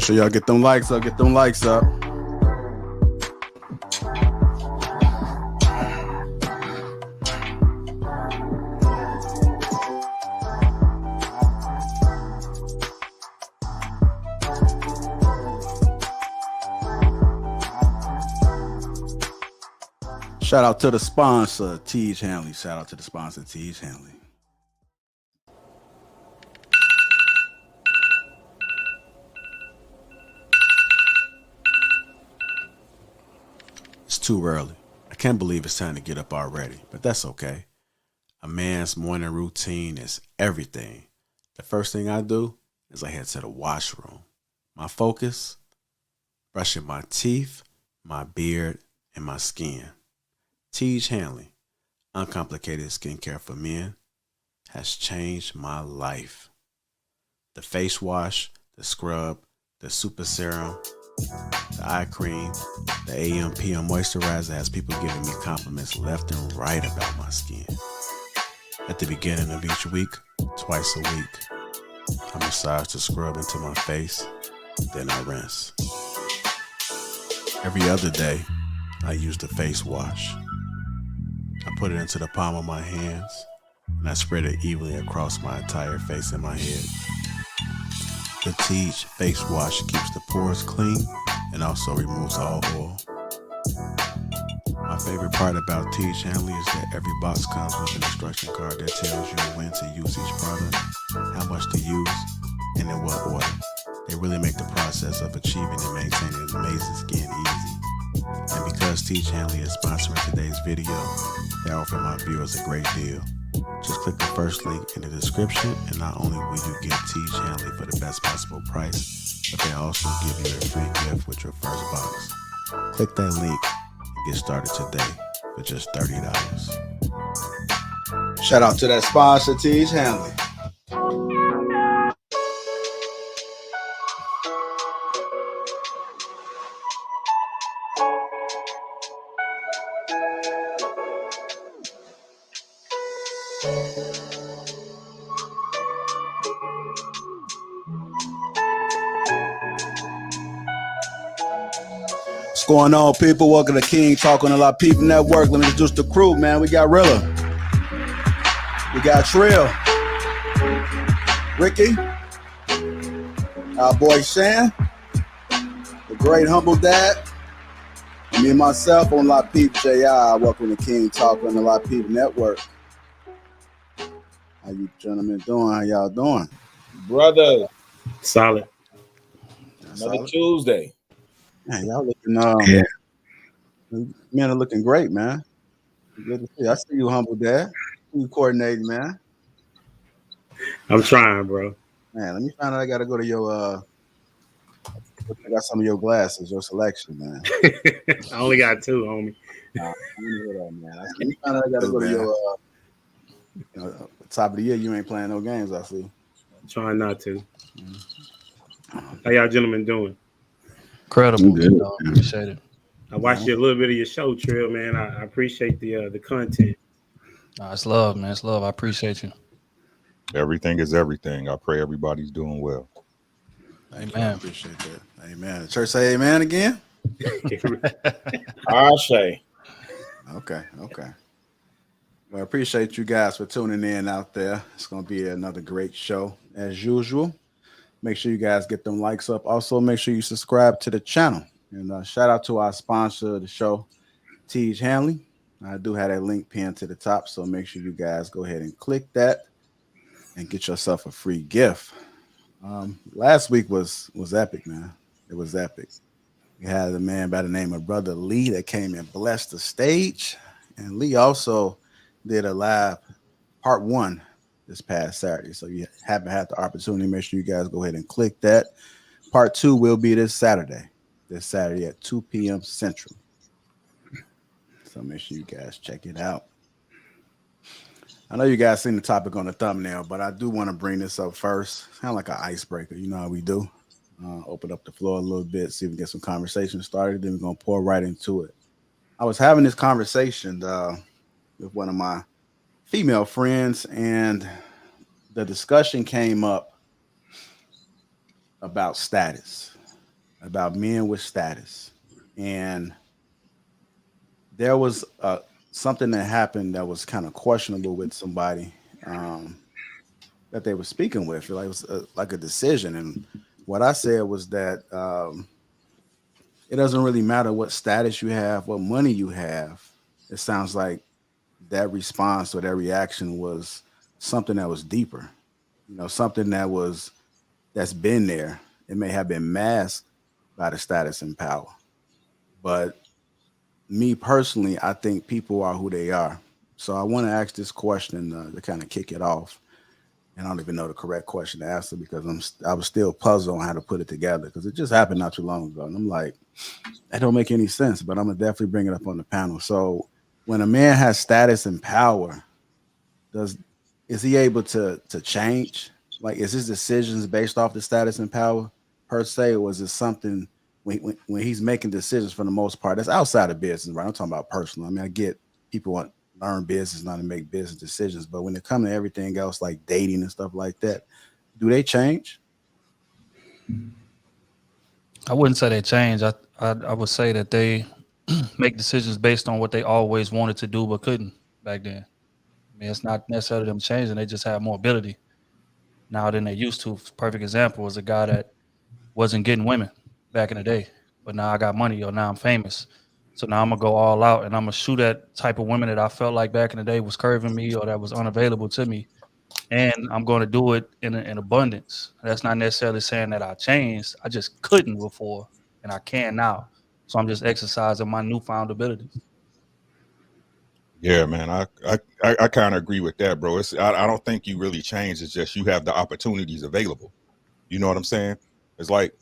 Sure y'all get them likes up, get them likes up. Shout out to the sponsor, Teej Hanley. Shout out to the sponsor, Teej Hanley. It's too early. I can't believe it's time to get up already, but that's okay. A man's morning routine is everything. The first thing I do is I head to the washroom. My focus, brushing my teeth, my beard, and my skin. Teej Hanley, uncomplicated skincare for men, has changed my life. The face wash, the scrub, the super serum, the eye cream, the AM PM moisturizer has people giving me compliments left and right about my skin. At the beginning of each week, twice a week, I massage the scrub into my face, then I rinse. Every other day, I use the face wash. I put it into the palm of my hands, and I spread it evenly across my entire face and my head. The Teej face wash keeps the pores clean and also removes all oil. My favorite part about Teej Hanley is that every box comes with an instruction card that tells you when to use each product, how much to use, and in what order. They really make the process of achieving and maintaining amazing skin easy. And because Teach Hanley is sponsoring today's video, they offer my viewers a great deal. Just click the first link in the description, and not only will you get Teach Hanley for the best possible price, but they also give you a free gift with your first box. Click that link and get started today for just $30. Shout out to that sponsor, Teach Hanley. What's going on, people? Welcome to King Talk on the Lapeef Network. Let me introduce the crew, man. We got Rilla. We got Trill. Ricky. Our boy Shan. The great humble dad. Me and myself on Lapeef JI. Welcome to King Talk on the Lapeef Network. How you gentlemen doing? How y'all doing? Brother. Solid. Another Tuesday. Man, y'all looking men are looking great, man. Good to see. I see you, humble dad. You coordinating, man. I'm trying, bro. Man, let me find out. I gotta go to your I got some of your glasses, your selection, man. I only got two, homie. Let me find out. I gotta go to your top of the year. You ain't playing no games, I see. I'm trying not to. How y'all gentlemen doing? Incredible. Appreciate it. I watched a little bit of your show, Trill, man. I appreciate the content. It's love, man. It's love. I appreciate you. Everything is everything. I pray everybody's doing well. Amen. I appreciate that. Amen. The church say amen again? I say. Okay. Well, I appreciate you guys for tuning in out there. It's going to be another great show as usual. Make sure you guys get them likes up. Also, make sure you subscribe to the channel. And shout out to our sponsor of the show, Teach Hanley. I do have that link pinned to the top, so make sure you guys go ahead and click that and get yourself a free gift. Last week was epic, man. It was epic. We had a man by the name of Brother Lee that came and blessed the stage. And Lee also did a live part 1 this past Saturday. So you haven't had the opportunity, make sure you guys go ahead and click that. Part 2 will be this Saturday at 2 p.m. Central. So make sure you guys check it out. I know you guys seen the topic on the thumbnail, but I do want to bring this up first. It's kind of like an icebreaker. You know how we do. Open up the floor a little bit, see if we can get some conversation started. Then we're going to pour right into it. I was having this conversation with one of my female friends, and the discussion came up about status, about men with status. And there was something that happened that was kind of questionable with somebody that they were speaking with. It was like a decision. And what I said was that it doesn't really matter what status you have, what money you have. It sounds like that response or that reaction was something that was deeper, something that's been there. It may have been masked by the status and power, but me personally, I think people are who they are. So I want to ask this question to kind of kick it off. And I don't even know the correct question to answer because I was still puzzled on how to put it together because it just happened not too long ago. And I'm like, that don't make any sense, but I'm going to definitely bring it up on the panel. So when a man has status and power, is he able to change? Like, is his decisions based off the status and power per se, or is it something when he's making decisions for the most part that's outside of business, right? I'm talking about personal. I mean, I get people want to learn business, not to make business decisions, but when it comes to everything else like dating and stuff like that, do they change? I wouldn't say they change. I would say that they make decisions based on what they always wanted to do but couldn't back then. I mean, it's not necessarily them changing. They just have more ability now than they used to. Perfect example was a guy that wasn't getting women back in the day, but now I got money or now I'm famous. So now I'm going to go all out and I'm going to shoot at type of women that I felt like back in the day was curving me or that was unavailable to me. and I'm going to do it in abundance. That's not necessarily saying that I changed. I just couldn't before, and I can now. So I'm just exercising my newfound abilities. Yeah, man, I kind of agree with that, bro. I don't think you really changed. It's just you have the opportunities available. You know what I'm saying? It's like,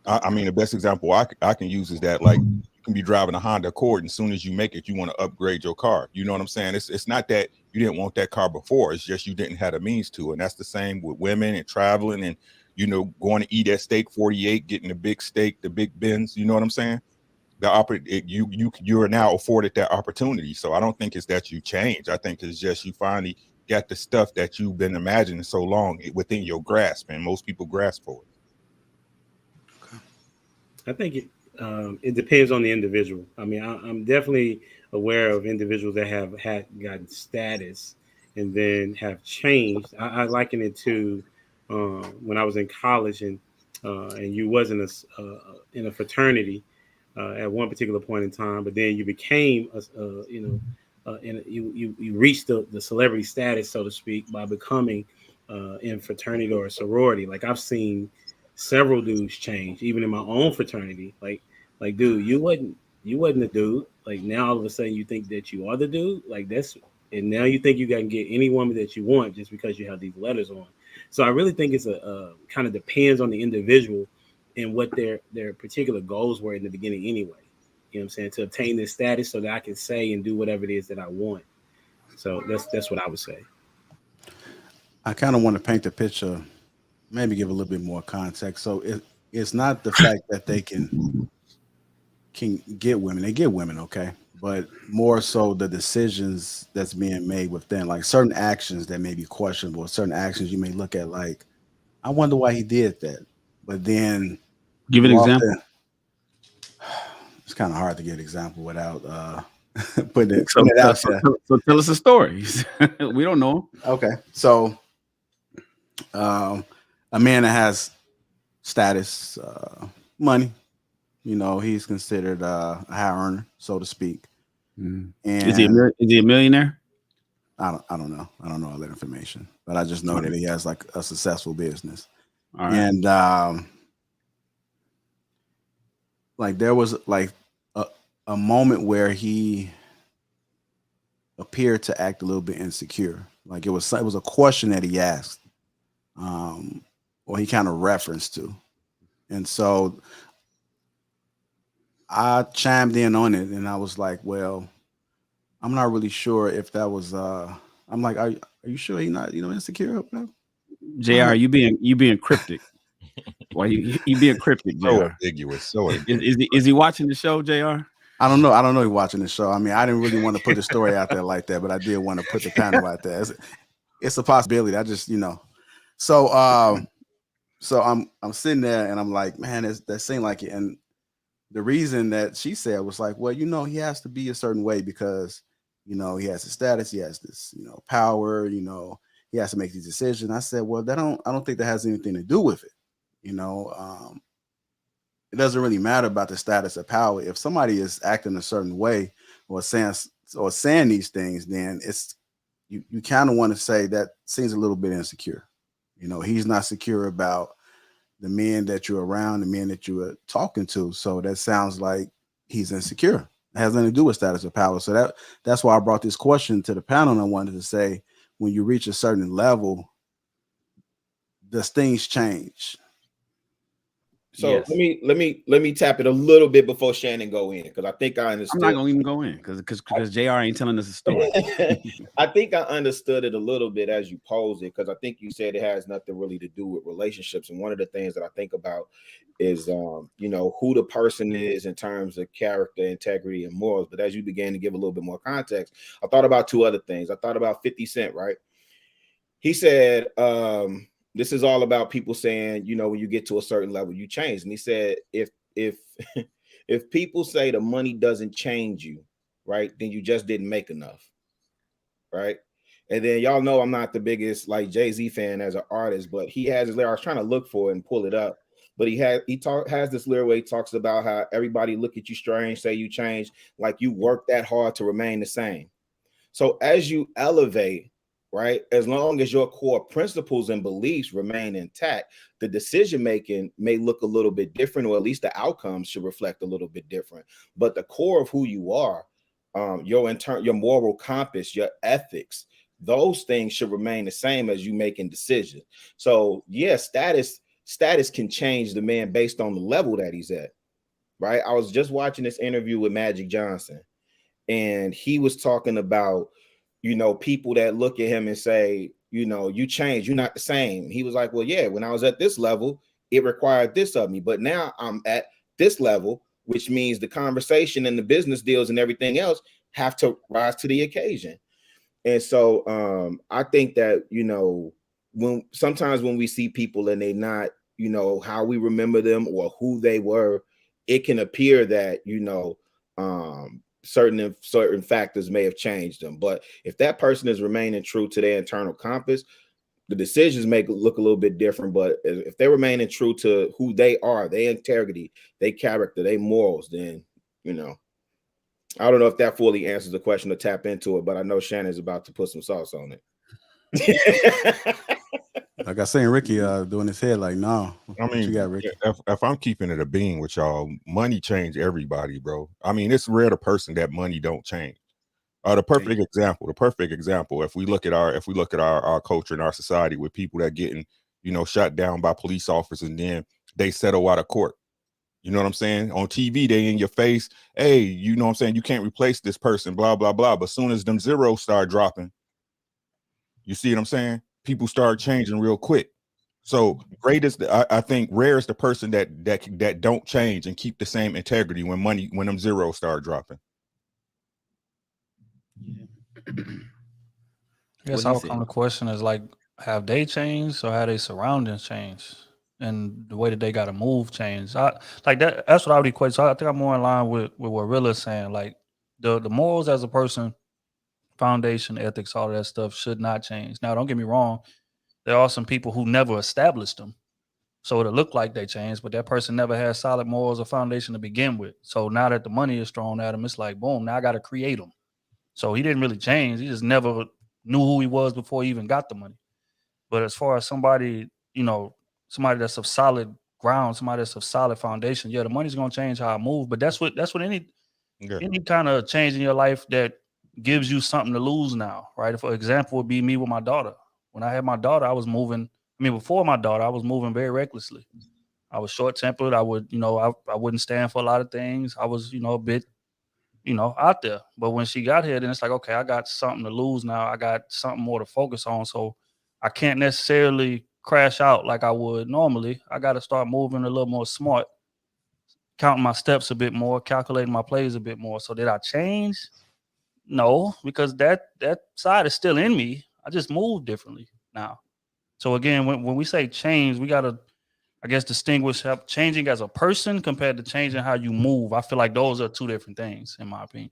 I mean, the best example I can use is that, like, you can be driving a Honda Accord, and as soon as you make it, you want to upgrade your car. You know what I'm saying? It's not that you didn't want that car before. It's just you didn't have the means to. And that's the same with women and traveling and, you know, going to eat at Steak 48, getting the big steak, the big Benz. You know what I'm saying? You are now afforded that opportunity. So I don't think it's that you change. I think it's just you finally got the stuff that you've been imagining so long within your grasp, and most people grasp for it. I think it depends on the individual. I mean, I'm definitely aware of individuals that have gotten status and then have changed. I liken it to when I was in college and you wasn't in a fraternity at one particular point in time, but then you became and you reached the celebrity status, so to speak, by becoming in fraternity or a sorority. Like I've seen several dudes change, even in my own fraternity. Like, dude, you wasn't a dude. Like now, all of a sudden, you think that you are the dude. Like and now you think you can get any woman that you want just because you have these letters on. So I really think it's a kind of depends on the individual and what their particular goals were in the beginning anyway. You know what I'm saying? To obtain this status so that I can say and do whatever it is that I want. So that's what I would say. I kind of want to paint the picture, maybe give a little bit more context. So it's not the fact that they can get women. They get women, okay, but more so the decisions that's being made within, like certain actions that may be questionable, certain actions you may look at like, I wonder why he did that. But then Give an you example. often, it's kind of hard to give an example without putting it, So, putting it so, out so, there. so tell us a story. We don't know. Okay, so a man that has status, money, you know, he's considered a high earner, so to speak. Mm. And Is he a millionaire? I don't know. I don't know all that information, but I just know that he has like a successful business. All right. And like there was like a moment where he appeared to act a little bit insecure. Like it was a question that he asked, or he kind of referenced to, and so I chimed in on it, and I was like, well, I'm not really sure if that was. I'm like, are you sure he's not, insecure? JR, you being cryptic. Why you being cryptic, JR? So ambiguous. So ambiguous. Is he watching the show, JR? I don't know. I don't know. He's watching the show. I mean, I didn't really want to put the story out there like that, but I did want to put the panel out there. It's a possibility. I just, So, so I'm sitting there and I'm like, man, that seemed like it. And the reason that she said was like, well, he has to be a certain way because, he has his status, he has this, power, he has to make these decisions. I said, well, I don't think that has anything to do with it. It doesn't really matter about the status of power. If somebody is acting a certain way or saying these things, then it's you kind of want to say that seems a little bit insecure. He's not secure about the men that you're around, the men that you are talking to. So that sounds like he's insecure. It has nothing to do with status of power. So that's why I brought this question to the panel. And I wanted to say, when you reach a certain level, does things change? So Yes. let me tap it a little bit before Shannon go in, because I think I understood. I'm not gonna even go in because JR ain't telling us a story. I think I understood it a little bit as you posed it, because I think you said it has nothing really to do with relationships. And one of the things that I think about is who the person is in terms of character, integrity, and morals. But as you began to give a little bit more context, I thought about two other things. I thought about 50 Cent, right? He said, this is all about people saying, when you get to a certain level, you change. And he said, if if people say the money doesn't change you, right, then you just didn't make enough, right? And then y'all know I'm not the biggest like Jay-Z fan as an artist, but he has his lyric. I was trying to look for it and pull it up, but he has this lyric where he talks about how everybody look at you strange, say you change, like you work that hard to remain the same. So as you elevate, right? As long as your core principles and beliefs remain intact, the decision making may look a little bit different, or at least the outcomes should reflect a little bit different. But the core of who you are, your moral compass, your ethics, those things should remain the same as you making decisions. So yeah, status can change the man based on the level that he's at, right? I was just watching this interview with Magic Johnson, and he was talking about, people that look at him and say, you changed, you're not the same. He was like, well, yeah, when I was at this level, it required this of me, but now I'm at this level, which means the conversation and the business deals and everything else have to rise to the occasion. And so I think that, when we see people and they not, how we remember them or who they were, it can appear that, certain factors may have changed them. But if that person is remaining true to their internal compass, the decisions may look a little bit different. But if they're remaining true to who they are, their integrity, their character, their morals, then, I don't know if that fully answers the question to tap into it, but I know Shannon's about to put some sauce on it. Like I saying, Ricky doing his head like, no. I mean, you got, Ricky? If I'm keeping it a being with y'all, money change everybody, bro. I mean, it's rare the person that money don't change. The perfect example. If we look at our culture and our society with people that getting, shot down by police officers, and then they settle out of court. You know what I'm saying? On TV, they in your face. Hey, you know what I'm saying? You can't replace this person, blah, blah, blah. But as soon as them zeros start dropping, you see what I'm saying? People start changing real quick. So I think rare is the person that don't change and keep the same integrity when them zeros start dropping. I guess I'll come. The question is like, have they changed or have their surroundings changed? And the way that they got to move change. Like that. That's what I would equate. So I think I'm more in line with what Rilla's saying. Like the morals as a person, foundation, ethics, all of that stuff should not change. Now, don't get me wrong. There are some people who never established them. So it'll look like they changed, but that person never had solid morals or foundation to begin with. So now that the money is thrown at him, it's like, boom, now I got to create them. So he didn't really change. He just never knew who he was before he even got the money. But as far as somebody, somebody that's of solid ground, somebody that's of solid foundation, yeah, the money's gonna change how I move. But that's what any kind of change in your life that gives you something to lose now, right? For example, would be me with my daughter. When I had my daughter, I was moving. Before my daughter, I was moving very recklessly. I was short-tempered. I would, I wouldn't stand for a lot of things. I was, a bit, out there. But when she got here, then it's like, okay, I got something to lose now. I got something more to focus on. So I can't necessarily crash out like I would normally. I got to start moving a little more smart, counting my steps a bit more, calculating my plays a bit more. So did I change? No, because that side is still in me. I just move differently now. So again, when we say change, we got to, I guess, distinguish changing as a person compared to changing how you move. I feel like those are two different things, in my opinion.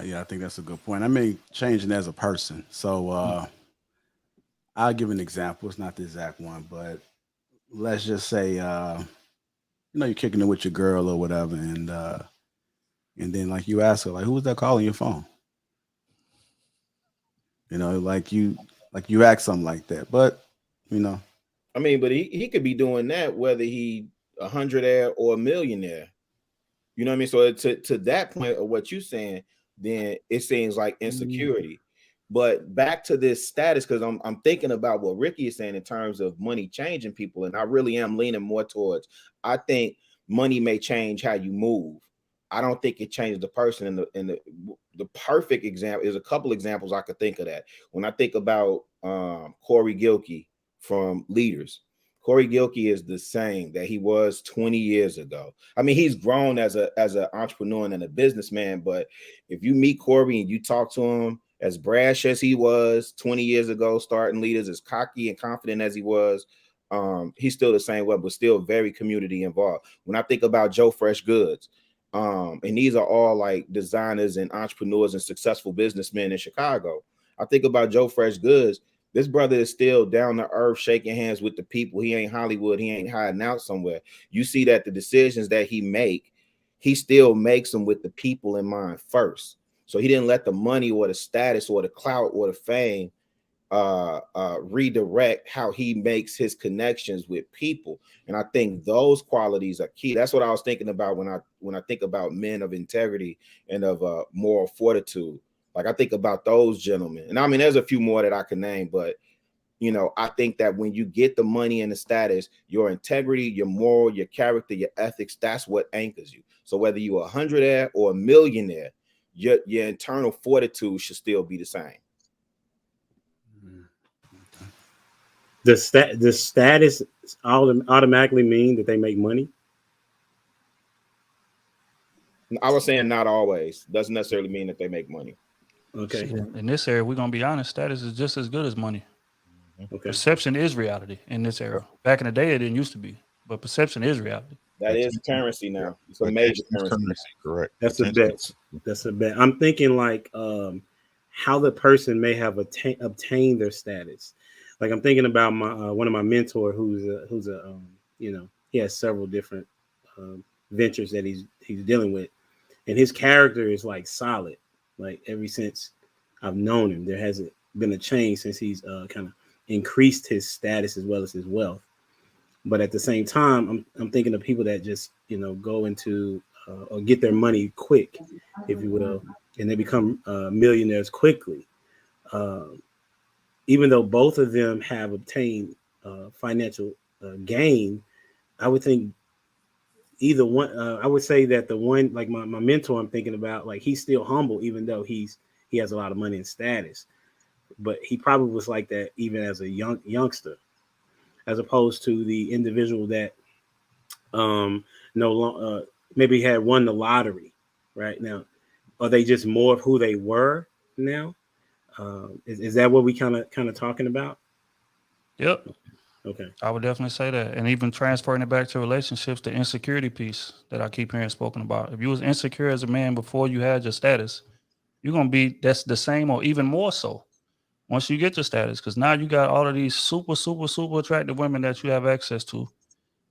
Yeah, I think that's a good point. I mean, changing as a person. So I'll give an example. It's not the exact one, but let's just say, you're kicking it with your girl or whatever, and then like you ask her, like, who was that calling your phone? Like you ask something like that, but I mean, but he could be doing that whether he 100-aire or a millionaire. You know what I mean? So to that point of what you're saying, then it seems like insecurity. But back to this status, because I'm thinking about what Ricky is saying in terms of money changing people, and I really am leaning more towards, I think money may change how you move. I don't think it changes the person. And the perfect example is a couple examples I could think of that. When I think about Corey Gilkey from Leaders, Corey Gilkey is the same that he was 20 years ago. I mean, he's grown as an entrepreneur and a businessman, but if you meet Corey and you talk to him, as brash as he was 20 years ago, starting Leaders, as cocky and confident as he was, he's still the same way, but still very community involved. When I think about Joe Fresh Goods, and these are all like designers and entrepreneurs and successful businessmen in Chicago. I think about Joe Fresh Goods. This brother is still down to earth, shaking hands with the people. He ain't Hollywood. He ain't hiding out somewhere. You see that the decisions that he still makes them with the people in mind first. So he didn't let the money or the status or the clout or the fame redirect how he makes his connections with people. And I think those qualities are key. That's what I was thinking about when I think about men of integrity and of moral fortitude. Like I think about those gentlemen. And I mean, there's a few more that I can name, but you know, I think that when you get the money and the status, your integrity, your moral, your character, your ethics, that's what anchors you. So whether you're a hundredaire or a millionaire, your internal fortitude should still be the same. The status automatically mean that they make money? I was saying not always. Doesn't necessarily mean that they make money. Okay. In this area, we're gonna be honest. Status is just as good as money. Okay. Perception is reality in this era. Back in the day, it didn't used to be, but perception is reality. That is currency now. It's a major currency. Correct. That's a bet. That's a bet. I'm thinking like how the person may have obtained their status. Like I'm thinking about my one of my mentor who's a you know, he has several different ventures that he's dealing with, and his character is like solid. Like ever since I've known him, there hasn't been a change since he's kind of increased his status as well as his wealth. But at the same time, I'm thinking of people that just, you know, go into or get their money quick, if you will, and they become millionaires quickly. Even though both of them have obtained financial gain, I would think either one. I would say that the one, like my mentor, I'm thinking about, like he's still humble, even though he has a lot of money and status. But he probably was like that even as a youngster, as opposed to the individual that maybe had won the lottery. Right now, are they just more of who they were now? Is that what we kind of talking about? Yep. Okay. I would definitely say that. And even transferring it back to relationships, the insecurity piece that I keep hearing spoken about. If you was insecure as a man before you had your status, you're going to be that's the same or even more so once you get your status, because now you got all of these super, super, super attractive women that you have access to.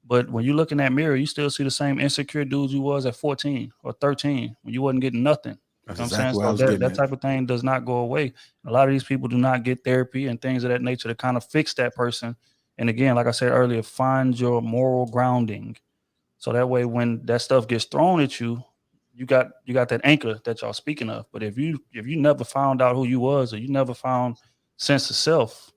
But when you look in that mirror, you still see the same insecure dudes you was at 14 or 13 when you wasn't getting nothing. That's You know exactly what what I I'm was saying? So getting that type of thing does not go away. A lot of these people do not get therapy and things of that nature to kind of fix that person. And again, like I said earlier, find your moral grounding. So that way when that stuff gets thrown at you, you got that anchor that y'all speaking of. But if you never found out who you was or you never found sense of self,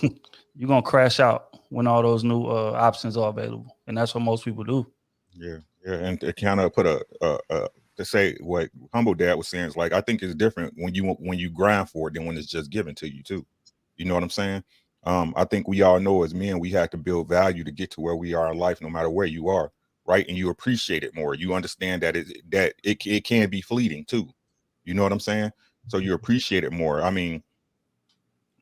you're gonna crash out when all those new options are available. And that's what most people do. Yeah. And to kind of put to say what Humble Dad was saying is like, I think it's different when you grind for it than when it's just given to you too. You know what I'm saying? I think we all know as men, we have to build value to get to where we are in life, no matter where you are. Right. And you appreciate it more. You understand that it can be fleeting too. You know what I'm saying? So you appreciate it more. I mean,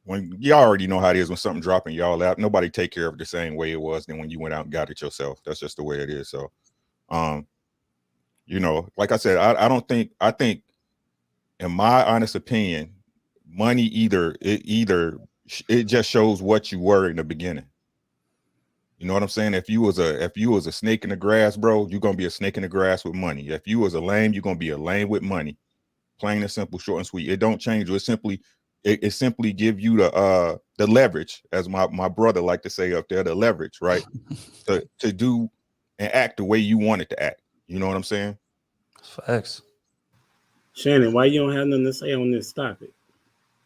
when you already know how it is when something dropping y'all out, nobody take care of it the same way it was than when you went out and got it yourself. That's just the way it is. So, you know, like I said, I think in my honest opinion, money it just shows what you were in the beginning. You know what I'm saying? If you was a snake in the grass, bro, you're gonna be a snake in the grass with money. If you was a lame, you're gonna be a lame with money. Plain and simple, short and sweet. It don't change. It simply give you the leverage, as my brother like to say up there, the leverage, right? to do and act the way you want it to act. You know what I'm saying? Facts. Shannon, why you don't have nothing to say on this topic?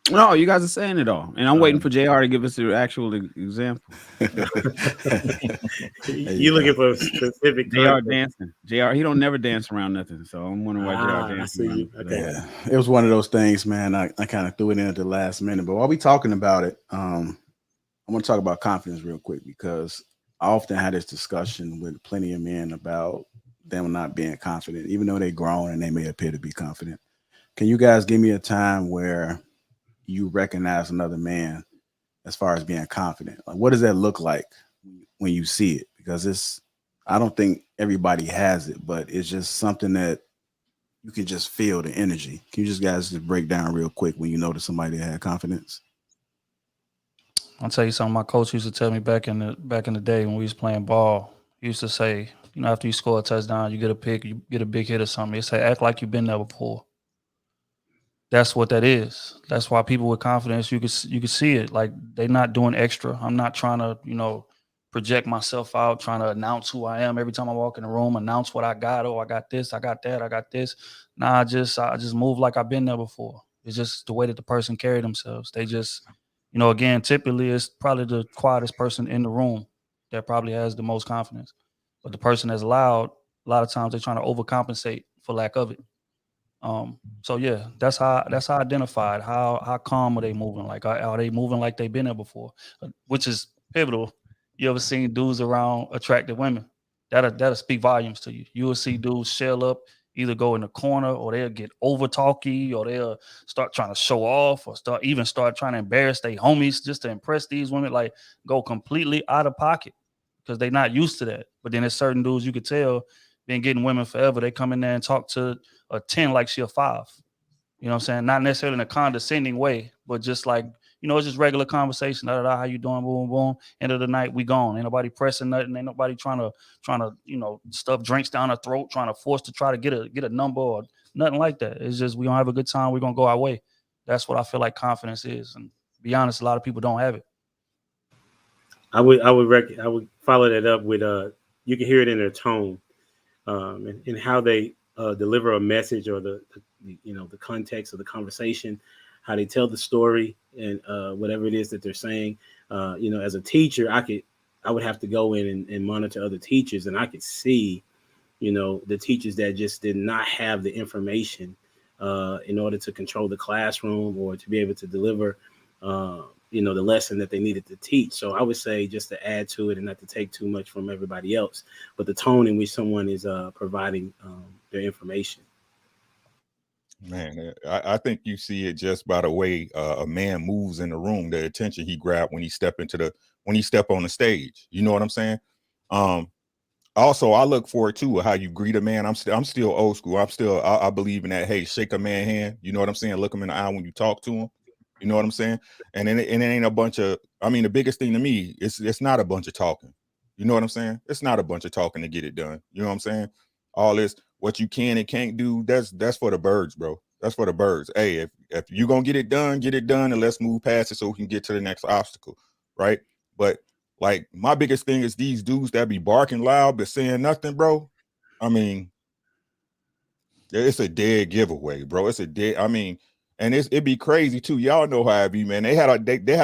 No, you guys are saying it all, and I'm waiting for JR to give us the actual example. You looking for a specific JR dancing. JR, he don't never dance around nothing, so I'm wondering why JR dancing. Okay. Yeah, it was one of those things, man. I kind of threw it in at the last minute, but while we talking about it, I want to talk about confidence real quick, because I often had this discussion with plenty of men about them not being confident, even though they're grown and they may appear to be confident. Can you guys give me a time where you recognize another man as far as being confident? Like, what does that look like when you see it? Because I don't think everybody has it, but it's just something that you can just feel the energy. Can you guys just break down real quick when you notice somebody that had confidence? I'll tell you something my coach used to tell me back in the day when we was playing ball. He used to say, you know, after you score a touchdown, you get a pick, you get a big hit or something. He say, act like you've been there before. that's what that is. That's why people with confidence, you can see it. Like they're not doing extra. I'm not trying to, project myself out, trying to announce who I am every time I walk in the room, announce what I got. Oh, I got this, I got that, I got this. Nah, I just move like I've been there before. It's just the way that the person carry themselves. They just, again, typically it's probably the quietest person in the room that probably has the most confidence. But the person that's loud, a lot of times they're trying to overcompensate for lack of it. So yeah, that's how I identified how calm are they moving? Like are they moving like they've been there before? Which is pivotal. You ever seen dudes around attractive women? That'll speak volumes to you. You will see dudes shell up, either go in the corner or they'll get over talky or they'll start trying to show off or start trying to embarrass their homies just to impress these women, like go completely out of pocket because they're not used to that. But then there's certain dudes you could tell been getting women forever. They come in there and talk to a 10 like she a 5. You know what I'm saying? Not necessarily in a condescending way, but just like, it's just regular conversation. Da, da, da, how you doing? Boom, boom. End of the night, we gone. Ain't nobody pressing nothing. Ain't nobody trying to, stuff drinks down her throat, trying to force to try to get a number or nothing like that. It's just we gonna have a good time. We're gonna go our way. That's what I feel like confidence is. And to be honest, a lot of people don't have it. I would follow that up with you can hear it in their tone, and how they deliver a message or the context of the conversation, how they tell the story, and whatever it is that they're saying. As a teacher, I would have to go in and monitor other teachers, and I could see, the teachers that just did not have the information in order to control the classroom or to be able to deliver the lesson that they needed to teach. So I would say, just to add to it and not to take too much from everybody else, but the tone in which someone is providing their information. Man, I think you see it just by the way a man moves in the room, the attention he grabbed when he step on the stage. You know what I'm saying? Also, I look forward to how you greet a man. I'm still old school. I believe in that. Hey, shake a man hand. You know what I'm saying? Look him in the eye when you talk to him. You know what I'm saying? And it ain't a bunch of. I mean, the biggest thing to me is it's not a bunch of talking. You know what I'm saying? It's not a bunch of talking to get it done. You know what I'm saying? All this, what you can and can't do, that's for the birds, bro. That's for the birds. Hey, if you're gonna get it done, and let's move past it so we can get to the next obstacle, right? But like my biggest thing is these dudes that be barking loud but saying nothing, bro. I mean, it's a dead giveaway, bro. It's a dead. I mean, and it'd be crazy too. Y'all know how it be, man. They had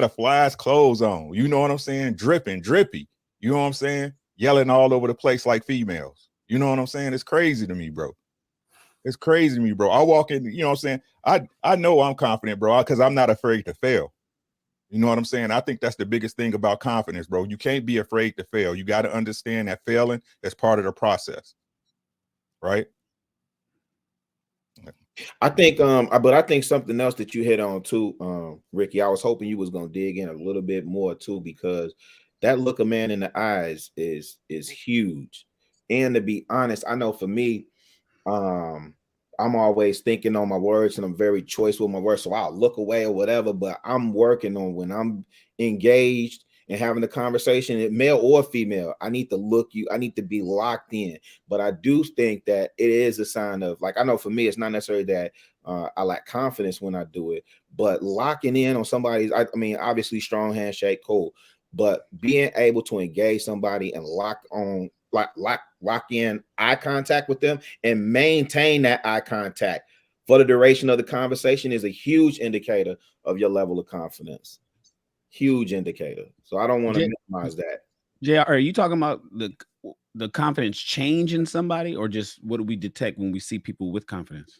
a fly's clothes on. You know what I'm saying? Dripping, drippy. You know what I'm saying? Yelling all over the place like females. You know what I'm saying? It's crazy to me, bro. It's crazy to me, bro. I walk in, you know what I'm saying? I know I'm confident, bro, because I'm not afraid to fail. You know what I'm saying? I think that's the biggest thing about confidence, bro. You can't be afraid to fail. You got to understand that failing is part of the process, right? I think, but I think something else that you hit on too, Ricky. I was hoping you was gonna dig in a little bit more too, because that look a man in the eyes is huge. And to be honest, I know for me, I'm always thinking on my words and I'm very choice with my words. So I'll look away or whatever, but I'm working on when I'm engaged and having a conversation, male or female, I need to be locked in. But I do think that it is a sign of, like, I know for me, it's not necessarily that I lack confidence when I do it, but locking in on somebody's, I mean, obviously strong handshake, cool. But being able to engage somebody and lock in eye contact with them and maintain that eye contact for the duration of the conversation is a huge indicator of your level of confidence. Huge indicator. So I don't want to minimize that. JR, are you talking about the confidence change in somebody, or just what do we detect when we see people with confidence?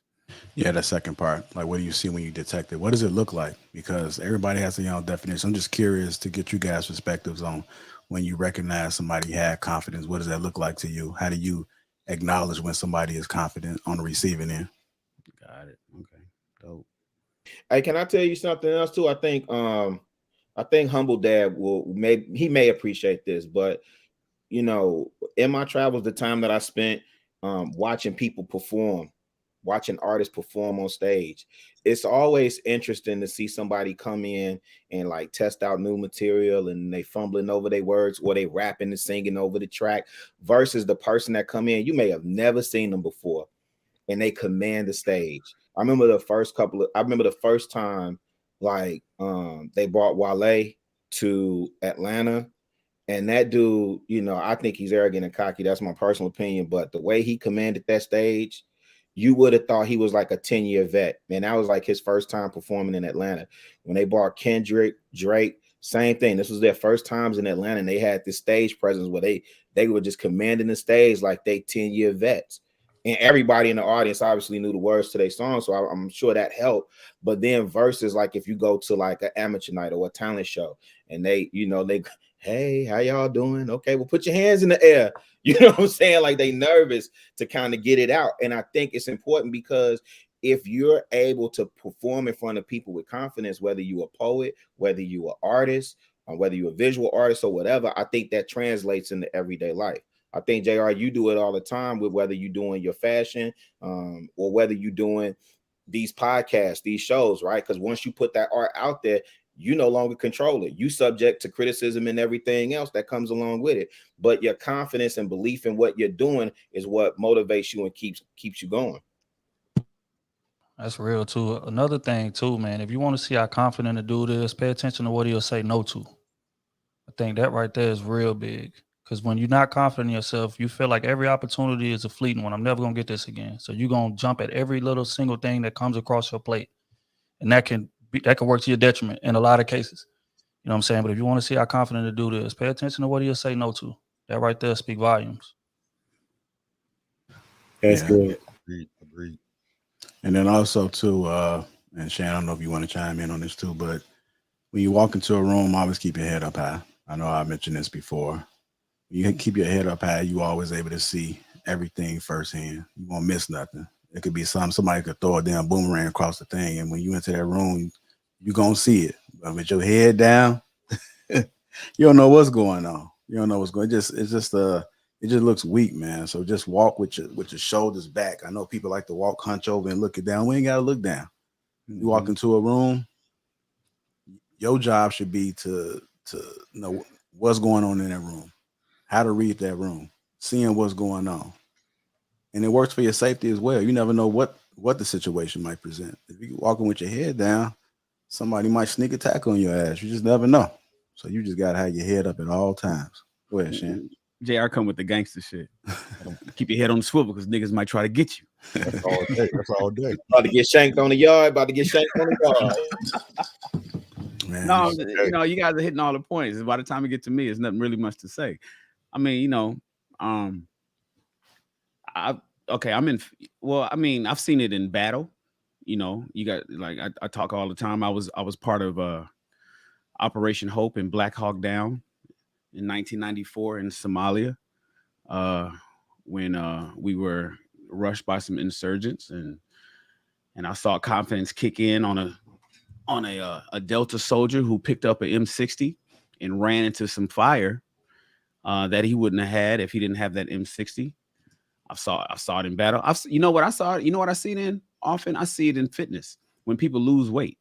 Yeah, the second part. Like, what do you see when you detect it? What does it look like? Because everybody has their own definition. I'm just curious to get you guys' perspectives on when you recognize somebody had confidence. What does that look like to you? How do you acknowledge when somebody is confident on the receiving end? Got it. Okay. Dope. Hey, can I tell you something else too? I think Humble Dad may appreciate this, but in my travels, the time that I spent watching people perform, watching artists perform on stage, it's always interesting to see somebody come in and like test out new material and they fumbling over their words or they rapping and singing over the track versus the person that come in, you may have never seen them before and they command the stage. I remember the first time like they brought Wale to Atlanta. And that dude, you know, I think he's arrogant and cocky. That's my personal opinion. But the way he commanded that stage, you would have thought he was like a 10-year vet. Man, that was like his first time performing in Atlanta. When they brought Kendrick, Drake, same thing. This was their first times in Atlanta, and they had this stage presence where they were just commanding the stage like they 10-year vets. And everybody in the audience obviously knew the words to their song, so I'm sure that helped. But then versus, like if you go to like an amateur night or a talent show, and they, you know, they, hey, how y'all doing? Okay, well, put your hands in the air. You know what I'm saying? Like they nervous to kind of get it out. And I think it's important because if you're able to perform in front of people with confidence, whether you're a poet, whether you're an artist, or whether you're a visual artist or whatever, I think that translates into everyday life. I think, JR, you do it all the time with whether you're doing your fashion or whether you're doing these podcasts, these shows, right? Because once you put that art out there, you no longer control it. You subject to criticism and everything else that comes along with it. But your confidence and belief in what you're doing is what motivates you and keeps you going. That's real too. Another thing too, man, if you want to see how confident a dude is, pay attention to what he'll say no to. I think that right there is real big. Because when you're not confident in yourself, you feel like every opportunity is a fleeting one. I'm never going to get this again. So you're going to jump at every little single thing that comes across your plate. And that can work to your detriment in a lot of cases. You know what I'm saying? But if you want to see how confident a dude is, pay attention to what he'll say no to. That right there speak volumes. That's good. Agreed. And then also too, and Shane, I don't know if you want to chime in on this too, but when you walk into a room, always keep your head up high. I know I mentioned this before. You keep your head up high, you always able to see everything firsthand. You won't miss nothing. It could be somebody could throw a damn boomerang across the thing, and when you enter that room, you're gonna see it. But with your head down, you don't know what's going on. You don't know what's going. It just looks weak, man. So just walk with your shoulders back. I know people like to walk hunch over and look it down. We ain't gotta look down. You walk into a room, your job should be to know what's going on in that room, how to read that room, seeing what's going on. And it works for your safety as well. You never know what the situation might present. If you're walking with your head down, somebody might sneak attack on your ass. You just never know. So you just gotta have your head up at all times. Go ahead, Shan. JR come with the gangster shit. Keep your head on the swivel because niggas might try to get you. That's all day. That's all day. About to get shanked on the yard. About to get shanked on the yard. Man, No, you know, you guys are hitting all the points. By the time we get to me, it's nothing really much to say. I mean, you know, I've seen it in battle. You know, you got like I talk all the time. I was part of Operation Hope and Black Hawk Down in 1994 in Somalia, when we were rushed by some insurgents, and I saw confidence kick in on a Delta soldier who picked up an M60 and ran into some fire that he wouldn't have had if he didn't have that M60. I saw it in battle. You know what I saw? You know what I see it in? Often I see it in fitness when people lose weight.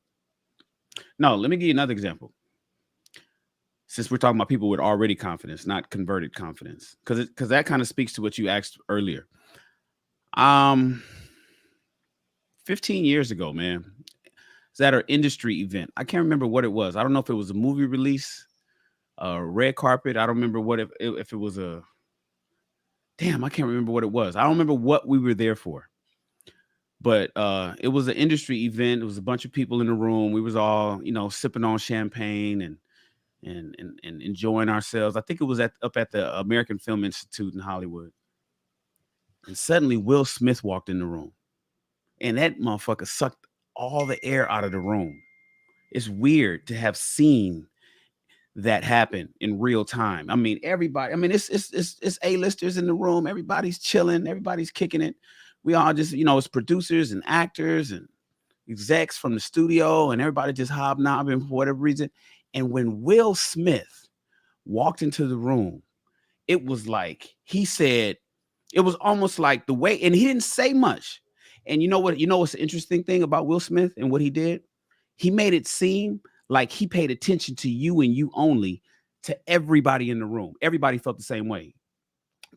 No, let me give you another example. Since we're talking about people with already confidence, not converted confidence, because that kind of speaks to what you asked earlier. 15 years ago, man, it's at our industry event. I can't remember what it was. I don't know if it was a movie release, red carpet. I don't remember what if it was a. Damn, I can't remember what it was. I don't remember what we were there for. But it was an industry event. It was a bunch of people in the room. We was all, you know, sipping on champagne and enjoying ourselves. I think it was up at the American Film Institute in Hollywood. And suddenly Will Smith walked in the room. And that motherfucker sucked all the air out of the room. It's weird to have seen that happen in real time. I mean, everybody, it's A-listers in the room. Everybody's chilling. Everybody's kicking it. We all just, you know, it's producers and actors and execs from the studio, and everybody just hobnobbing for whatever reason. And when Will Smith walked into the room, it was like he said, it was almost like the way, and he didn't say much. And you know what's the interesting thing about Will Smith and what he did? He made it seem like he paid attention to you and you only, to everybody in the room. Everybody felt the same way.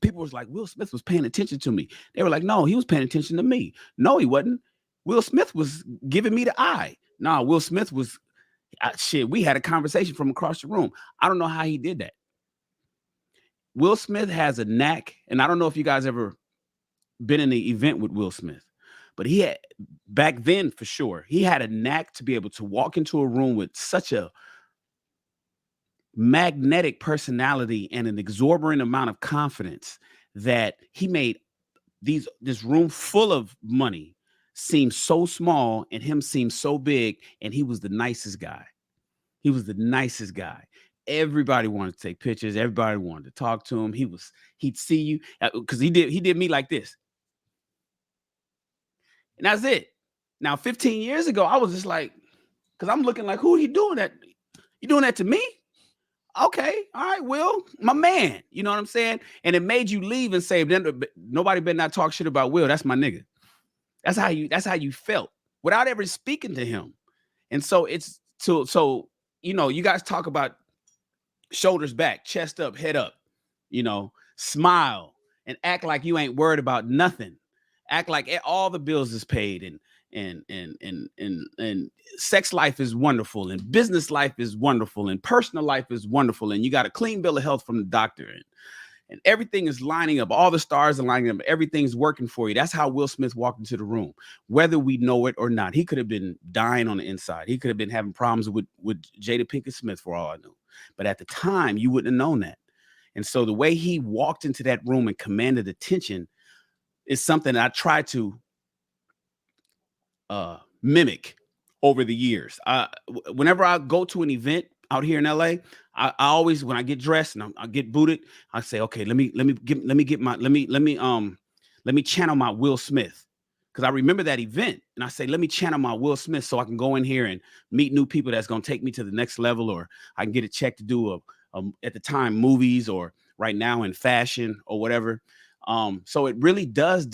People was like, Will Smith was paying attention to me. They were like, no, he was paying attention to me. No, he wasn't. Will Smith was giving me the eye. Nah, Will Smith was shit. We had a conversation from across the room. I don't know how he did that. Will Smith has a knack, and I don't know if you guys ever been in the event with Will Smith, but he had back then for sure. He had a knack to be able to walk into a room with such a magnetic personality and an exorbitant amount of confidence that he made this room full of money seem so small and him seem so big. And he was the nicest guy. He was the nicest guy. Everybody wanted to take pictures. Everybody wanted to talk to him. He'd see you because he did me like this. And that's it. Now, 15 years ago, I was just like, because I'm looking like, who are you doing that? You doing that to me? Okay, all right, Will, my man. You know what I'm saying? And it made you leave and say, nobody better not talk shit about Will. That's my nigga. That's how you felt without ever speaking to him. And so it's so you guys talk about shoulders back, chest up, head up, smile and act like you ain't worried about nothing. Act like all the bills is paid and sex life is wonderful and business life is wonderful and personal life is wonderful and you got a clean bill of health from the doctor and everything is lining up. All the stars are lining up. Everything's working for you. That's how Will Smith walked into the room, whether we know it or not. He could have been dying on the inside. He could have been having problems with Jada Pinkett Smith for all I knew. But at the time, you wouldn't have known that. And so the way he walked into that room and commanded attention is something that I try to mimic over the years. Whenever I go to an event out here in LA, I always, when I get dressed and I get booted, I say, okay, let me channel my Will Smith. Because I remember that event and I say, let me channel my Will Smith so I can go in here and meet new people that's going to take me to the next level, or I can get a check to do at the time movies, or right now in fashion or whatever. So it really does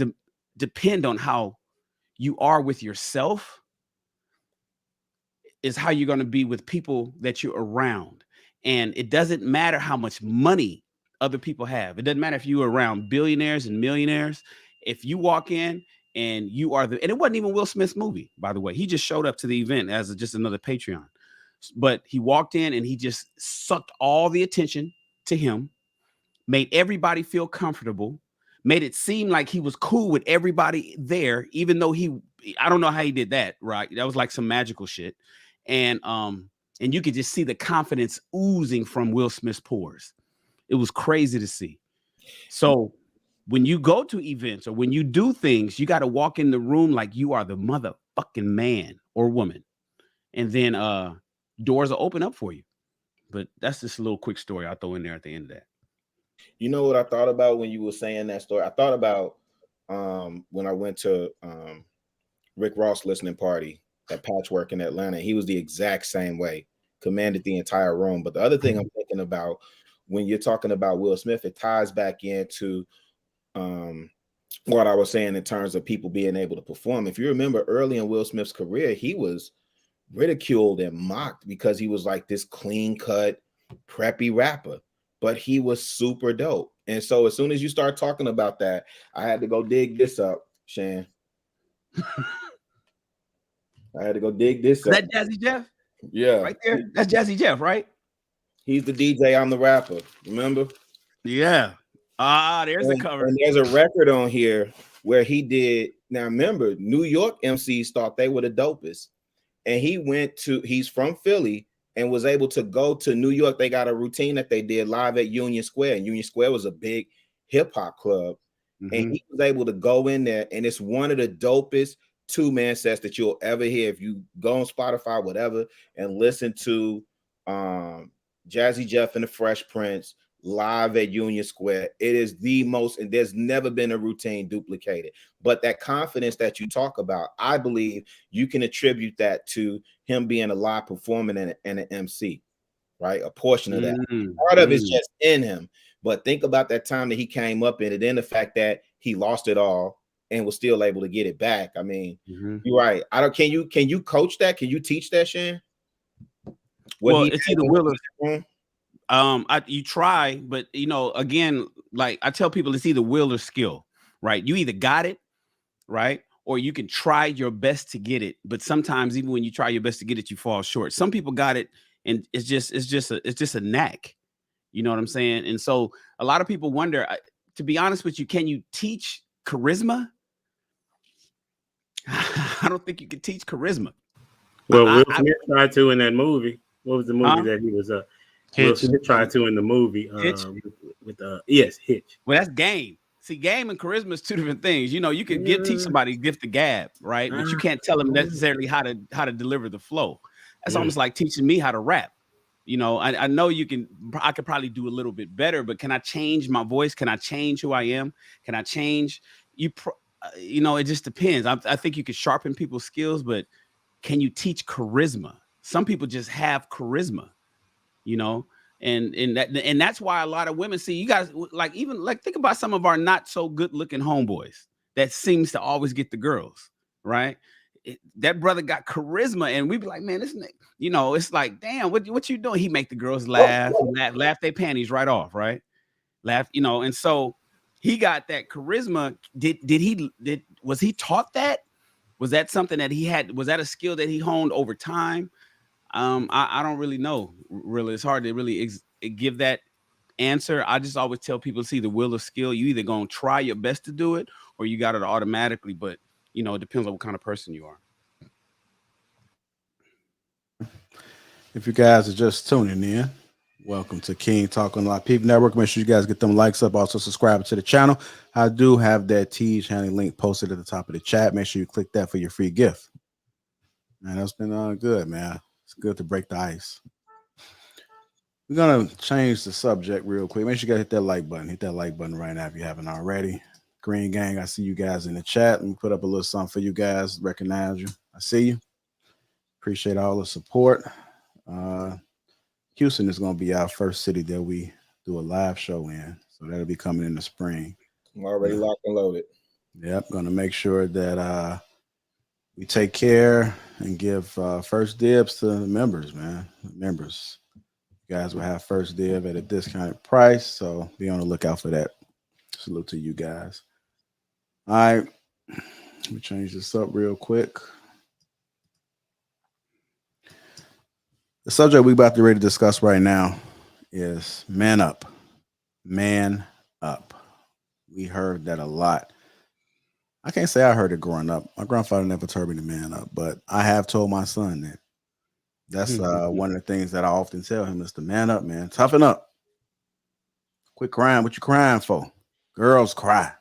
depend on how you are with yourself, is how you're going to be with people that you're around. And it doesn't matter how much money other people have. It doesn't matter if you're around billionaires and millionaires. If you walk in and you are and it wasn't even Will Smith's movie, by the way. He just showed up to the event as just another Patreon. But he walked in and he just sucked all the attention to him, made everybody feel comfortable, made it seem like he was cool with everybody there, even though I don't know how he did that, right? That was like some magical shit. And you could just see the confidence oozing from Will Smith's pores. It was crazy to see. So when you go to events or when you do things, you got to walk in the room like you are the motherfucking man or woman. And then doors will open up for you. But that's just a little quick story I'll throw in there at the end of that. You know what I thought about when you were saying that story? I thought about when I went to Rick Ross listening party at Patchwork in Atlanta. He was the exact same way, commanded the entire room. But the other thing I'm thinking about when you're talking about Will Smith, it ties back into what I was saying in terms of people being able to perform. If you remember early in Will Smith's career, he was ridiculed and mocked because he was like this clean-cut, preppy rapper. But he was super dope. And so as soon as you start talking about that, I had to go dig this up, Shan. I had to go dig this up. That Jazzy Jeff? Yeah. Right there? That's Jazzy Jeff, right? He's the DJ, I'm the rapper. Remember? Yeah. There's the cover. And there's a record on here where he did. Now remember, New York MCs thought they were the dopest. And he's from Philly and was able to go to New York. They got a routine that they did live at Union Square. And Union Square was a big hip hop club. Mm-hmm. And he was able to go in there. And it's one of the dopest two-man sets that you'll ever hear. If you go on Spotify, whatever, and listen to Jazzy Jeff and the Fresh Prince live at Union Square, it is the most, and there's never been a routine duplicated. But that confidence that you talk about, I believe you can attribute that to him being a live performer and an MC, right? A portion of that. Part of it's just in him. But think about that time that he came up in it, and the fact that he lost it all and was still able to get it back. I mean, you're right. Can you coach that? Can you teach that, Shan? Well, it's either will or you try, but again, like I tell people, it's either will or skill, right? You either got it, right, or you can try your best to get it, but sometimes even when you try your best to get it, you fall short. Some people got it, and it's just a knack. You know what I'm saying? And so a lot of people wonder, to be honest with you, can you teach charisma? I don't think you can teach charisma. Well, Will Smith tried to in that movie. What was the movie that he was Will Smith tried to in the movie with Hitch. Well, that's game. See, game and charisma is two different things. You know, you can teach somebody gift the gab, right? But you can't tell them necessarily how to deliver the flow. That's almost like teaching me how to rap. You know, I know I could probably do a little bit better, but can I change my voice? Can I change who I am? Can I change you? You know, it just depends. I think you can sharpen people's skills, but can you teach charisma? Some people just have charisma, you know, and that's why a lot of women see you guys like think about some of our not so good looking homeboys that seems to always get the girls, right? That brother got charisma, and we be like, man, this, you know, it's like, damn, what you doing? He make the girls laugh their panties right off, right? Laugh, you know, and so he got that charisma. Was he taught that? Was that something that he had? Was that a skill that he honed over time? I don't really know. Really, it's hard to really give that answer. I just always tell people, see the will or skill. You either gonna try your best to do it, or you got it automatically. But you know, it depends on what kind of person you are. If you guys are just tuning in, welcome to King Talk on the Lapeef Network. Make sure you guys get them likes up. Also subscribe to the channel. I do have that Teej handling link posted at the top of the chat. Make sure you click that for your free gift. Man, that's been good, man. It's good to break the ice. We're going to change the subject real quick. Make sure you guys hit that like button. Hit that like button right now if you haven't already. Green Gang, I see you guys in the chat. Let me put up a little something for you guys. Recognize you. I see you. Appreciate all the support. Houston is going to be our first city that we do a live show in. So that'll be coming in the spring. I'm already locked and loaded. Yep. Going to make sure that we take care and give first dibs to the members, man. Members. You guys will have first dib at a discounted price. So be on the lookout for that. Salute to you guys. All right. Let me change this up real quick. The subject we're about to ready to discuss right now is man up. Man up. We heard that a lot. I can't say I heard it growing up. My grandfather never told me to man up, but I have told my son that. That's one of the things that I often tell him is to man up, man. Toughen up. Quit crying. What you crying for? Girls cry.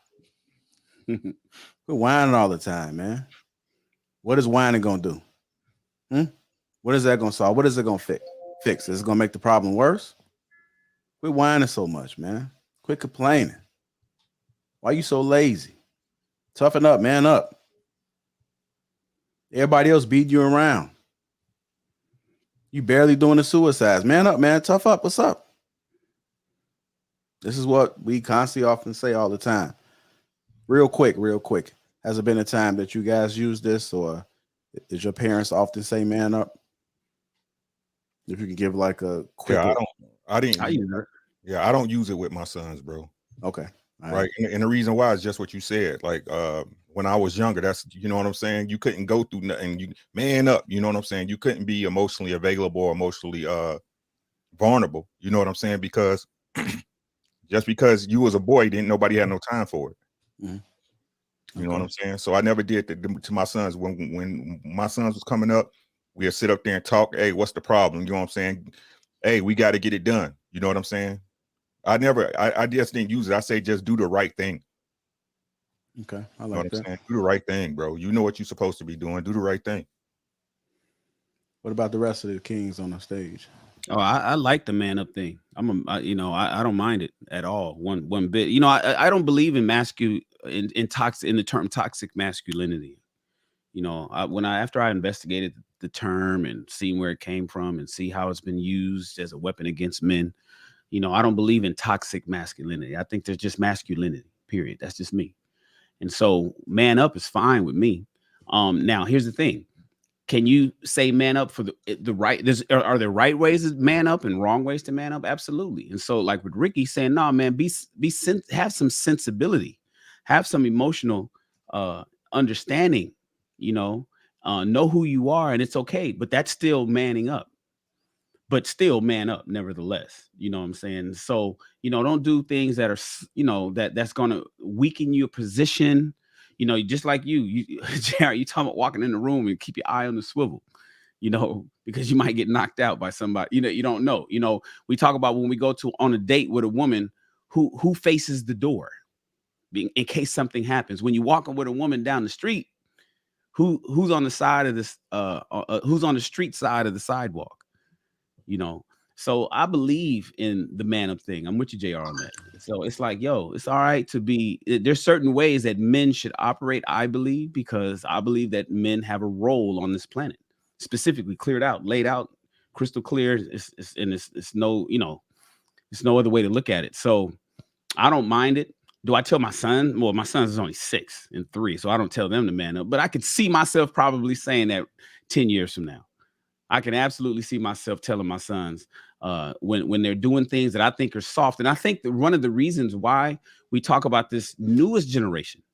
Quit whining all the time, man. What is whining going to do? What is that going to solve? What is it going to fix? Is it going to make the problem worse? Quit whining so much, man. Quit complaining. Why are you so lazy? Toughen up, man up. Everybody else beating you around. You barely doing the suicides. Man up, man. Tough up. What's up? This is what we constantly often say all the time. Real quick. Has it been a time that you guys use this, or did your parents often say man up? If you can give like a quick. I don't use it with my sons, bro. Okay. Right. And the reason why is just what you said. Like when I was younger, that's, you know what I'm saying? You couldn't go through nothing. You man up, you know what I'm saying? You couldn't be emotionally available or emotionally vulnerable. You know what I'm saying? Because just because you was a boy, didn't nobody had no time for it. You know what I'm saying? So I never did that to my sons. When my sons was coming up, we'd sit up there and talk. Hey, what's the problem? You know what I'm saying? Hey, we got to get it done. You know what I'm saying? I just didn't use it. I say just do the right thing. Okay. I like you know what that. I'm saying? Do the right thing, bro. You know what you're supposed to be doing. Do the right thing. What about the rest of the kings on the stage? Oh, I like the man up thing. I don't mind it at all. One bit. You know, I don't believe in in the term toxic masculinity. You know, after I investigated the term and seen where it came from and see how it's been used as a weapon against men, you know, I don't believe in toxic masculinity. I think there's just masculinity, period. That's just me. And so man up is fine with me. Now here's the thing. Can you say man up for the right? Are there right ways to man up and wrong ways to man up? Absolutely. And so like with Ricky saying, no, man, have some sensibility, have some emotional understanding, know who you are, and it's okay. But that's still manning up. But still man up nevertheless. You know what I'm saying? So, don't do things that are, that's going to weaken your position. Just like you Jared, you talking about walking in the room and keep your eye on the swivel, because you might get knocked out by somebody, you don't know. We talk about when we go on a date with a woman who faces the door in case something happens. When you're walking with a woman down the street, who's on the side of this, who's on the street side of the sidewalk? So I believe in the man up thing. I'm with you, JR, on that. So it's like, it's all right to be, there's certain ways that men should operate, I believe, because I believe that men have a role on this planet, specifically laid out, crystal clear. It's no, it's no other way to look at it. So I don't mind it. Do I tell my son? Well, my son is only 6 and 3, so I don't tell them to man up, but I could see myself probably saying that 10 years from now. I can absolutely see myself telling my sons when they're doing things that I think are soft. And I think that one of the reasons why we talk about this newest generation,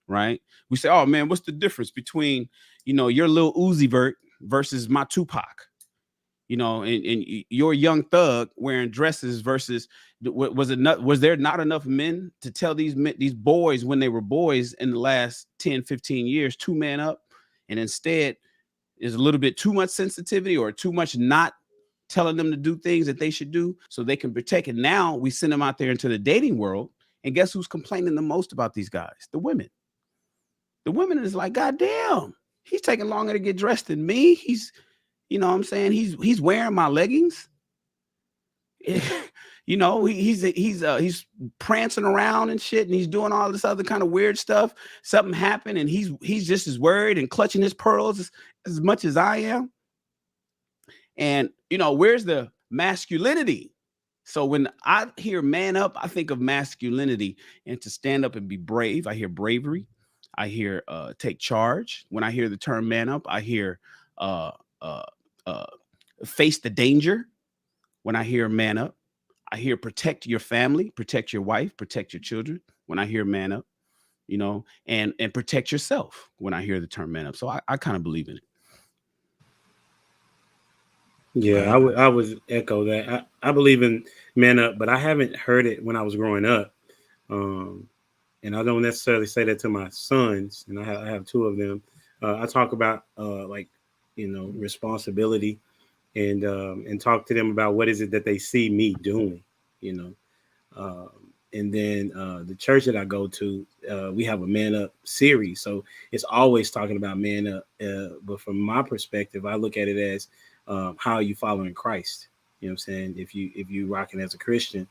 right? We say, oh man, what's the difference between, your little Uzi Vert versus my Tupac, and your young thug wearing dresses versus was there not enough men to tell these boys when they were boys in the last 10, 15 years to man up? And instead, is a little bit too much sensitivity or too much not telling them to do things that they should do so they can protect. And now we send them out there into the dating world. And guess who's complaining the most about these guys? The women. The women is like, God damn, he's taking longer to get dressed than me. He's, what I'm saying? He's wearing my leggings. He's prancing around and shit, and he's doing all this other kind of weird stuff. Something happened, and he's just as worried and clutching his pearls as much as I am. And where's the masculinity? So when I hear man up, I think of masculinity and to stand up and be brave. I hear bravery. I hear take charge. When I hear the term man up, I hear face the danger. When I hear man up, I hear protect your family, protect your wife, protect your children. When I hear man up, and protect yourself when I hear the term man up. So I kind of believe in it. Yeah, I would echo that. I believe in man up, but I haven't heard it when I was growing up. And I don't necessarily say that to my sons, and I have 2 of them. I talk about responsibility and talk to them about what is it that they see me doing, and then the church that I go to, we have a man up series. So it's always talking about man up. But from my perspective, I look at it as how are you following Christ? You know what I'm saying? If you rocking as a Christian,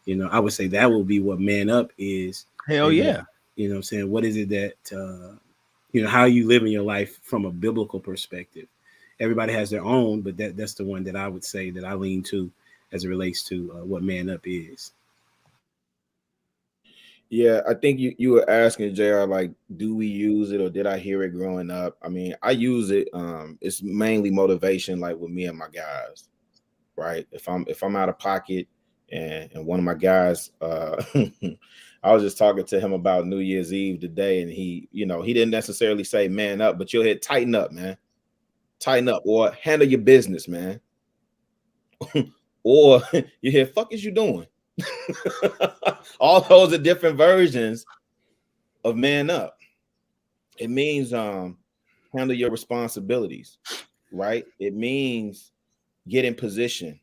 I would say that will be what man up is. Hell and yeah. That, you know what I'm saying? What is it that, how are you living your life from a biblical perspective? Everybody has their own, but that's the one that I would say that I lean to as it relates to what man up is. Yeah, I think you were asking, JR, like, do we use it or did I hear it growing up? I mean, I use it. It's mainly motivation, like with me and my guys, right? If I'm out of pocket and one of my guys, I was just talking to him about New Year's Eve today, and he didn't necessarily say man up, but you'll hear tighten up, man. Tighten up, or handle your business, man. Or you hear fuck is you doing? All those are different versions of man up. It means handle your responsibilities, right? It means get in position,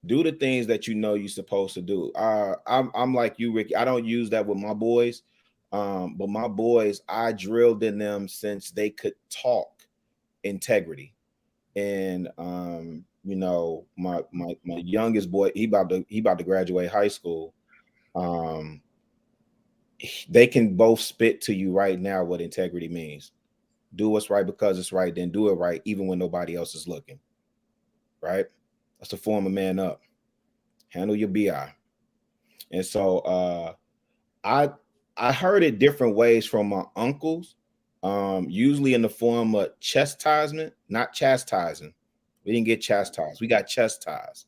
do the things that you're supposed to do. I'm like you, Ricky. I don't use that with my boys, but my boys, I drilled in them since they could talk integrity. And my youngest boy, he about to graduate high school. They can both spit to you right now what integrity means. Do what's right because it's right, then do it right even when nobody else is looking. Right? That's a form of man up. Handle your BI. And so I heard it different ways from my uncles, usually in the form of chastisement, not chastising. We didn't get chastised. We got chastised.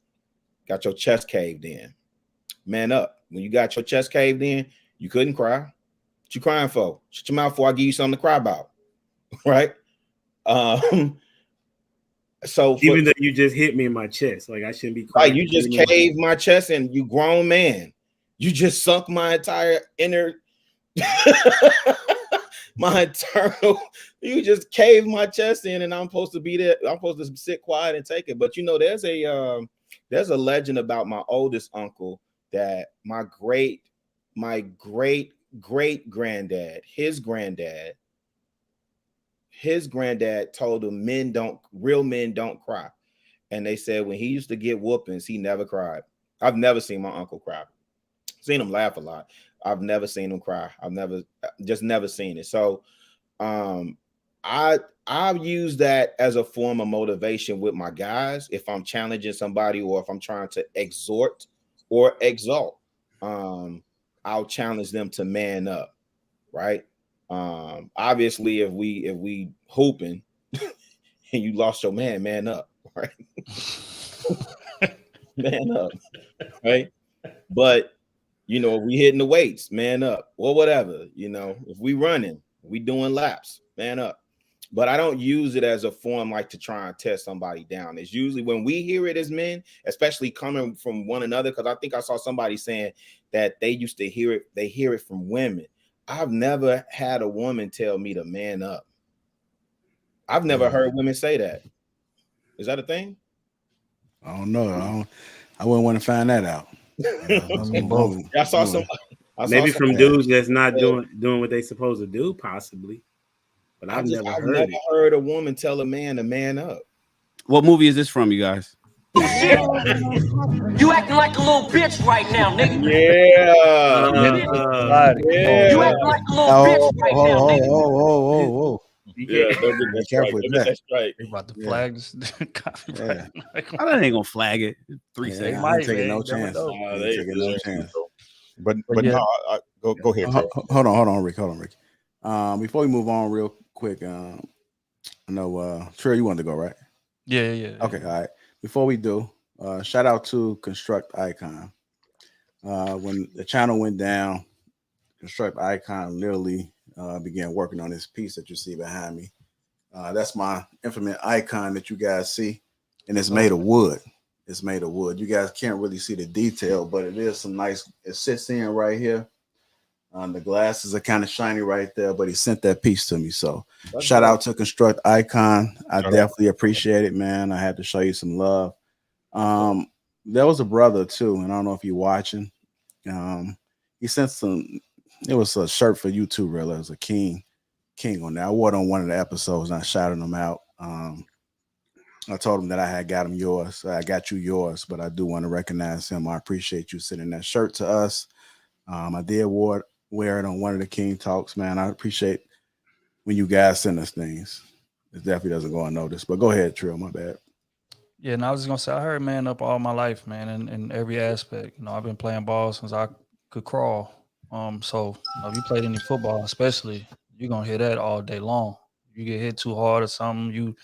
Got your chest caved in. Man up. When you got your chest caved in, you couldn't cry. What you crying for? Shut your mouth before I give you something to cry about. Right? So even though you just hit me in my chest, like I shouldn't be crying. crying. You just caved my chest, and you grown man. You just sunk my entire inner, my internal. You just caved my chest in, and I'm supposed to be there. I'm supposed to sit quiet and take it. But you know, there's a legend about my oldest uncle that my great granddad, his granddad told him real men don't cry. And they said when he used to get whoopings, he never cried. I've never seen my uncle cry. Seen him laugh a lot. I've never seen him cry. I've never seen it. So I've used that as a form of motivation with my guys. If I'm challenging somebody or if I'm trying to exhort or exalt, I'll challenge them to man up, right? Obviously, if we hooping and you lost your man up, right? Man up, right? But you know, if we hitting the weights, man up, or whatever. You know, if we running, we doing laps, man up. But I don't use it as a form like to try and tear somebody down. It's usually when we hear it as men, especially coming from one another, because I think I saw somebody saying that they used to hear it, they hear it from women. I've never had a woman tell me to man up. I've never heard women say that. Is that a thing? I don't know. I wouldn't want to find that out. I mean, both. I saw somebody. Maybe from dudes that's not doing what they supposed to do, possibly. But I've never heard a woman tell a man to man up. What movie is this from, you guys? You acting like a little bitch right now, nigga. Yeah. You acting like a little bitch right now, nigga. Whoa. Yeah, don't get that strike. Don't get that strike. They about to flag this copyright. I ain't gonna flag it. 3 seconds. I ain't taking no chance. Taking no chance. But yeah. no, go ahead. Hold on, Rick. Before we move on, real quick, I know Trill, you wanted to go, right? Yeah. Okay, all right. Before we do, shout out to Construct Icon. When the channel went down, Construct Icon literally began working on this piece that you see behind me. That's my infamous icon that you guys see, and it's made of wood. It's made of wood. You guys can't really see the detail, but it is some nice. It sits in right here. The glasses are kind of shiny right there, but he sent that piece to me. So shout out to Construct Icon. I definitely appreciate it, man. I had to show you some love. There was a brother too, and I don't know if you're watching. He sent some. It was a shirt for you too, really. It was a king on there. I wore it on one of the episodes, and I shouted him out. I told him that I had got him yours. I got you yours, but I do want to recognize him. I appreciate you sending that shirt to us. I did wear it on one of the King Talks, man. I appreciate when you guys send us things. It definitely doesn't go unnoticed. But go ahead, Trill. My bad. Yeah, and I was just gonna say I heard man up all my life, man, in every aspect. You know, I've been playing ball since I could crawl. So if you played any football, especially, you're gonna hear that all day long. You get hit too hard or something, you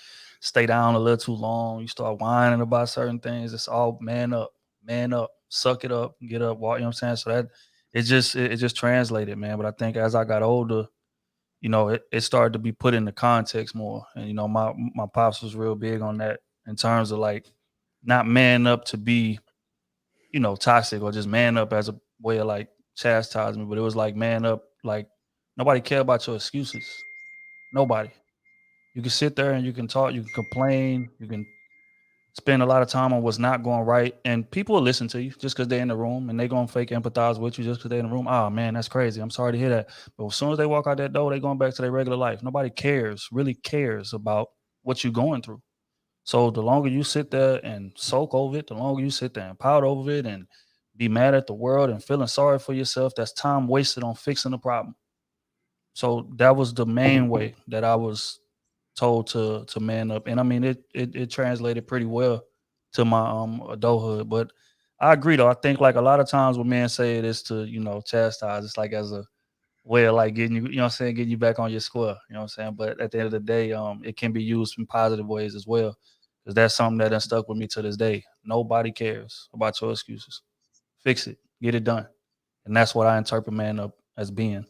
stay down a little too long, you start whining about certain things. It's all man up, suck it up, get up, walk. You know what I'm saying? So that it just translated, man. But I think as I got older, you know, it started to be put into context more. And you know, my pops was real big on that in terms of like not man up to be, you know, toxic or just man up as a way of like chastisement, but it was like man up, like nobody care about your excuses. Nobody. You can sit there and you can talk, you can complain, you can spend a lot of time on what's not going right, and people will listen to you just because they're in the room, and they're gonna fake empathize with you just because they're in the room. Oh man, that's crazy. I'm sorry to hear that. But as soon as they walk out that door, they're going back to their regular life. Nobody really cares about what you're going through. So the longer you sit there and soak over it, the longer you sit there and pout over it and be mad at the world and feeling sorry for yourself, that's time wasted on fixing the problem. So that was the main way that I was told to man up. And I mean it translated pretty well to my adulthood. But I agree though. I think like a lot of times when men say it is to, you know, chastise, it's like as a way of like getting you, you know what I'm saying, getting you back on your square. You know what I'm saying? But at the end of the day, it can be used in positive ways as well. Because that's something that has stuck with me to this day. Nobody cares about your excuses. Fix it. Get it done. And that's what I interpret man up as being.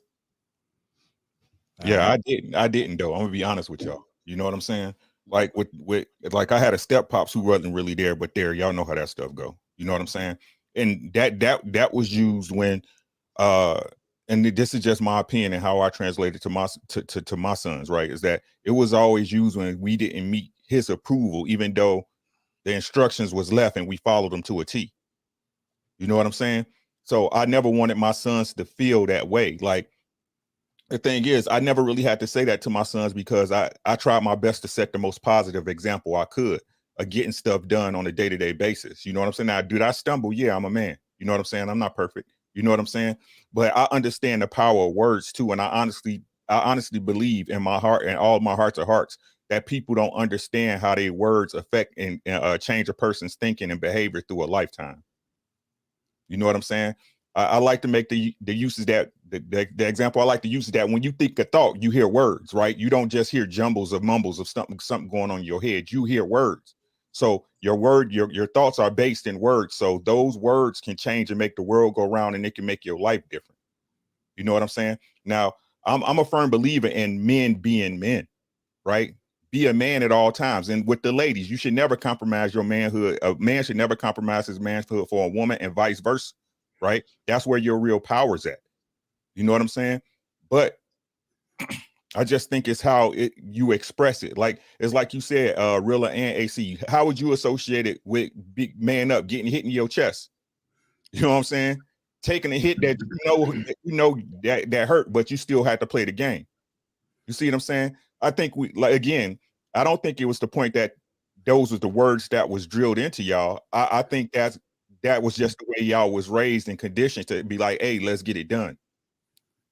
Yeah, I didn't though. I'm gonna be honest with y'all. You know what I'm saying? Like with like I had a step pops who wasn't really there, but there, y'all know how that stuff go. You know what I'm saying? And that was used when and this is just my opinion and how I translate it to my sons, right? Is that it was always used when we didn't meet his approval, even though the instructions was left and we followed them to a T. You know what I'm saying? So I never wanted my sons to feel that way. Like the thing is, I never really had to say that to my sons because I tried my best to set the most positive example I could of getting stuff done on a day-to-day basis. You know what I'm saying? Now, did I stumble? Yeah, I'm a man. You know what I'm saying? I'm not perfect. You know what I'm saying? But I understand the power of words too. And I honestly believe in my heart and all my hearts of hearts that people don't understand how their words affect and change a person's thinking and behavior through a lifetime. You know what I'm saying? I like to make the uses that the example I like to use is that when you think a thought, you hear words, right? You don't just hear jumbles of mumbles of something going on in your head. You hear words. So your thoughts are based in words. So those words can change and make the world go around, and it can make your life different. You know what I'm saying? Now, I'm a firm believer in men being men, right? Be a man at all times. And with the ladies, you should never compromise your manhood. A man should never compromise his manhood for a woman and vice versa, right? That's where your real power's at. You know what I'm saying? But I just think it's how you express it. Like it's like you said, Rilla and AC. How would you associate it with big man up, getting hit in your chest? You know what I'm saying? Taking a hit that that hurt, but you still had to play the game. You see what I'm saying? I think I don't think it was the point that those was the words that was drilled into y'all. I think that was just the way y'all was raised and conditioned to be like, hey, let's get it done.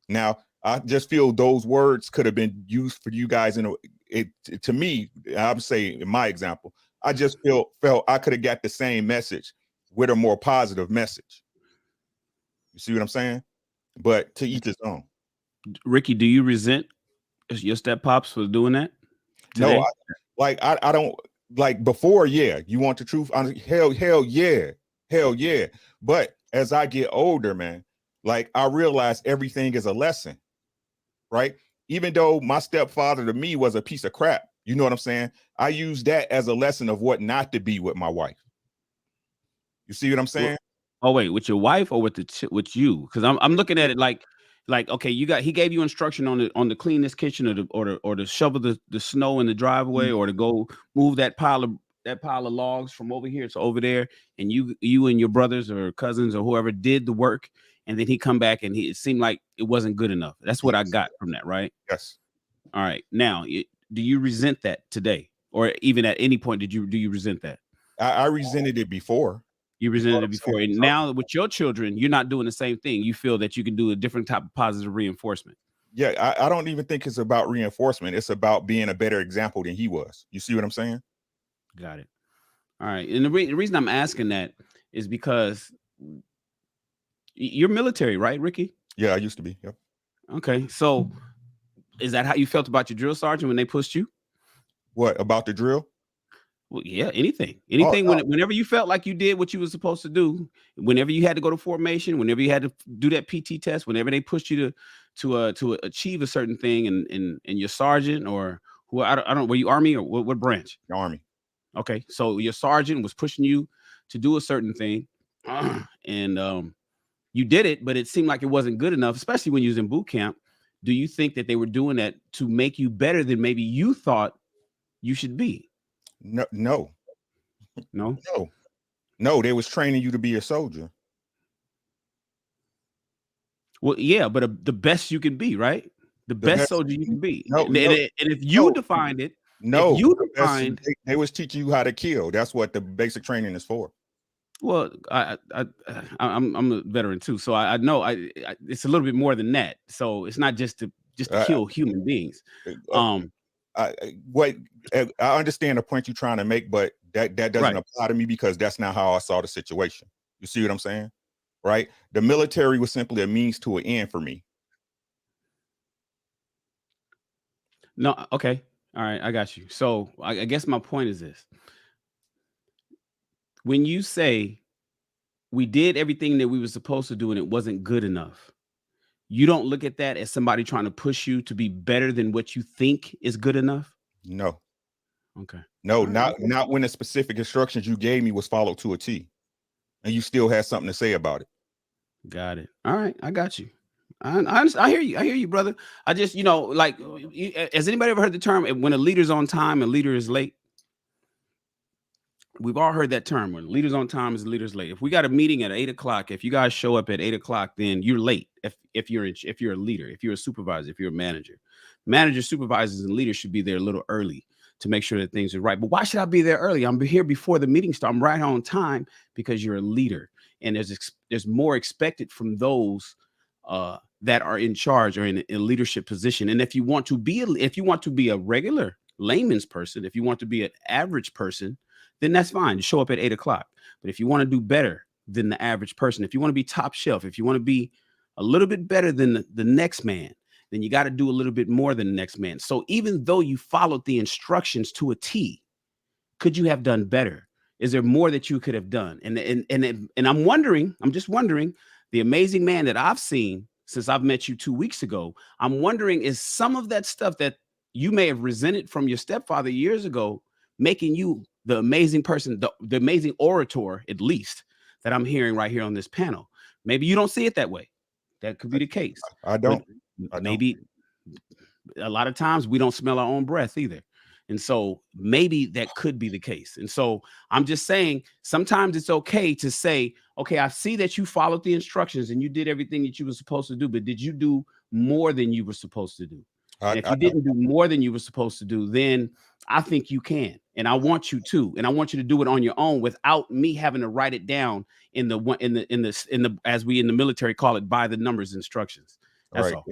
Now, I just feel those words could have been used for you guys to me, I would say in my example, I just felt I could have got the same message with a more positive message. You see what I'm saying? But to each his own. Ricky, do you resent your step pops for doing that today? No, I don't like before. Yeah, you want the truth? Hell yeah. But as I get older, man, like I realize everything is a lesson, right? Even though my stepfather to me was a piece of crap, you know what I'm saying? I use that as a lesson of what not to be with my wife. You see what I'm saying? Oh wait, with your wife or with with you? Because I'm looking at it like okay, he gave you instruction on the clean this kitchen or to shovel the snow in the driveway or to go move that pile of logs from over here to over there, and you and your brothers or cousins or whoever did the work, and then he come back and it seemed like it wasn't good enough. That's what I got from that, right? Yes. All right. Now, do you resent that today, or even at any point do you resent that? I resented it before. You resented it before. And now with your children, you're not doing the same thing. You feel that you can do a different type of positive reinforcement. Yeah, I don't even think it's about reinforcement. It's about being a better example than he was. You see what I'm saying? Got it. All right. And the reason I'm asking that is because you're military, right, Ricky? Yeah, I used to be. Yep. Okay. So is that how you felt about your drill sergeant when they pushed you? What about the drill? Well, yeah, anything. Whenever you felt like you did what you were supposed to do, whenever you had to go to formation, whenever you had to do that PT test, whenever they pushed you to achieve a certain thing, and your sergeant or who I don't were you Army or what branch? Army. Okay, so your sergeant was pushing you to do a certain thing, and you did it, but it seemed like it wasn't good enough, especially when you was in boot camp. Do you think that they were doing that to make you better than maybe you thought you should be? No. They was training you to be a soldier. Well, yeah, but the best you can be, right? The best soldier you can be. And if you defined it, they was teaching you how to kill. That's what the basic training is for. Well, I'm a veteran too, so I know it's a little bit more than that. So it's not just to kill human beings. I understand the point you're trying to make, but that doesn't apply to me because that's not how I saw the situation. You see what I'm saying? Right? The military was simply a means to an end for me. No, okay. All right, I got you. So I guess my point is this. When you say we did everything that we were supposed to do and it wasn't good enough, you don't look at that as somebody trying to push you to be better than what you think is good enough? No. Okay. No, All right. not when the specific instructions you gave me was followed to a T, and you still had something to say about it. Got it. All right, I got you. I hear you. I hear you, brother. I just, like, has anybody ever heard the term when a leader's on time and leader is late? We've all heard that term. When leaders on time is leaders late. If we got a meeting at 8 o'clock, if you guys show up at 8 o'clock, then you're late. If you're a leader, if you're a supervisor, if you're a manager, managers, supervisors, and leaders should be there a little early to make sure that things are right. But why should I be there early? I'm here before the meeting starts. I'm right on time because you're a leader, and there's more expected from those that are in charge or in a leadership position. And if you want to be a regular layman's person, if you want to be an average person, then that's fine. You show up at 8 o'clock. But if you want to do better than the average person, if you want to be top shelf, if you want to be a little bit better than the next man, then you got to do a little bit more than the next man. So even though you followed the instructions to a T, could you have done better? Is there more that you could have done? And I'm just wondering, the amazing man that I've seen since I've met you 2 weeks ago, I'm wondering, is some of that stuff that you may have resented from your stepfather years ago making you the amazing person, the amazing orator, at least, that I'm hearing right here on this panel? Maybe you don't see it that way. That could be the case. I don't. Maybe a lot of times we don't smell our own breath either. And so maybe that could be the case. And so I'm just saying, sometimes it's okay to say, okay, I see that you followed the instructions and you did everything that you were supposed to do, but did you do more than you were supposed to do? And if you didn't do more than you were supposed to do, then I think you can. And I want you to. And I want you to do it on your own without me having to write it down in the as we in the military call it, by the numbers instructions. That's all.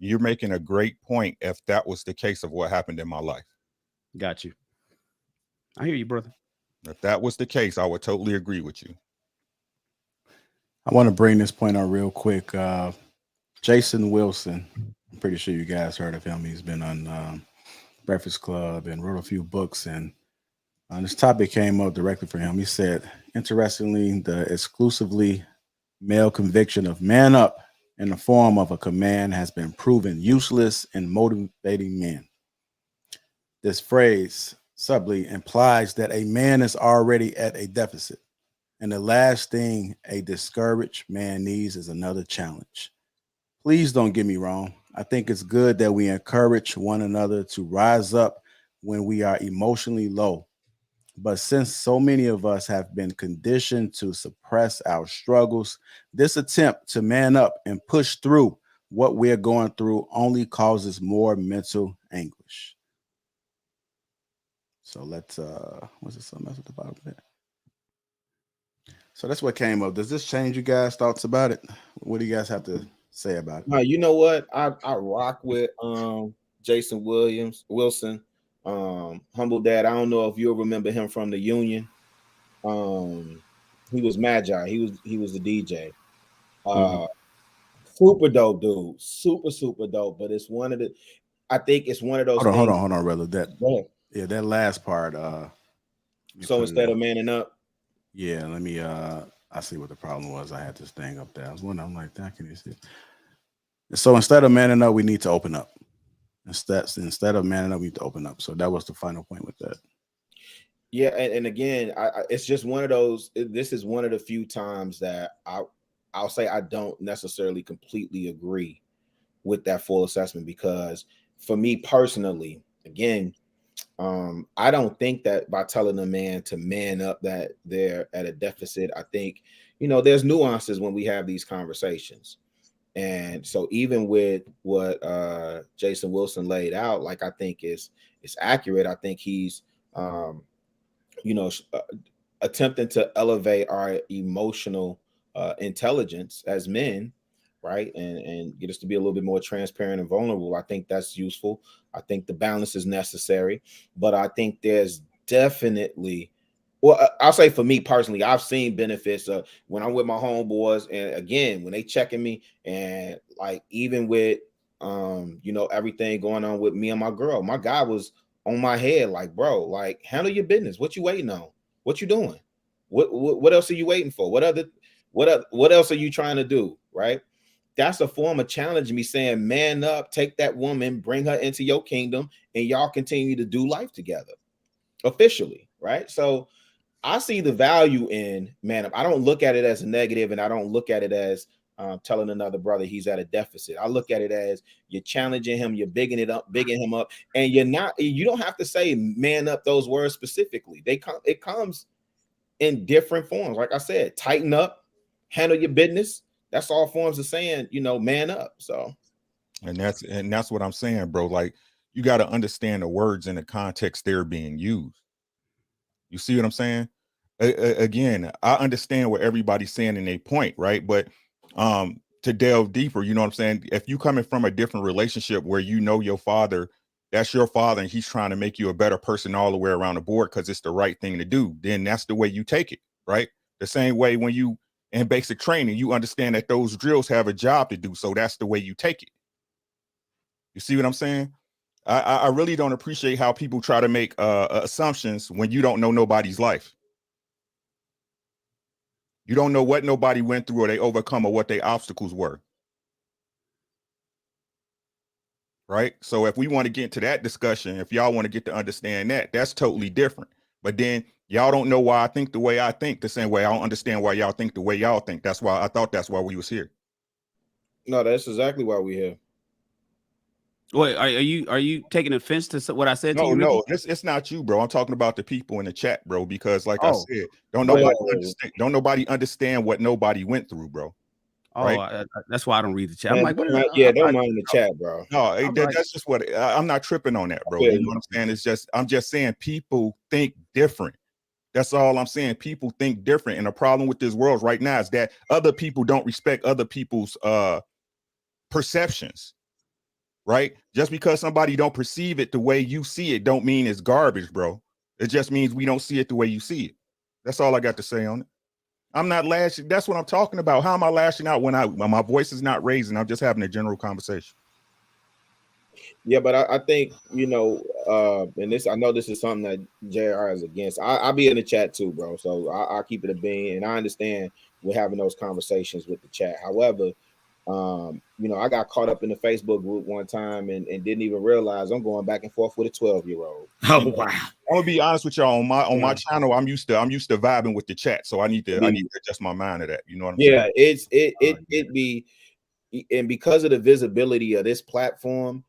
You're making a great point if that was the case of what happened in my life. Got you. I hear you, brother. If that was the case, I would totally agree with you. I want to bring this point on real quick. Jason Wilson, I'm pretty sure you guys heard of him. He's been on Breakfast Club and wrote a few books. And this topic came up directly for him. He said, interestingly, the exclusively male conviction of man up in the form of a command has been proven useless in motivating men. This phrase subtly implies that a man is already at a deficit, and the last thing a discouraged man needs is another challenge. Please don't get me wrong. I think it's good that we encourage one another to rise up when we are emotionally low. But since so many of us have been conditioned to suppress our struggles, this attempt to man up and push through what we're going through only causes more mental anguish. So let's was it something else at the bottom of that? So that's what came up. Does this change you guys' thoughts about it? What do you guys have to say about it? You know what? I rock with Jason Wilson. Humble Dad. I don't know if you'll remember him from the Union. He was Magi. He was the DJ. Super dope dude. Super dope. But it's one of the, I think it's one of those. Hold on, brother. That last part. So instead of manning up. Yeah, let me I see what the problem was. I had this thing up there. I was wondering, I'm like, that can you see? So instead of manning up, we need to open up. Instead of manning up, we need to open up. So that was the final point with that. Yeah, and again, it's just one of those. This is one of the few times that I'll say I don't necessarily completely agree with that full assessment, because for me personally, again, I don't think that by telling a man to man up that they're at a deficit. I think, there's nuances when we have these conversations. And so even with what Jason Wilson laid out, like, I think it's accurate. I think he's, attempting to elevate our emotional intelligence as men, right? And get us to be a little bit more transparent and vulnerable. I think that's useful. I think the balance is necessary, but I think there's definitely, well, I'll say for me personally, I've seen benefits of when I'm with my homeboys, and again, when they checking me, and like even with everything going on with me and my girl, my guy was on my head, like, bro, like, handle your business. What you waiting on? What you doing? What else are you waiting for? What else are you trying to do? Right. that's a form of challenging me, saying, man up, take that woman, bring her into your kingdom, and y'all continue to do life together officially, right? So I see the value in man up. I don't look at it as a negative, and I don't look at it as telling another brother he's at a deficit. I look at it as you're challenging him, you're bigging him up, and you don't have to say man up those words specifically. It comes in different forms. Like I said, tighten up, handle your business. That's all forms of saying, man up. So, and that's what I'm saying, bro. Like, you got to understand the words in the context they're being used. You see what I'm saying? Again, I understand what everybody's saying in a point, right? But to delve deeper, you know what I'm saying? If you coming from a different relationship where your father, that's your father, and he's trying to make you a better person all the way around the board because it's the right thing to do, then that's the way you take it, right? The same way when you in basic training, you understand that those drills have a job to do, so that's the way you take it. You see what I'm saying? I really don't appreciate how people try to make assumptions when you don't know nobody's life. You don't know what nobody went through or they overcome or what their obstacles were. Right? So if we want to get into that discussion, if y'all want to get to understand that, that's totally different. But then y'all don't know why I think the way I think, the same way I don't understand why y'all think the way y'all think. That's why I thought that's why we was here. No, that's exactly why we're here. Wait, are you taking offense to what I said to you? No, it's not you, bro. I'm talking about the people in the chat, bro. Because like I said, don't nobody understand what nobody went through, bro. Oh, right? That's why I don't read the chat. Man, I'm like, don't mind the chat, bro. No, that's just what I'm not tripping on that, bro. You know what I'm saying? I'm just saying people think different. That's all I'm saying. People think different, and the problem with this world right now is that other people don't respect other people's perceptions. Right? Just because somebody don't perceive it the way you see it don't mean it's garbage, bro. It just means we don't see it the way you see it. That's all I got to say on it. I'm not lashing. That's what I'm talking about. How am I lashing out when my voice is not raising? I'm just having a general conversation. Yeah, but I think, and this, I know this is something that JR is against. I'll be in the chat too, bro. So I'll keep it a bean, and I understand we're having those conversations with the chat. However, I got caught up in the Facebook group one time and didn't even realize I'm going back and forth with a 12-year-old. Oh wow! I'm gonna be honest with y'all. On my channel, I'm used to vibing with the chat, so I need to adjust my mind to that. You know what I'm saying? Yeah, and because of the visibility of this platform,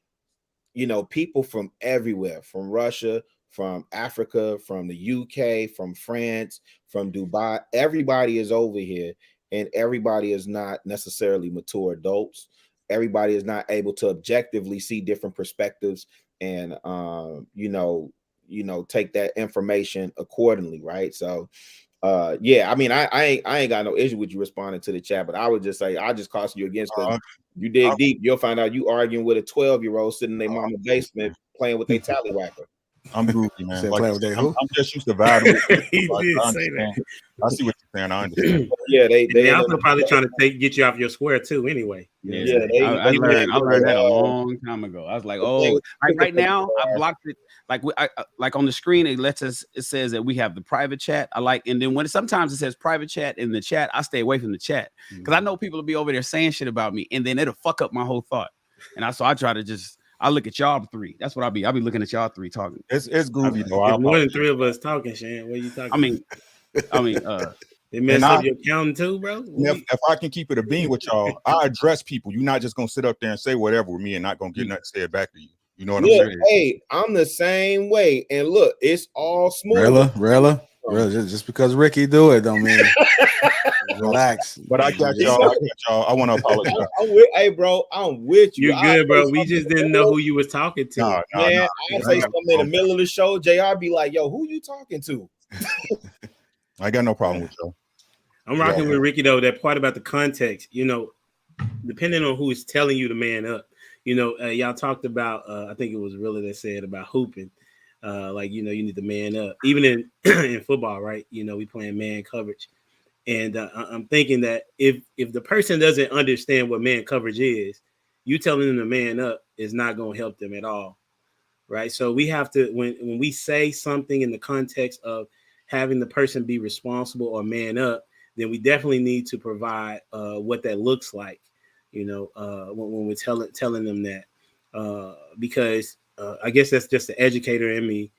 people from everywhere, from Russia, from Africa, from the UK, from France, from Dubai, everybody is over here. And everybody is not necessarily mature adults. Everybody is not able to objectively see different perspectives and take that information accordingly, right? So yeah, I mean, I ain't got no issue with you responding to the chat, but I would just say I just caution you against because you dig deep, you'll find out you arguing with a 12-year-old sitting in their mama's basement playing with their tallywhacker. I'm groovy, man. Like, I'm just used to vibing. He did say that. I see what you're saying. I understand. Yeah, they also probably trying to get you off your square too. Anyway, yeah, I learned that a long time ago. I was like, oh, right now I blocked it. Like on the screen, it says that we have the private chat. And then when sometimes it says private chat in the chat, I stay away from the chat because I know people will be over there saying shit about me, and then it'll fuck up my whole thought. And I try to just. I look at y'all three. That's what I'll be looking at y'all three talking. It's groovy though. If more than three of us talking, Shan, what are you talking? I mean, they messed up your counting too, bro. If I can keep it a bean with y'all, I address people. You're not just gonna sit up there and say whatever with me and not gonna get nothing said back to you. You know what I'm saying? Hey, I'm the same way. And look, it's all smooth. Rella. Just because Ricky do it don't mean relax. But I got y'all. I want to apologize. Hey, bro, I'm with you. You're good, bro. We just didn't know who you was talking to. Man, I say something in the middle of the show. JR be like, yo, who you talking to? I got no problem with y'all. I'm rocking with Ricky though. That part about the context, depending on who is telling you to man up. Y'all talked about. I think it was really that said about hooping. You need to man up. Even in in football, right? We playing man coverage, and I'm thinking that if the person doesn't understand what man coverage is, you telling them to man up is not going to help them at all, right? So we have to when we say something in the context of having the person be responsible or man up, then we definitely need to provide what that looks like. when we're telling them that, because I guess that's just the educator in me,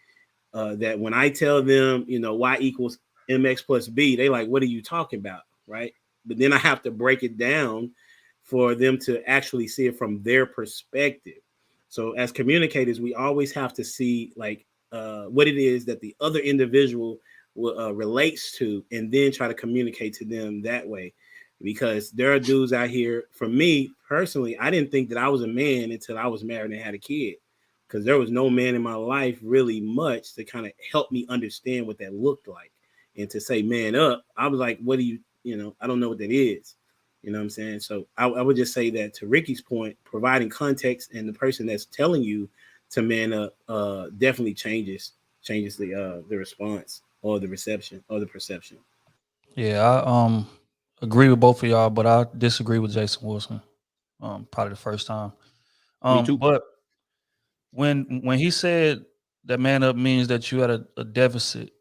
that when I tell them, y equals mx plus b, they like, what are you talking about, right? But then I have to break it down for them to actually see it from their perspective. So as communicators, we always have to see like what it is that the other individual relates to, and then try to communicate to them that way. Because there are dudes out here, for me personally, I didn't think that I was a man until I was married and had a kid, because there was no man in my life really much to kind of help me understand what that looked like. And to say man up, I was like, what do you, I don't know what that is. You know what I'm saying? So I would just say that, to Ricky's point, providing context and the person that's telling you to man up definitely changes the response or the reception or the perception. Yeah, I agree with both of y'all, but I disagree with Jason Wilson. Probably the first time. Me too. But when he said that man up means that you had a deficit,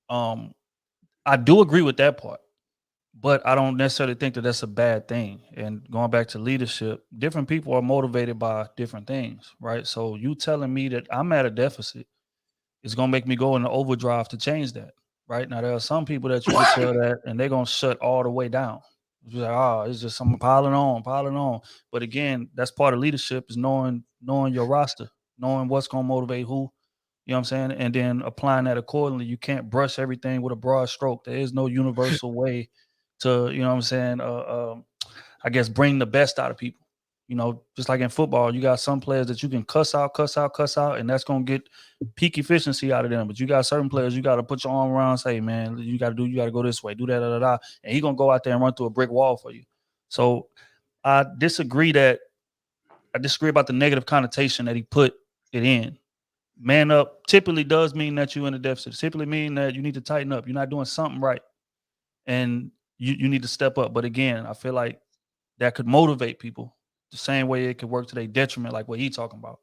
I do agree with that part, but I don't necessarily think that that's a bad thing. And going back to leadership, different people are motivated by different things, right? So you telling me that I'm at a deficit is going to make me go into overdrive to change that, right? Now there are some people that you could tell that, and they're going to shut all the way down. It's like, oh, it's just something piling on. But again, that's part of leadership, is knowing your roster, knowing what's going to motivate who. You know what I'm saying? And then applying that accordingly. You can't brush everything with a broad stroke. There is no universal way to, you know what I'm saying, I guess bring the best out of people. Just like in football, you got some players that you can cuss out, and that's gonna get peak efficiency out of them. But you got certain players you got to put your arm around and say, man, you got to go this way, do that, and he gonna go out there and run through a brick wall for you. So I disagree about the negative connotation that he put it in. Man up typically does mean that you're in a deficit. Typically mean that you need to tighten up. You're not doing something right, and you need to step up. But again, I feel like that could motivate people the same way it could work to their detriment, like what he's talking about.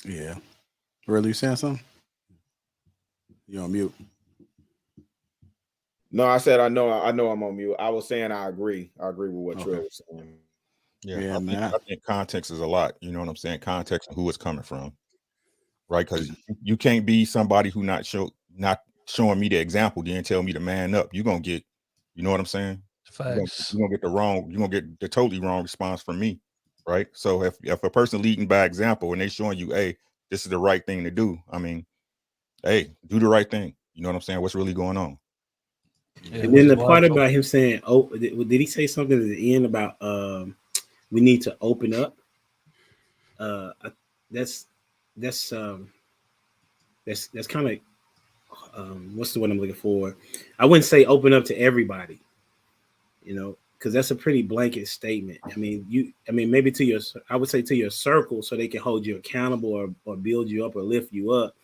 Yeah. Really, you saying something? You on mute? No, I said I know I'm on mute. I was saying I agree. I agree with what Trill was saying. Yeah, I think context is a lot. You know what I'm saying? Context and who it's coming from, right? Because you can't be somebody who not showing me the example, then tell me to man up. You're gonna get, you know what I'm saying? Facts. You're gonna get the totally wrong response from me, right? So if a person leading by example and they showing you, hey, this is the right thing to do, I mean, hey, do the right thing. You know what I'm saying? What's really going on? Yeah, and then the part about him saying, "Oh, did he say something at the end about we need to open up?" That's kind of what's the word I'm looking for? I wouldn't say open up to everybody, because that's a pretty blanket statement. I mean, maybe I would say to your circle, so they can hold you accountable or build you up or lift you up,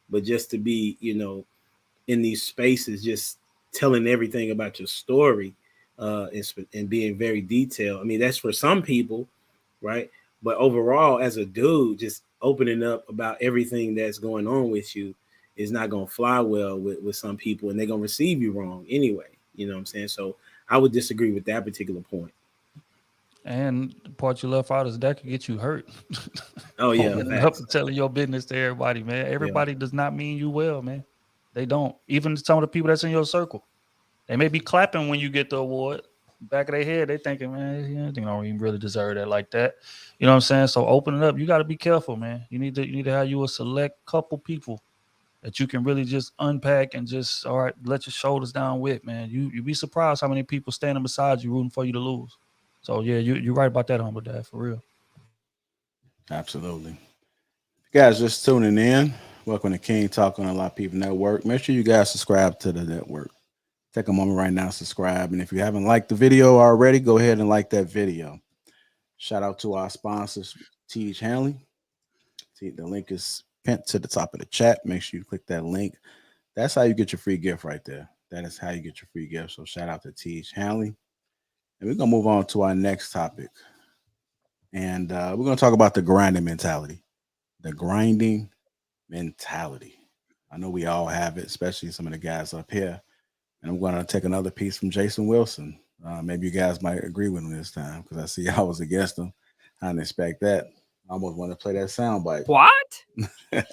but just to be, in these spaces, just telling everything about your story, and being very detailed. I mean, that's for some people, right? But overall, as a dude, just opening up about everything that's going on with you is not going to fly well with some people, and they're going to receive you wrong anyway. You know what I'm saying? So I would disagree with that particular point. And the part you left out is that could get you hurt. Oh yeah, up telling your business to everybody, man. Everybody does not mean you well, man. They don't. Even some of the people that's in your circle, they may be clapping when you get the award. Back of their head, they thinking, man, they don't even really deserve that like that. You know what I'm saying? So open it up. You got to be careful, man. You need to have you a select couple people that you can really just unpack and just, all right, let your shoulders down with, man. You be surprised how many people standing beside you rooting for you to lose. So yeah, you're right about that, Humble Dad, for real. Absolutely. If you guys just tuning in, welcome to King Talk on the Lapeef Network. Make sure you guys subscribe to the network. Take a moment right now, subscribe. And if you haven't liked the video already, go ahead and like that video. Shout out to our sponsors, Teach Hanley. The link is pinned to the top of the chat. Make sure you click that link. That's how you get your free gift right there. That is how you get your free gift. So shout out to Teach Hanley. And we're going to move on to our next topic. And we're going to talk about the grinding mentality. The grinding mentality. I know we all have it, especially some of the guys up here. And I'm going to take another piece from Jason Wilson. Maybe you guys might agree with him this time because I see I was against him. I didn't expect that. I almost want to play that soundbite. What?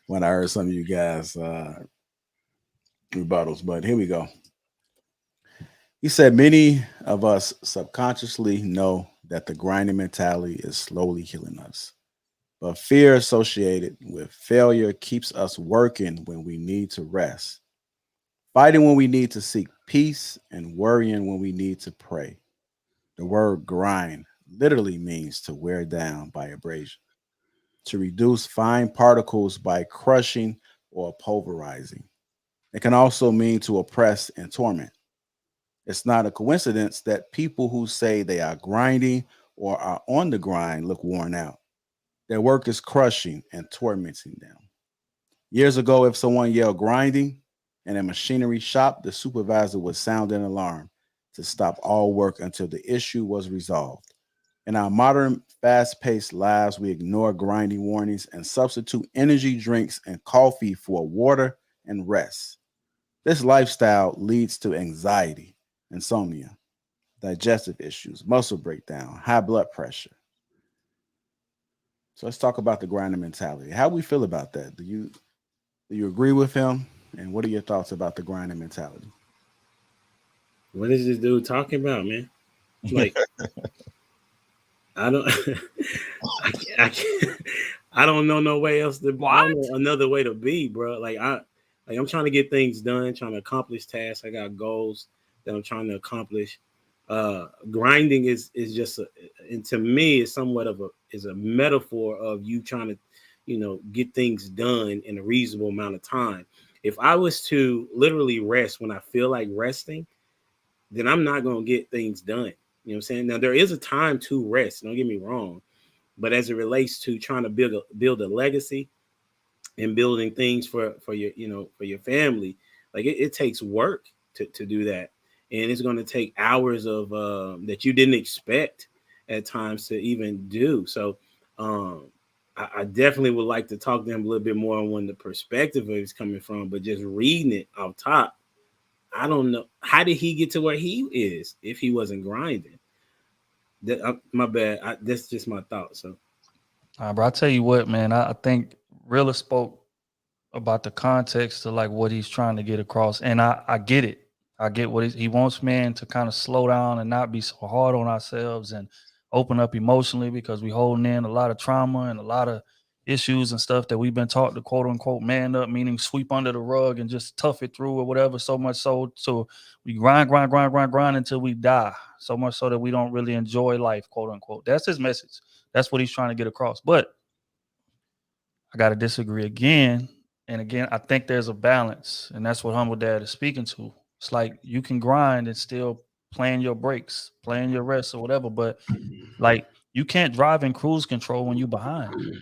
When I heard some of you guys rebuttals, but here we go. He said, many of us subconsciously know that the grinding mentality is slowly killing us, but fear associated with failure keeps us working when we need to rest, fighting when we need to seek peace, and worrying when we need to pray. The word grind literally means to wear down by abrasion, to reduce fine particles by crushing or pulverizing. It can also mean to oppress and torment. It's not a coincidence that people who say they are grinding or are on the grind look worn out. Their work is crushing and tormenting them. Years ago, if someone yelled grinding in a machinery shop, the supervisor would sound an alarm to stop all work until the issue was resolved. In our modern, fast paced lives, we ignore grinding warnings and substitute energy drinks and coffee for water and rest. This lifestyle leads to anxiety, insomnia, digestive issues, muscle breakdown, high blood pressure. So let's talk about the grinding mentality. How we feel about that? Do you agree with him? And what are your thoughts about the grinding mentality? What is this dude talking about, man? Like, I don't, I can't, I don't know no way else to. I don't know another way to be, bro. I'm trying to get things done, trying to accomplish tasks. I got goals that I'm trying to accomplish. Grinding is just, and to me, is somewhat of a metaphor of you trying to, get things done in a reasonable amount of time. If I was to literally rest when I feel like resting, then I'm not going to get things done. You know what I'm saying? Now, there is a time to rest. Don't get me wrong. But as it relates to trying to build a legacy and building things for your, for your family, like it takes work to do that. And it's going to take hours of that you didn't expect at times to even do. So I definitely would like to talk to him a little bit more on when the perspective of it's coming from, but just reading it off top, I don't know. How did he get to where he is if he wasn't grinding? My bad. That's just my thought. So, Bro, I tell you what, man, I think Rilla spoke about the context of like what he's trying to get across. And I get it. I get what he wants, man, to kind of slow down and not be so hard on ourselves and open up emotionally, because we holding in a lot of trauma and a lot of issues and stuff that we've been taught to quote unquote man up, meaning sweep under the rug and just tough it through or whatever. So much so we grind until we die. So much so that we don't really enjoy life, quote unquote. That's his message. That's what he's trying to get across. But I got to disagree again. And again, I think there's a balance, and that's what Humble Dad is speaking to. It's like you can grind and still plan your breaks, plan your rest or whatever, but like you can't drive in cruise control when you're behind. The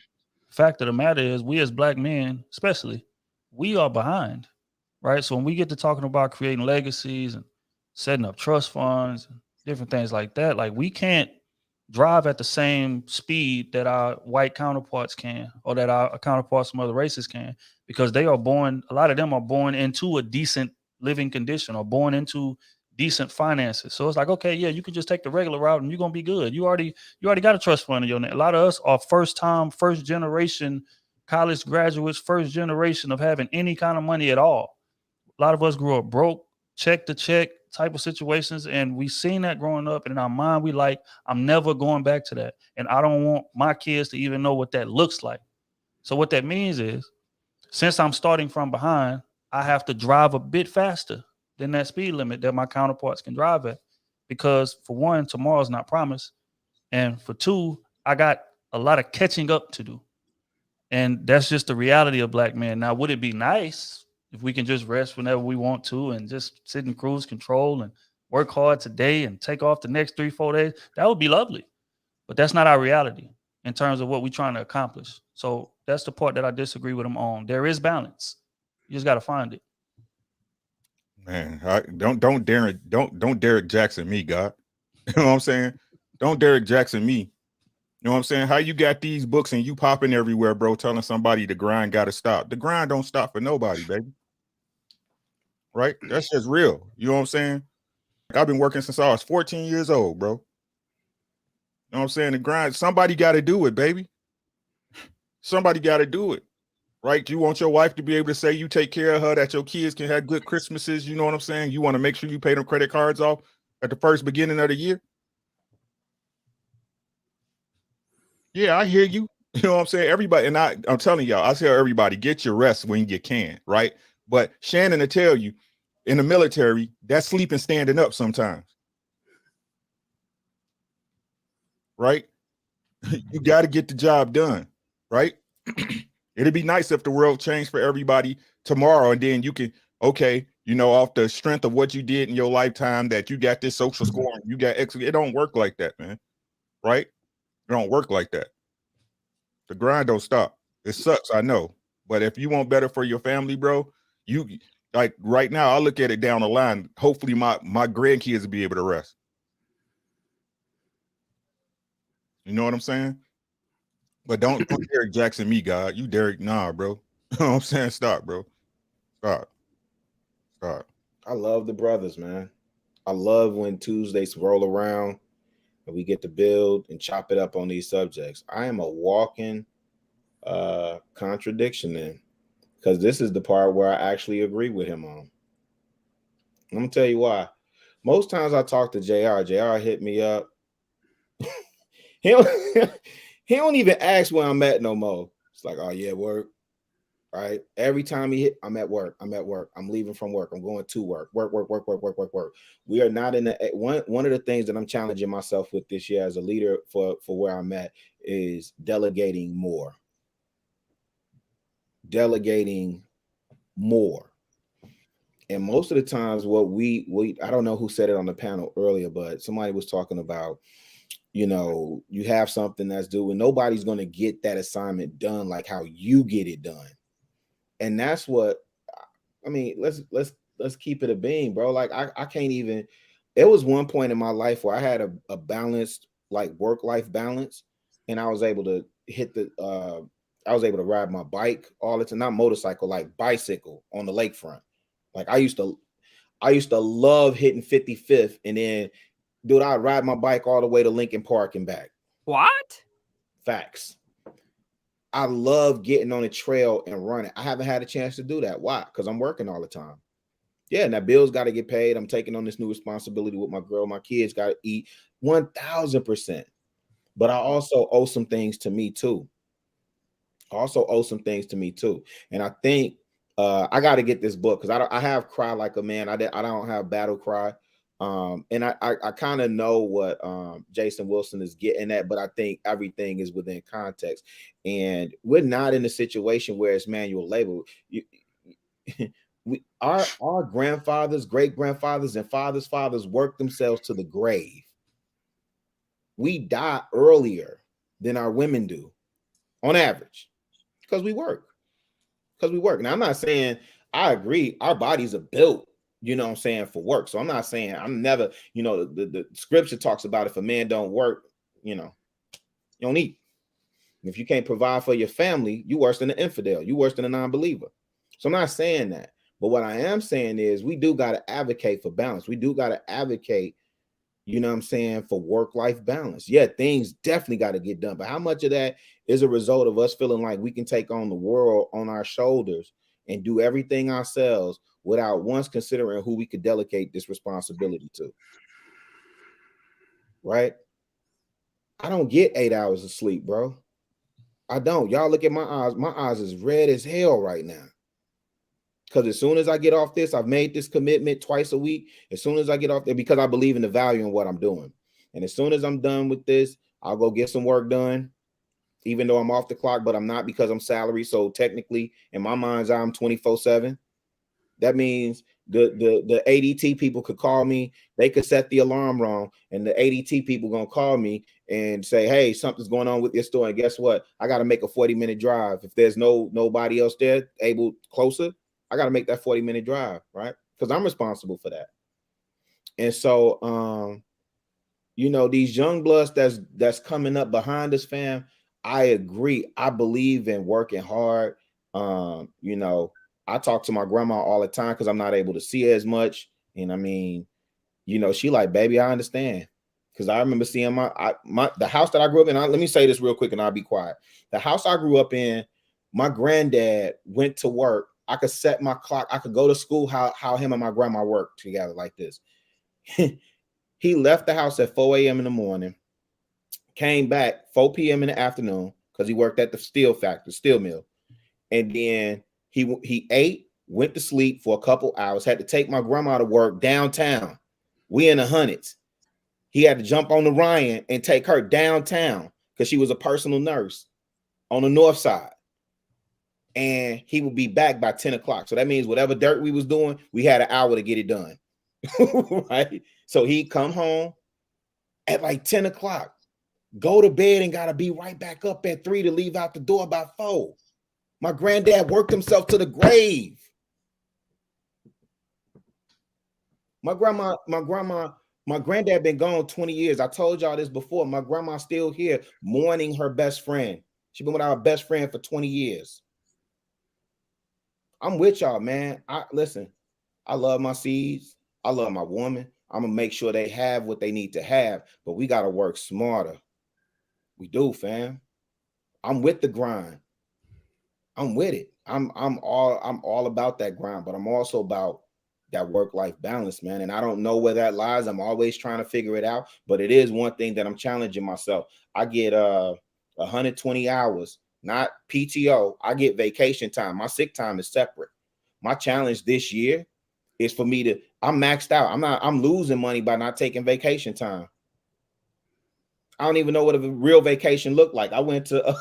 fact of the matter is, we as black men, especially, we are behind, right? So when we get to talking about creating legacies and setting up trust funds and different things like that, like we can't drive at the same speed that our white counterparts can, or that our counterparts from other races can, because they are born, a lot of them are born into a decent living condition or born into decent finances. So it's like, okay, yeah, you can just take the regular route and you're going to be good. You already got a trust fund in your name. A lot of us are first generation college graduates, first generation of having any kind of money at all. A lot of us grew up broke, check to check type of situations, and we seen that growing up, and in our mind we like, I'm never going back to that, and I don't want my kids to even know what that looks like. So what that means is, since I'm starting from behind, I have to drive a bit faster than that speed limit that my counterparts can drive at, because for one, tomorrow's not promised, and for two, I got a lot of catching up to do. And that's just the reality of black men. Now, would it be nice if we can just rest whenever we want to and just sit in cruise control and work hard today and take off the next 3-4 days? That would be lovely. But that's not our reality in terms of what we're trying to accomplish. So that's the part that I disagree with him on. There is balance. You just got to find it. Man, don't Derek Jackson me, God. You know what I'm saying? Don't Derek Jackson me. You know what I'm saying? How you got these books and you popping everywhere, bro, telling somebody the grind got to stop. The grind don't stop for nobody, baby. right? That's just real. You know what I'm saying? I've been working since I was 14 years old, bro. You know what I'm saying? The grind, somebody got to do it, baby. Somebody got to do it, right? You want your wife to be able to say you take care of her, that your kids can have good Christmases. You know what I'm saying? You want to make sure you pay them credit cards off at the first beginning of the year. Yeah, I hear you. You know what I'm saying? Everybody, and I'm telling y'all, I tell everybody, get your rest when you can, right? But Shannon will tell you, in the military, that's sleeping standing up sometimes, right? You got to get the job done, right? It'd be nice if the world changed for everybody tomorrow, and then you can, okay, you know, off the strength of what you did in your lifetime, that you got this social score, and you got X. It don't work like that, man, right? It don't work like that. The grind don't stop. It sucks, I know, but if you want better for your family, bro, you like right now. I look at it down the line. Hopefully, my grandkids will be able to rest. You know what I'm saying? But don't Derek Jackson me, God. You Derek, nah, bro. You know what I'm saying? Stop, bro. Stop. I love the brothers, man. I love when Tuesdays roll around and we get to build and chop it up on these subjects. I am a walking contradiction then, because this is the part where I actually agree with him on. I'm gonna tell you why. Most times I talk to JR hit me up. he don't, he don't even ask where I'm at no more. It's like, oh yeah, work. Right. Every time he hit, I'm at work. I'm leaving from work. I'm going to work. Work. We are not in the one of the things that I'm challenging myself with this year as a leader for where I'm at is delegating more. Delegating more. And most of the times what we I don't know who said it on the panel earlier, but somebody was talking about, you know, you have something that's due and nobody's going to get that assignment done like how you get it done. And that's what I mean. Let's keep it a beam, bro. Like I can't even. It was one point in my life where I had a balanced like work-life balance, and I was able to hit the. I was able to ride my bike all the time, not motorcycle, like bicycle on the lakefront. Like I used to love hitting 55th, and then, dude, I'd ride my bike all the way to Lincoln Park and back. What? Facts. I love getting on a trail and running. I haven't had a chance to do that. Why? Because I'm working all the time. Yeah, now bills got to get paid. I'm taking on this new responsibility with my girl. My kids got to eat 1,000%. But I also owe some things to me too. And I think I got to get this book because I have Cry Like a Man. I don't have Battle Cry. And I kind of know what Jason Wilson is getting at, but I think everything is within context. And we're not in a situation where it's manual labor. Our grandfathers, great grandfathers, and fathers worked themselves to the grave. We die earlier than our women do, on average, because we work. Now, I'm not saying I agree. Our bodies are built, you know what I'm saying, for work. So I'm not saying I'm never, you know, the scripture talks about if a man don't work, you know, you don't eat. If you can't provide for your family, you worse than an infidel. You worse than a non-believer. So I'm not saying that. But what I am saying is we do got to advocate for balance. We do got to advocate, you know what I'm saying, for work-life balance. Yeah, things definitely got to get done. But how much of that is a result of us feeling like we can take on the world on our shoulders and do everything ourselves without once considering who we could delegate this responsibility to? Right? I don't get 8 hours of sleep, bro. I don't. Y'all look at my eyes. My eyes is red as hell right now. Because as soon as I get off this, I've made this commitment twice a week. As soon as I get off there, because I believe in the value in what I'm doing. And as soon as I'm done with this, I'll go get some work done, even though I'm off the clock, but I'm not because I'm salary. So technically, in my mind's eye, I'm 24/7. That means the ADT people could call me. They could set the alarm wrong, and the ADT people gonna call me and say, "Hey, something's going on with your store." And guess what? I got to make a 40-minute drive. If there's nobody else there able closer, I got to make that 40-minute drive, right? Because I'm responsible for that. And so, you know, these young bloods that's coming up behind us, fam. I agree. I believe in working hard. You know, I talk to my grandma all the time because I'm not able to see her as much. And I mean, you know, she like, baby, I understand. Because I remember seeing the house that I grew up in. Let me say this real quick and I'll be quiet. The house I grew up in, my granddad went to work. I could set my clock. I could go to school how him and my grandma worked together like this. He left the house at 4 a.m. in the morning, came back 4 p.m. in the afternoon because he worked at the steel factory, steel mill. And then he ate, went to sleep for a couple hours, had to take my grandma to work downtown. We in the hundreds. He had to jump on the Ryan and take her downtown because she was a personal nurse on the north side. And he would be back by 10 o'clock. So that means whatever dirt we was doing, we had an hour to get it done. Right? So he'd come home at like 10 o'clock, go to bed and got to be right back up at 3 to leave out the door by 4. My granddad worked himself to the grave. My granddad been gone 20 years. I told y'all this before. My grandma's still here mourning her best friend. She's been with our best friend for 20 years. I'm with y'all, man. Listen, I love my seeds. I love my woman. I'm going to make sure they have what they need to have, but we got to work smarter. We do, fam. I'm with the grind. I'm with it. I'm all about that grind, but I'm also about that work-life balance, man. And I don't know where that lies. I'm always trying to figure it out, but it is one thing that I'm challenging myself. I get 120 hours, not PTO. I get vacation time. My sick time is separate. My challenge this year is for me to, I'm maxed out. I'm losing money by not taking vacation time. I don't even know what a real vacation looked like. I went to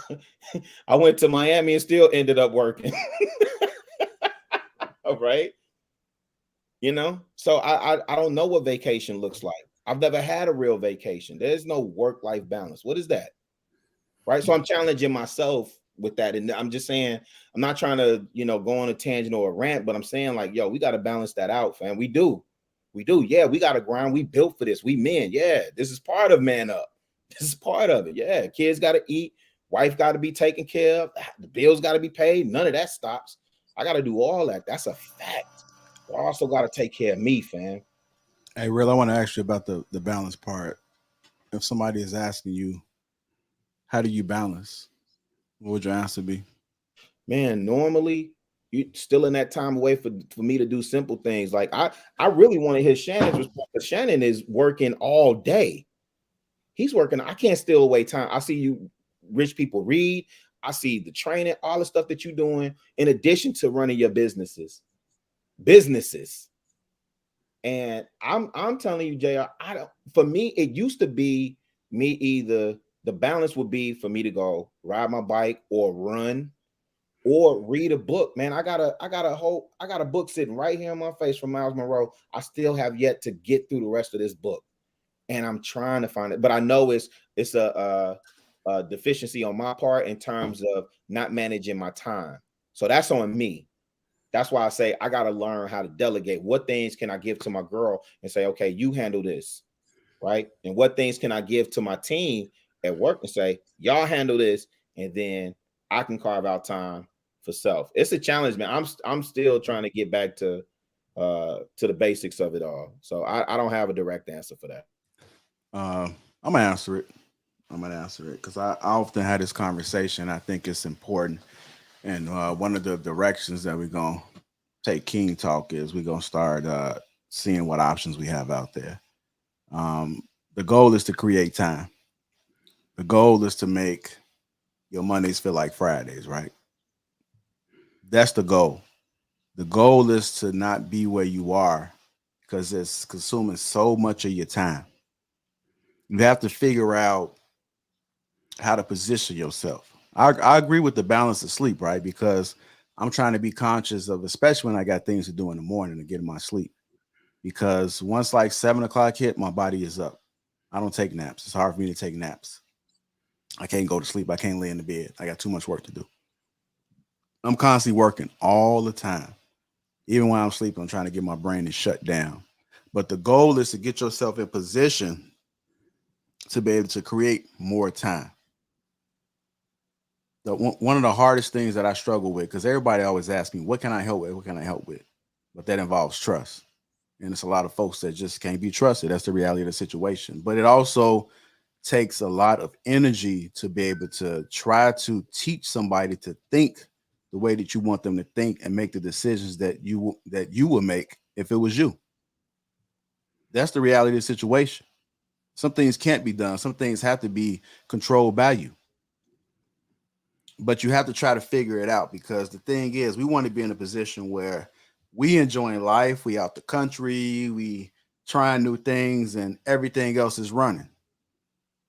Miami and still ended up working. All right. You know, so I don't know what vacation looks like. I've never had a real vacation. There's no work-life balance. What is that? Right. So I'm challenging myself with that. And I'm just saying, I'm not trying to, go on a tangent or a rant, but I'm saying like, yo, we got to balance that out, fam. We do. Yeah, we got to grind. We built for this. We men. Yeah, this is part of man up. This is part of it. Yeah, kids got to eat. Wife got to be taken care of. The bills got to be paid. None of that stops. I got to do all that. That's a fact. But I also got to take care of me, fam. Hey, Real, I want to ask you about the balance part. If somebody is asking you, how do you balance? What would your answer be? Man, normally you still in that time away for me to do simple things. Like I really want to hear Shannon's response, because Shannon is working all day. He's working. I can't steal away time. I see you rich people read. I see the training, all the stuff that you're doing in addition to running your businesses. And I'm telling you, JR, for me, it used to be me either the balance would be for me to go ride my bike or run or read a book. Man, I got a book sitting right here on my face from Miles Monroe. I still have yet to get through the rest of this book. And I'm trying to find it, but I know it's a deficiency on my part in terms of not managing my time. So that's on me. That's why I say I got to learn how to delegate. What things can I give to my girl and say, okay, you handle this, right? And what things can I give to my team at work and say, y'all handle this, and then I can carve out time for self. It's a challenge, man. I'm still trying to get back to the basics of it all. So I don't have a direct answer for that. I'm gonna answer it. Because I often had this conversation. I think it's important, and one of the directions that we're gonna take King Talk is we're gonna start seeing what options we have out there. The goal is to create time. The goal is to make your Mondays feel like Fridays, right? That's the goal. The goal is to not be where you are because it's consuming so much of your time. You have to figure out how to position yourself. I agree with the balance of sleep, right? Because I'm trying to be conscious of, especially when I got things to do in the morning to get in my sleep. Because once like 7 o'clock hit, my body is up. I don't take naps. It's hard for me to take naps. I can't go to sleep. I can't lay in the bed. I got too much work to do. I'm constantly working all the time. Even when I'm sleeping, I'm trying to get my brain to shut down. But the goal is to get yourself in position to be able to create more time. One of the hardest things that I struggle with, because everybody always asks me, what can I help with? What can I help with? But that involves trust. And it's a lot of folks that just can't be trusted. That's the reality of the situation. But it also takes a lot of energy to be able to try to teach somebody to think the way that you want them to think and make the decisions that you would make if it was you. That's the reality of the situation. Some things can't be done. Some things have to be controlled by you. But you have to try to figure it out, because the thing is, we want to be in a position where we enjoying life, we out the country, we trying new things, and everything else is running.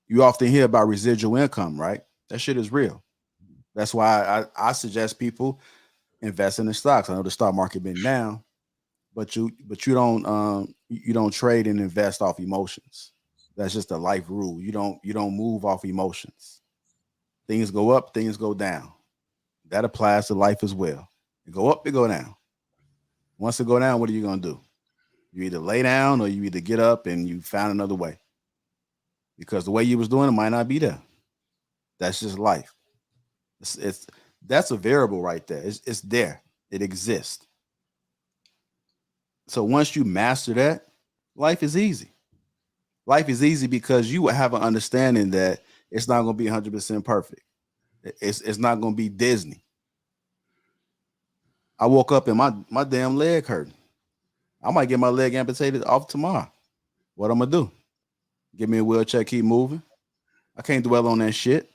You often hear about residual income, right? That shit is real. That's why I suggest people invest in the stocks. I know the stock market been down, but you don't trade and invest off emotions. That's just a life rule. You don't move off emotions. Things go up, things go down. That applies to life as well. It go up, it go down. Once it go down, what are you gonna do? You either lay down or you either get up and you find another way. Because the way you was doing it might not be there. That's just life. It's that's a variable right there. It's there. It exists. So once you master that, life is easy. Life is easy because you will have an understanding that it's not going to be 100% perfect. It's not going to be Disney. I woke up and my damn leg hurting. I might get my leg amputated off tomorrow. What I'm gonna do? Give me a wheelchair, keep moving. I can't dwell on that shit.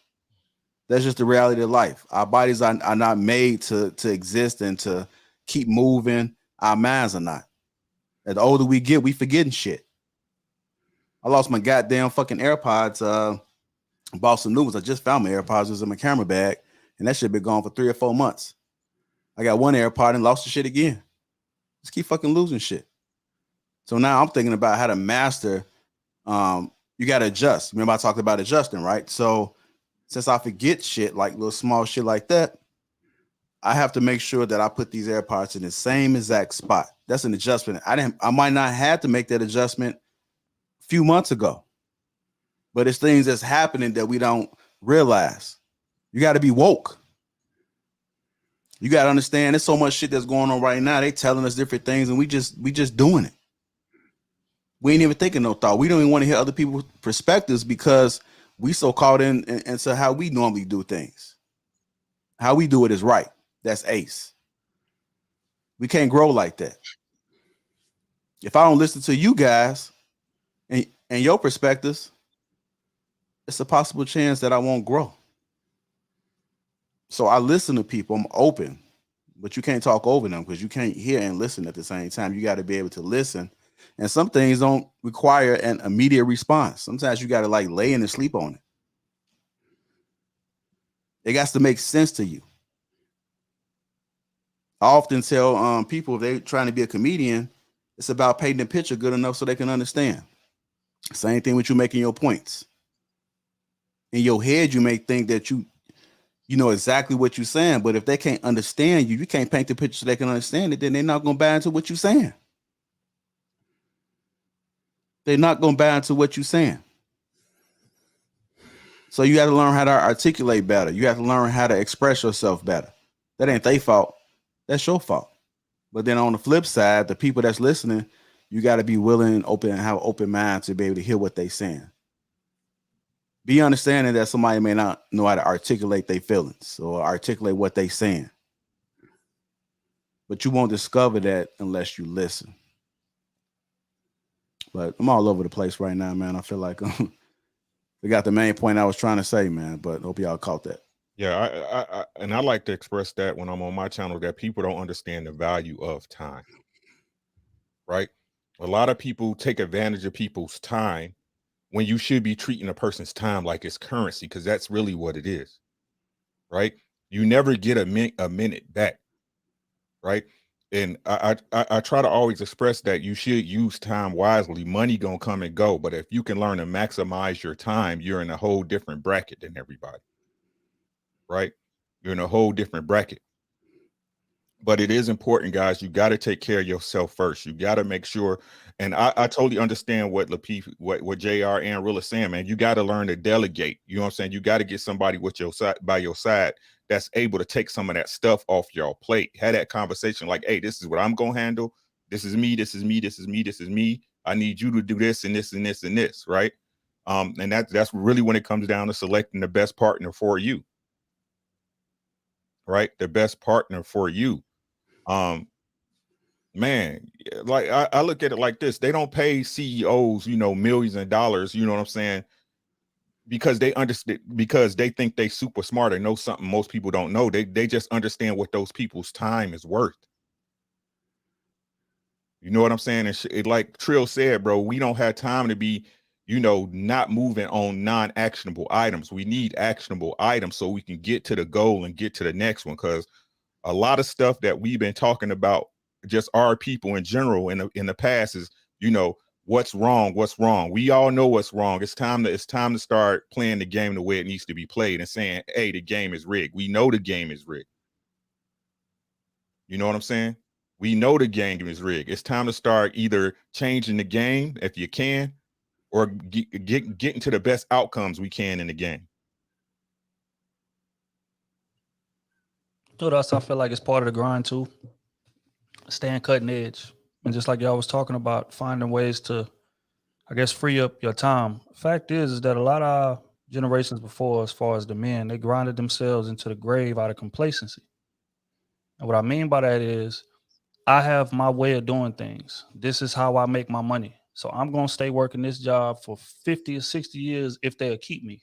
That's just the reality of life. Our bodies are not made to exist and to keep moving. Our minds are not. As the older we get, we forgetting shit. I lost my goddamn fucking AirPods. Bought some new ones. I just found my AirPods. It was in my camera bag, and that shit been gone for 3 or 4 months. I got one AirPod and lost the shit again. Just keep fucking losing shit. So now I'm thinking about how to master. You got to adjust. Remember I talked about adjusting, right? So since I forget shit, like little small shit like that, I have to make sure that I put these AirPods in the same exact spot. That's an adjustment. I might not have to make that adjustment a few months ago, but it's things that's happening that we don't realize. You got to be woke. You got to understand there's so much shit that's going on right now. They telling us different things and we just doing it. We ain't even thinking no thought. We don't even want to hear other people's perspectives because we so caught into how we normally do things. How we do it is right. That's ace. We can't grow like that. If I don't listen to you guys and your perspectives, it's a possible chance that I won't grow. So I listen to people. I'm open, but you can't talk over them because you can't hear and listen at the same time. You got to be able to listen. And some things don't require an immediate response. Sometimes you got to like lay in and sleep on it. It got to make sense to you. I often tell people if they're trying to be a comedian, it's about painting the picture good enough so they can understand. Same thing with you making your points. In your head, you may think that you know exactly what you're saying, but if they can't understand you, you can't paint the picture so they can understand it, then they're not going to buy into what you're saying. They're not going to buy into what you're saying. So you got to learn how to articulate better. You have to learn how to express yourself better. That ain't their fault. That's your fault. But then on the flip side, the people that's listening, you got to be willing and open and have an open mind to be able to hear what they're saying. Be understanding that somebody may not know how to articulate their feelings or articulate what they're saying. But you won't discover that unless you listen. But I'm all over the place right now, man. I feel like we got the main point I was trying to say, man. But hope y'all caught that. Yeah, I like to express that when I'm on my channel that people don't understand the value of time, right? A lot of people take advantage of people's time when you should be treating a person's time like it's currency, because that's really what it is, right? You never get a minute back, right? And I try to always express that you should use time wisely. Money gonna come and go, but if you can learn to maximize your time, you're in a whole different bracket than everybody, right? You're in a whole different bracket. But it is important, guys. You got to take care of yourself first. You got to make sure. And I totally understand what Lapeef, what JR and Real is saying, man. You got to learn to delegate. You know what I'm saying? You got to get somebody with your side by your side that's able to take some of that stuff off your plate. Have that conversation like, hey, this is what I'm gonna handle. This is me, this is me, this is me, this is me. I need you to do this and this and this and this, right? And that's really when it comes down to selecting the best partner for you. Right? The best partner for you. Man, like I look at it like this. They don't pay CEOs, you know, millions of dollars, you know what I'm saying? Because they understand, because they think they super smart and know something most people don't know. They just understand what those people's time is worth. You know what I'm saying? And like Trill said, bro, we don't have time to be, you know, not moving on non-actionable items. We need actionable items so we can get to the goal and get to the next one. Because a lot of stuff that we've been talking about, just our people in general in the past, is, you know, what's wrong. We all know what's wrong. It's time to start playing the game the way it needs to be played and saying, hey, the game is rigged. We know the game is rigged. You know what I'm saying? We know the game is rigged. It's time to start either changing the game if you can, or getting to the best outcomes we can in the game. Dude, I feel like it's part of the grind too. Staying cutting edge. And just like y'all was talking about, finding ways to, I guess, free up your time. Fact is that a lot of our generations before, as far as the men, they grinded themselves into the grave out of complacency. And what I mean by that is, I have my way of doing things. This is how I make my money. So I'm going to stay working this job for 50 or 60 years if they'll keep me,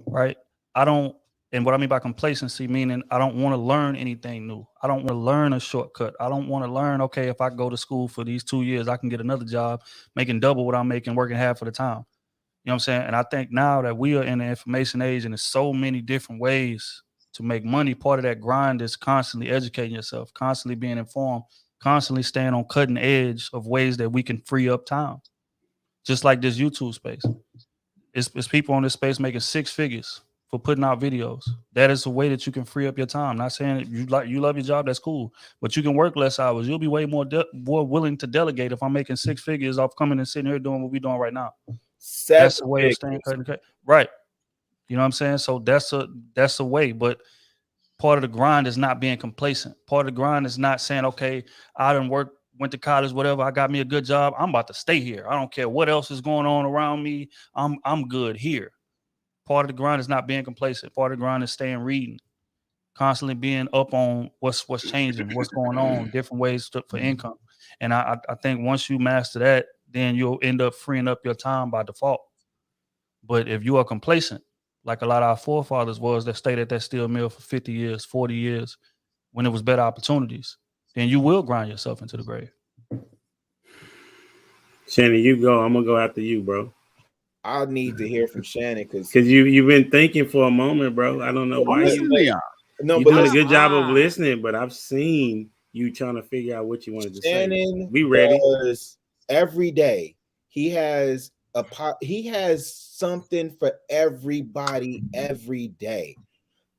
right? And what I mean by complacency, meaning I don't want to learn anything new. I don't want to learn a shortcut. I don't want to learn, okay, if I go to school for these 2 years, I can get another job making double what I'm making, working half of the time. You know what I'm saying? And I think now that we are in the information age and there's so many different ways to make money, part of that grind is constantly educating yourself, constantly being informed, constantly staying on cutting edge of ways that we can free up time. Just like this YouTube space. It's people on this space making 6 figures for putting out videos. That is a way that you can free up your time. Not saying you love your job, that's cool, but you can work less hours. You'll be way more willing to delegate if I'm making 6 figures off coming and sitting here doing what we're doing right now. That's the way of staying cut. Right. You know what I'm saying? So that's a way, but part of the grind is not being complacent. Part of the grind is not saying, okay, I done went to college, whatever, I got me a good job, I'm about to stay here. I don't care what else is going on around me. I'm good here. Part of the grind is not being complacent. Part of the grind is staying reading, constantly being up on what's changing, what's going on, different ways for income. And I think once you master that, then you'll end up freeing up your time by default. But if you are complacent, like a lot of our forefathers was, that stayed at that steel mill for 50 years, 40 years, when it was better opportunities, then you will grind yourself into the grave. Shannon, you go. I'm gonna go after you, bro. I need to hear from Shannon because you've been thinking for a moment, bro. I don't know why you're doing a good job of listening, but I've seen you trying to figure out what you wanted to say. Be ready. Every day he has something for everybody. Every day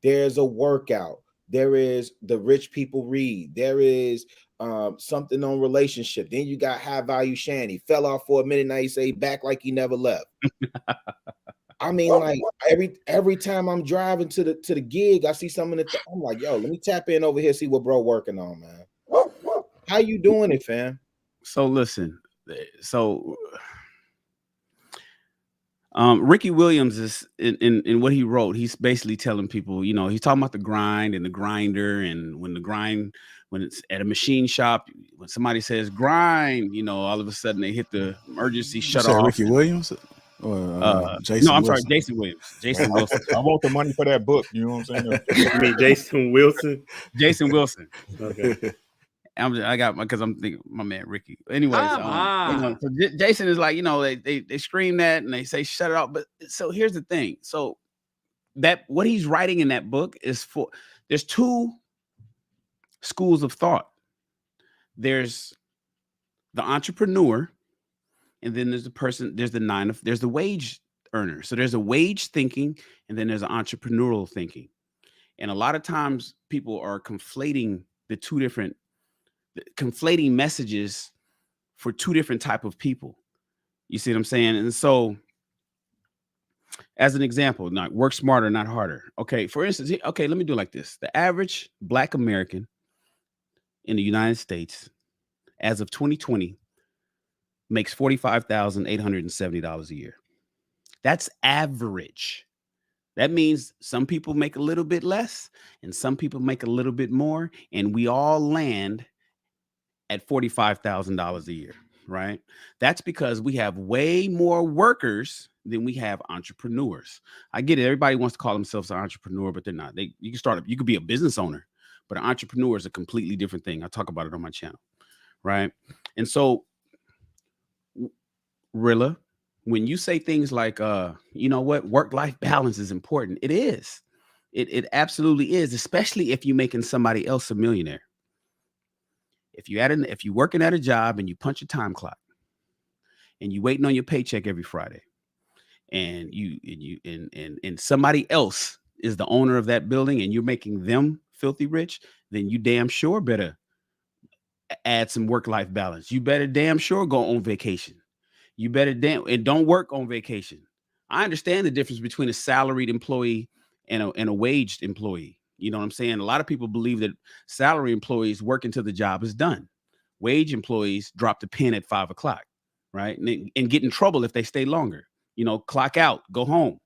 there's a workout. There is the rich people read. There is something on relationship. Then you got high value Shanny. Fell off for a minute. Now you say back like he never left. I mean, like every time I'm driving to the gig, I see something I'm like, yo, let me tap in over here, see what bro working on, man. How you doing it, fam? So listen, Ricky Williams is in what he wrote. He's basically telling people, you know, he's talking about the grind and the grinder, and when it's at a machine shop, when somebody says grind, you know, all of a sudden they hit the emergency shut off. Ricky Williams? Or Jason no, I'm Wilson? sorry, Jason Williams. Jason Wilson. I want the money for that book. You know what I'm saying? I mean, Jason Wilson. Jason Wilson. Okay. Because I'm thinking my man Ricky. Anyways, so Jason is like, you know, they scream that and they say shut it off. But so here's the thing. So that what he's writing in that book is there's 2 schools of thought. There's the entrepreneur, and then there's the wage earner. So there's a wage thinking, and then there's an entrepreneurial thinking. And a lot of times people are conflating two different conflating messages for two different type of people. You see what I'm saying? And so, as an example, not work smarter, not harder. Okay, for instance, okay, let me do it like this. The average Black American in the United States, as of 2020, makes $45,870 a year. That's average. That means some people make a little bit less and some people make a little bit more, and we all land at $45,000 a year, right? That's because we have way more workers than we have entrepreneurs. I get it. Everybody wants to call themselves an entrepreneur, but they're not. You could be a business owner, but an entrepreneur is a completely different thing. I talk about it on my channel, right? And so, Rilla, when you say things like, you know what, work-life balance is important, it is. It absolutely is, especially if you're making somebody else a millionaire. If you're working at a job and you punch a time clock and you waiting on your paycheck every Friday, and and somebody else is the owner of that building and you're making them filthy rich, then you damn sure better add some work-life balance. You better damn sure go on vacation. You better and don't work on vacation. I understand the difference between a salaried employee and a waged employee. You know what I'm saying? A lot of people believe that salary employees work until the job is done. Wage employees drop the pin at 5 o'clock, right? And get in trouble if they stay longer. You know, clock out, go home.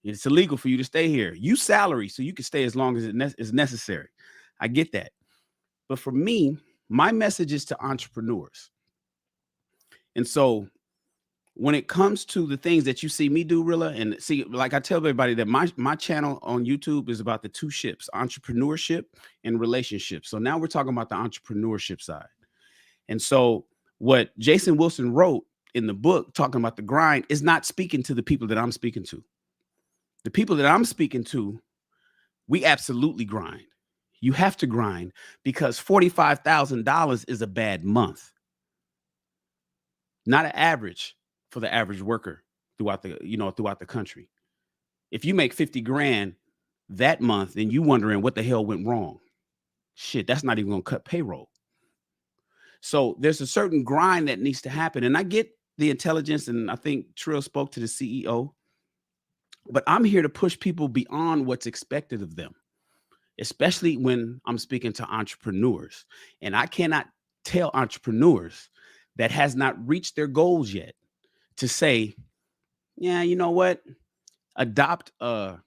It's illegal for you to stay here. You salary so you can stay as long as it is necessary. I get that. But for me, my message is to entrepreneurs. And so when it comes to the things that you see me do, Rilla, and see, like I tell everybody that my channel on YouTube is about the two ships, entrepreneurship and relationships. So now we're talking about the entrepreneurship side. And so what Jason Wilson wrote in the book, talking about the grind, is not speaking to the people that I'm speaking to. The people that I'm speaking to, we absolutely grind. You have to grind because $45,000 is a bad month. Not an average for the average worker throughout the country. If you make 50 grand that month, then you wondering what the hell went wrong. Shit, that's not even gonna cut payroll. So there's a certain grind that needs to happen. And I get the intelligence, and I think Trill spoke to the CEO, but I'm here to push people beyond what's expected of them, especially when I'm speaking to entrepreneurs. And I cannot tell entrepreneurs that has not reached their goals yet to say, yeah, you know what? Adopt a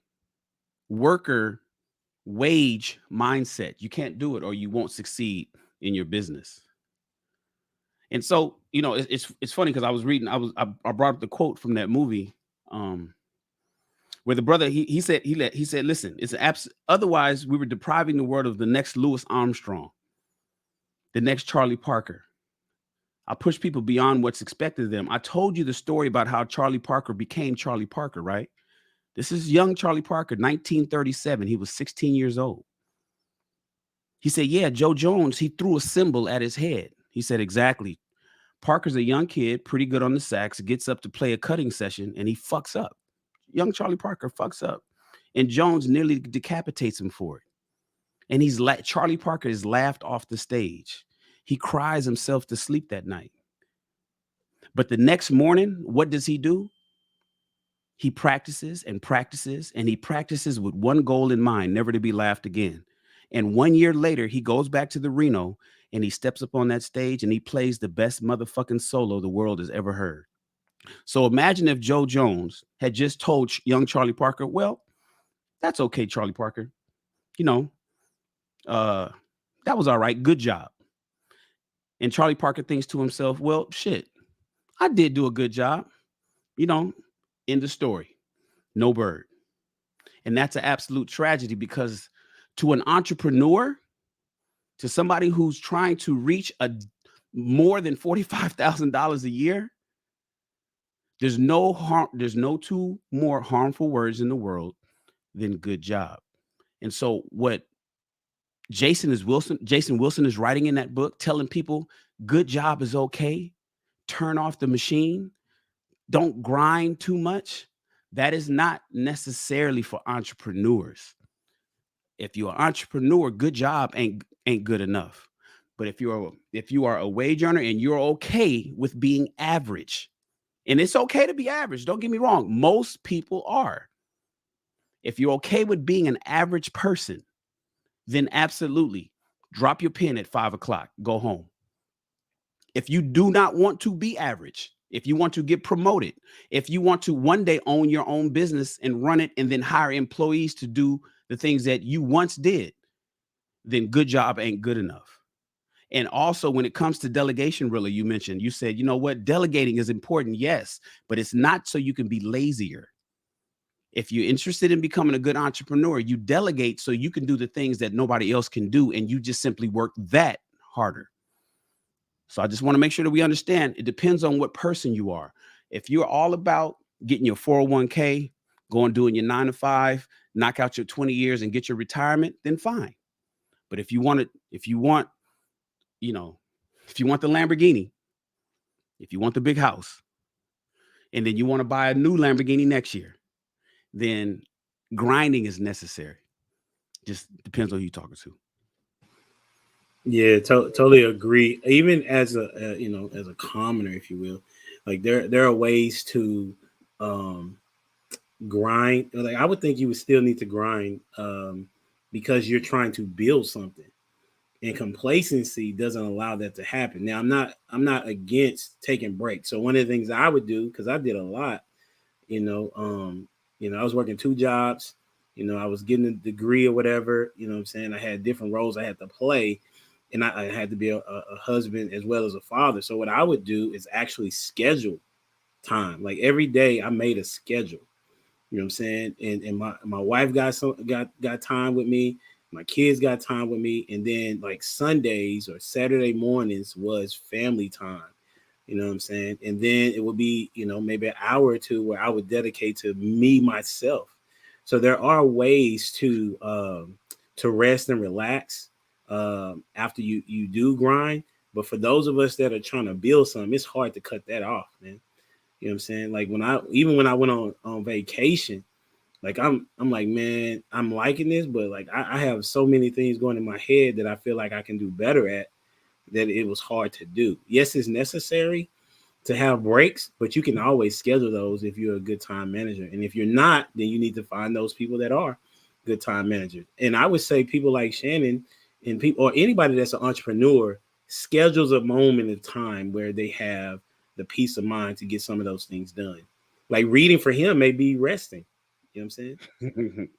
worker wage mindset. You can't do it or you won't succeed in your business. And so, you know, it's funny because I was reading, I brought up the quote from that movie where the brother, he said, listen, it's otherwise we were depriving the world of the next Louis Armstrong, the next Charlie Parker. I push people beyond what's expected of them. I told you the story about how Charlie Parker became Charlie Parker, right? This is young Charlie Parker, 1937. He was 16 years old. He said, yeah, Joe Jones, he threw a cymbal at his head. He said, exactly. Parker's a young kid, pretty good on the sax, gets up to play a cutting session, and he fucks up. Young Charlie Parker fucks up. And Jones nearly decapitates him for it. And Charlie Parker is laughed off the stage. He cries himself to sleep that night. But the next morning, what does he do? He practices and practices, and he practices with one goal in mind, never to be laughed again. And 1 year later, he goes back to the Reno, and he steps up on that stage, and he plays the best motherfucking solo the world has ever heard. So imagine if Joe Jones had just told young Charlie Parker, well, that's okay, Charlie Parker. You know, that was all right. Good job. And Charlie Parker thinks to himself, well, shit, I did do a good job. You know, end of story. No bird. And that's an absolute tragedy because to an entrepreneur, to somebody who's trying to reach more than $45,000 a year, there's no two more harmful words in the world than good job. And so what Jason Wilson is writing in that book, telling people good job is okay. Turn off the machine. Don't grind too much. That is not necessarily for entrepreneurs. If you're an entrepreneur, good job ain't ain't good enough. But if you are a wage earner and you're okay with being average, and it's okay to be average, don't get me wrong, most people are. If you're okay with being an average person, then absolutely drop your pen at 5 o'clock, go home. If you do not want to be average, if you want to get promoted, if you want to one day own your own business and run it and then hire employees to do the things that you once did, then good job ain't good enough. And also, when it comes to delegation, really, you mentioned, you said, you know what, delegating is important, yes, but it's not so you can be lazier. If you're interested in becoming a good entrepreneur, you delegate so you can do the things that nobody else can do, and you just simply work that harder. So I just want to make sure that we understand it depends on what person you are. If you're all about getting your 401k, going doing your 9 to 5, knock out your 20 years and get your retirement, then fine. But if you want, you know, if you want the Lamborghini, if you want the big house, and then you want to buy a new Lamborghini next year, then grinding is necessary. Just depends on who you're talking to. Yeah, totally agree. Even as a as a commoner, if you will, like there are ways to grind. Like I would think you would still need to grind because you're trying to build something, and complacency doesn't allow that to happen. Now, I'm not against taking breaks. So one of the things I would do, because I did a lot, I was working 2 jobs. I was getting a degree or whatever. You know what I'm saying? I had different roles I had to play, and I had to be a husband as well as a father. So what I would do is actually schedule time. Like every day, I made a schedule. You know what I'm saying? And my wife got time with me. My kids got time with me. And then like Sundays or Saturday mornings was family time. You know what I'm saying? And then it would be, maybe an hour or two where I would dedicate to me, myself. So there are ways to rest and relax after you do grind. But for those of us that are trying to build something, it's hard to cut that off, man. You know what I'm saying? Like when I went on vacation, like I'm like, man, I'm liking this, but like I have so many things going in my head that I feel like I can do better at, that it was hard to do. Yes, it's necessary to have breaks, but you can always schedule those if you're a good time manager. And if you're not, then you need to find those people that are good time managers. And I would say people like Shannon and people or anybody that's an entrepreneur schedules a moment of time where they have the peace of mind to get some of those things done. Like reading for him may be resting. You know what I'm saying?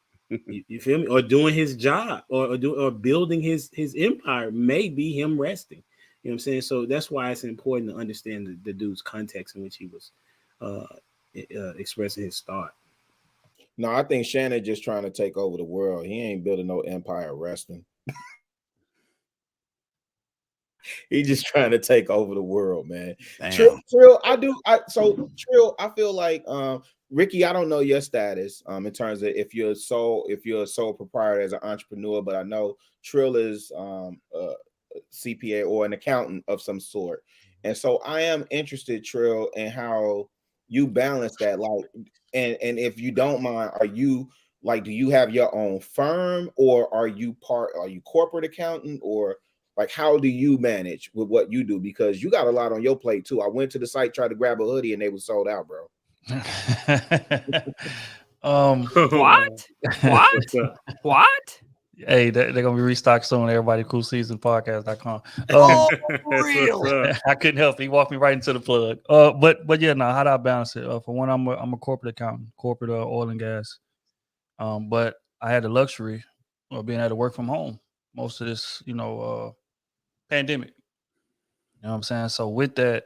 You feel me? Or doing his job or building his empire may be him resting. You know what I'm saying? So that's why it's important to understand the dude's context in which he was expressing his thought. No, I think Shannon just trying to take over the world. He ain't building no empire resting. He just trying to take over the world, man. Trill, I feel like Ricky, I don't know your status in terms of if you're a sole proprietor as an entrepreneur, but I know Trill is a CPA or an accountant of some sort. And so I am interested, Trill, in how you balance that. Like, and if you don't mind, are you like, do you have your own firm, or are you corporate accountant, or like how do you manage with what you do? Because you got a lot on your plate too. I went to the site, tried to grab a hoodie, and they were sold out, bro. What? What? Hey, they're gonna be restocked soon. Everybody, coolseasonpodcast.com. Oh, real. I couldn't help it. He walked me right into the plug. But yeah, no. How do I balance it? For one, I'm a corporate accountant, corporate oil and gas. But I had the luxury of being able to work from home most of this, pandemic. You know what I'm saying? So with that,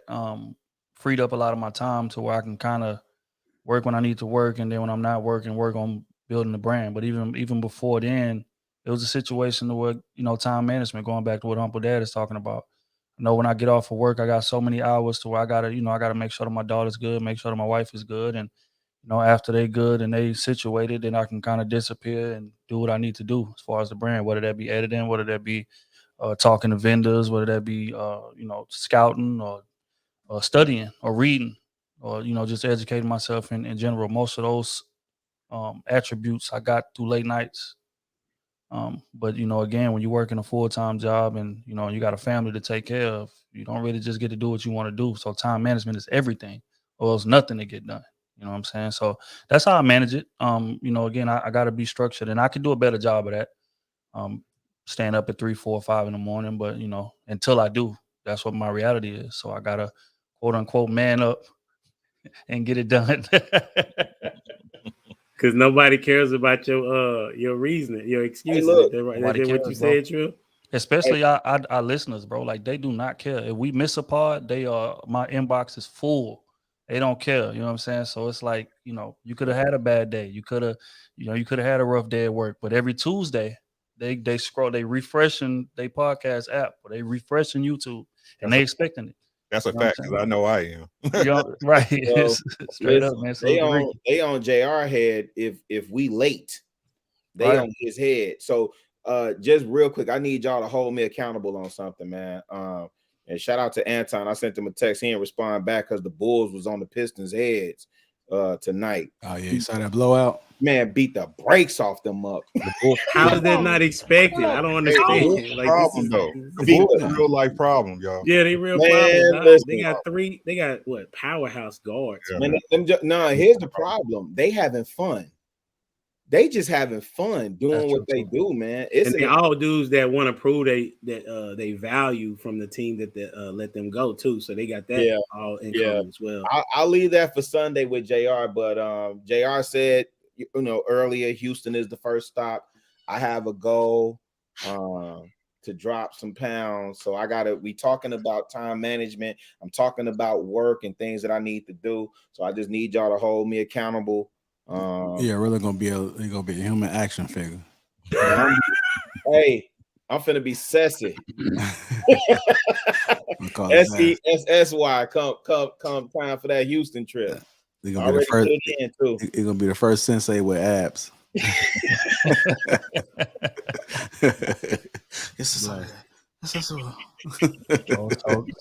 freed up a lot of my time to where I can kind of work when I need to work, and then when I'm not working, work on building the brand. But even before then, it was a situation where, time management, going back to what Uncle Dad is talking about. I know when I get off of work, I got so many hours to where I gotta make sure that my daughter's good, make sure that my wife is good. And, after they good and they situated, then I can kind of disappear and do what I need to do as far as the brand, whether that be editing, whether that be talking to vendors, whether that be, scouting or studying or reading or, just educating myself in general. Most of those attributes I got through late nights But again, when you work in a full-time job and you got a family to take care of, you don't really just get to do what you want to do. So time management is everything, or else nothing to get done. You know what I'm saying? So that's how I manage it. Again, I got to be structured, and I can do a better job of that. Staying up at 3, 4, 5 in the morning, but until I do, that's what my reality is. So I gotta quote unquote man up and get it done. Because nobody cares about your reasoning, your excuses. look, What you bro. said, true. Especially our listeners, bro. Like, they do not care. If we miss a pod, my inbox is full. They don't care. You know what I'm saying? So it's like, you could have had a bad day. You could have had a rough day at work. But every Tuesday, they refreshing their podcast app, or they refreshing YouTube, and they expecting it. That's a fact, because I know I am. Right. Well, Straight listen, up, man. So they on JR head if we late. They Right. on his head. So just real quick, I need y'all to hold me accountable on something, man. And shout out to Anton. I sent him a text. He didn't respond back because the Bulls was on the Pistons' heads tonight. Oh yeah, you saw that blowout? Man, beat the brakes off them up. How is that not expected? I don't understand. Like, problem though. The Bulls a real life problem, y'all. Yeah, they real Man, problems. They got three. They got what, powerhouse guards? Yeah. Man, here's the problem. They having fun. They just having fun doing what they do, man. And they all dudes that want to prove they value from the team that they let them go too. So they got that all in common as well. I'll leave that for Sunday with JR. But JR said, earlier, Houston is the first stop. I have a goal to drop some pounds. So we talking about time management. I'm talking about work and things that I need to do. So I just need y'all to hold me accountable. Really gonna be a human action figure. Hey, I'm finna be sassy. SESSY. Come time for that Houston trip. It's gonna be the first sensei with abs.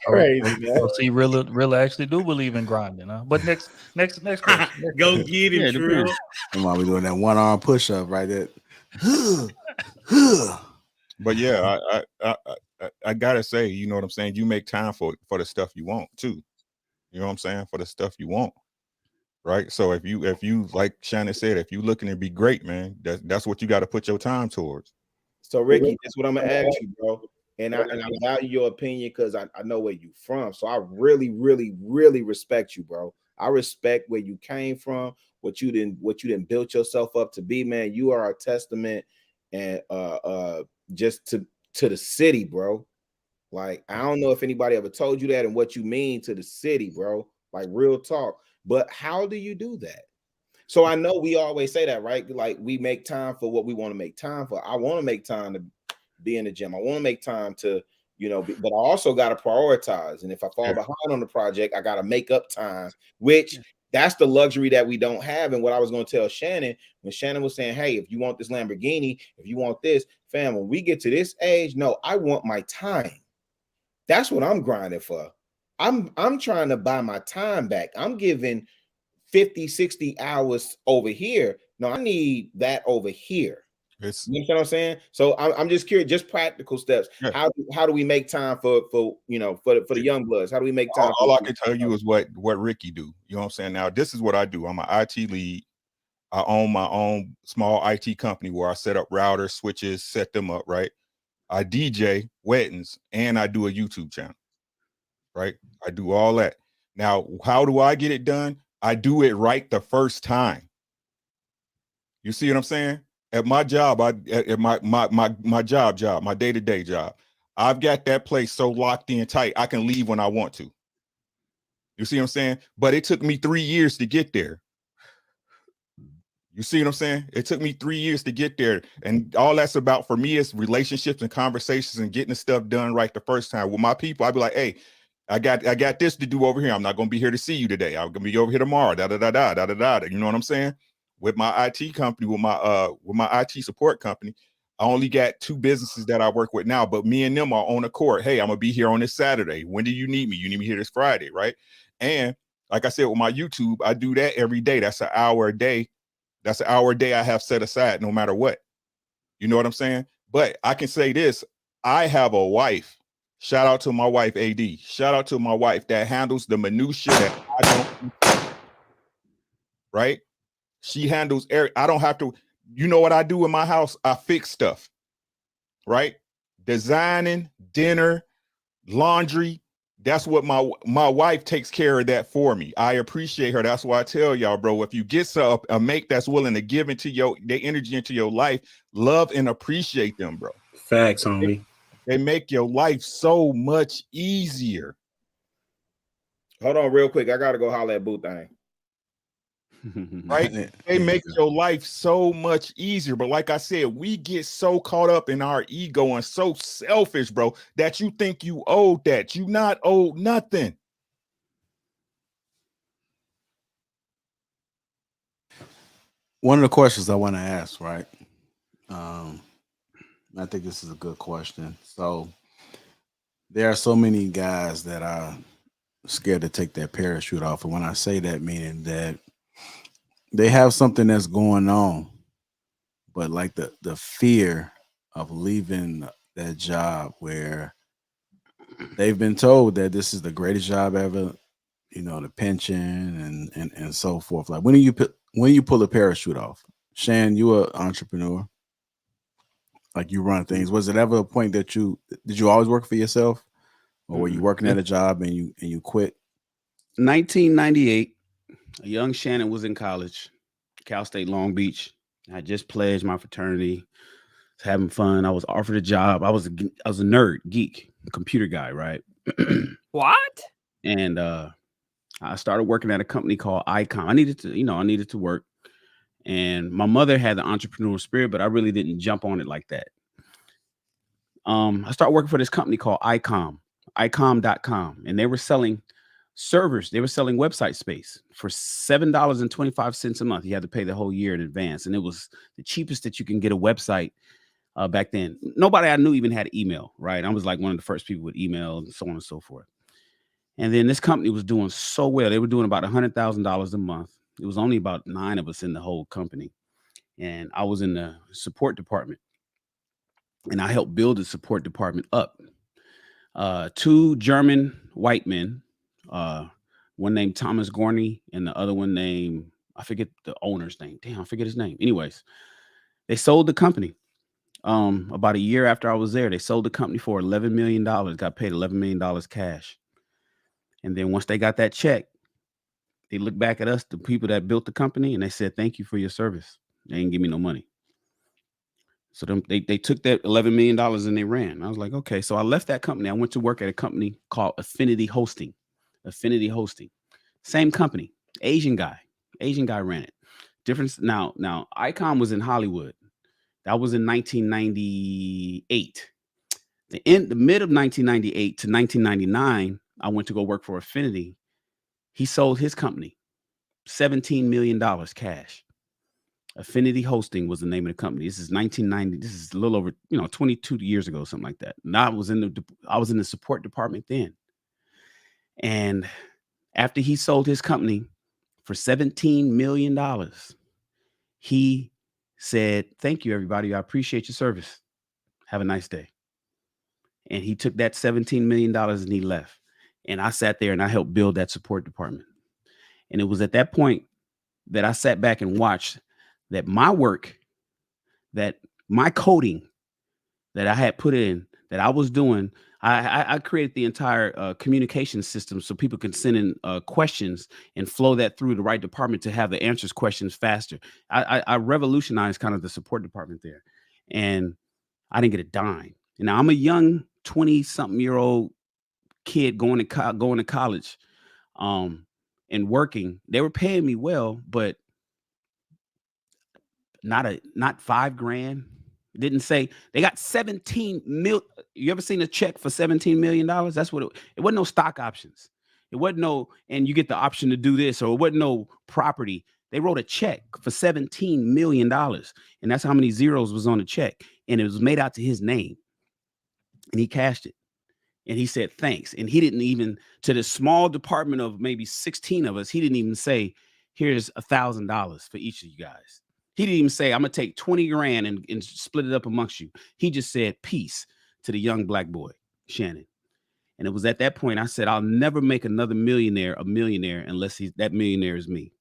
Crazy, man. See, Rilla actually do believe in grinding, huh? But next question. Go get him, Trill. Come on, we doing that one arm push up right there. But yeah, I gotta say, you know what I'm saying? You make time for the stuff you want too. You know what I'm saying? For the stuff you want. Right. So if you like Shannon said, if you looking to be great, man, that's what you got to put your time towards. So Ricky, that's what I'm gonna ask you, bro. And I value your opinion because I know where you from. So I really, really, really respect you, bro. I respect where you came from, what you didn't build yourself up to be, man. You are a testament and just to the city, bro. Like, I don't know if anybody ever told you that and what you mean to the city, bro. Like, real talk. But how do you do that? So I know we always say that, right? Like, we make time for what we want to make time for. I want to make time to be in the gym. I want to make time to, but I also got to prioritize. And if I fall behind on the project, I got to make up time, which that's the luxury that we don't have. And what I was going to tell Shannon, when Shannon was saying, hey, if you want this Lamborghini, if you want this, fam, when we get to this age, no, I want my time. That's what I'm grinding for. I'm trying to buy my time back. I'm giving 50, 60 hours over here. No, I need that over here. You know what I'm saying? So I'm just curious, just practical steps. Yeah. How do we make time for the young bloods? How do we make time? All I can tell you is what Ricky do. You know what I'm saying? Now, this is what I do. I'm an IT lead. I own my own small IT company where I set up routers, switches, set them up, right? I DJ weddings and I do a YouTube channel. Right? I do all that. Now, how do I get it done? I do it right the first time. You see what I'm saying? At my job, at my job, my day-to-day job, I've got that place so locked in tight, I can leave when I want to. You see what I'm saying? But it took me 3 years to get there. You see what I'm saying? It took me 3 years to get there. And all that's about for me is relationships and conversations and getting the stuff done right the first time. With my people, I'd be like, hey, I got this to do over here. I'm not going to be here to see you today. I'm going to be over here tomorrow. You know what I'm saying? With my IT company, with my IT support company, I only got 2 businesses that I work with now, but me and them are on accord. Hey, I'm going to be here on this Saturday. When do you need me? You need me here this Friday, right? And like I said, with my YouTube, I do that every day. That's an hour a day. That's an hour a day I have set aside no matter what. You know what I'm saying? But I can say this, I have a wife. Shout out to my wife, AD. Shout out to my wife that handles the minutia that I don't, right? She handles I don't have to, you know what I do in my house? I fix stuff, right? Designing, dinner, laundry. That's what my wife takes care of that for me. I appreciate her. That's why I tell y'all, bro, if you get a mate that's willing to give into their energy into your life, love and appreciate them, bro. Facts, homie. They make your life so much easier. Hold on real quick. I gotta go holler at Boo Thing. Right? They make your life so much easier. But like I said, we get so caught up in our ego and so selfish, bro, that you think you owed that. You not owed nothing. One of the questions I want to ask, right? I think this is a good question. So there are so many guys that are scared to take their parachute off. And when I say that, meaning that they have something that's going on, but like the fear of leaving that job where they've been told that this is the greatest job ever, you know, the pension and so forth. Like when do you pull a parachute off? Shan, you an entrepreneur. Like you run things. Was it ever a point that did you always work for yourself? Or were you working at a job and you quit? 1998, a young Shannon was in college, Cal State Long Beach. I just pledged my fraternity, was having fun. I was offered a job. I was a nerd, geek, computer guy, right? What? And I started working at a company called Icon. I needed to work. And my mother had the entrepreneurial spirit, but I really didn't jump on it like that. I started working for this company called icom.com, and they were selling servers. They were selling website space for $7.25 a month. You had to pay the whole year in advance, and it was the cheapest that you can get a website back then. Nobody I knew even had email, right? I was like one of the first people with email and so on and so forth. And then this company was doing so well. They were doing about $100,000 a month. It was only about 9 of us in the whole company. And I was in the support department. And I helped build the support department up. 2 German white men, one named Thomas Gorney and the other one named, I forget the owner's name. Damn, I forget his name. Anyways, they sold the company. About a year after I was there, they sold the company for $11 million, got paid $11 million cash. And then once they got that check, they looked back at us, the people that built the company, and they said, "Thank you for your service." They didn't give me no money. So they took that $11 million and they ran. I was like, okay. So I left that company. I went to work at a company called Affinity Hosting. Affinity Hosting. Same company. Asian guy ran it. Difference now Icon was in Hollywood. That was in 1998. The mid of 1998 to 1999, I went to go work for Affinity. He sold his company, $17 million cash. Affinity Hosting was the name of the company. This is 1990. This is a little over, 22 years ago, something like that. And I was in the support department then. And after he sold his company for $17 million, he said, "Thank you, everybody. I appreciate your service. Have a nice day." And he took that $17 million and he left. And I sat there and I helped build that support department. And it was at that point that I sat back and watched that my work, that my coding that I had put in, that I was doing, I created the entire communication system so people can send in questions and flow that through the right department to have the answers questions faster. I revolutionized kind of the support department there, and I didn't get a dime. And now I'm a young 20-something-year-old kid going to college, and working. They were paying me well, but not $5,000. It didn't say they got 17 mil. You ever seen a check for $17 million? That's what it wasn't. No stock options. It wasn't no, and you get the option to do this, or it wasn't no property. They wrote a check for $17 million, and that's how many zeros was on the check, and it was made out to his name, and he cashed it, and he said thanks, and he didn't even, to the small department of maybe 16 of us, he didn't even say, "Here's $1,000 for each of you guys." He didn't even say, I'm gonna take 20 grand and split it up amongst you. He just said peace to the young black boy, Shannon. And it was at that point I said, I'll never make another millionaire a millionaire unless that millionaire is me.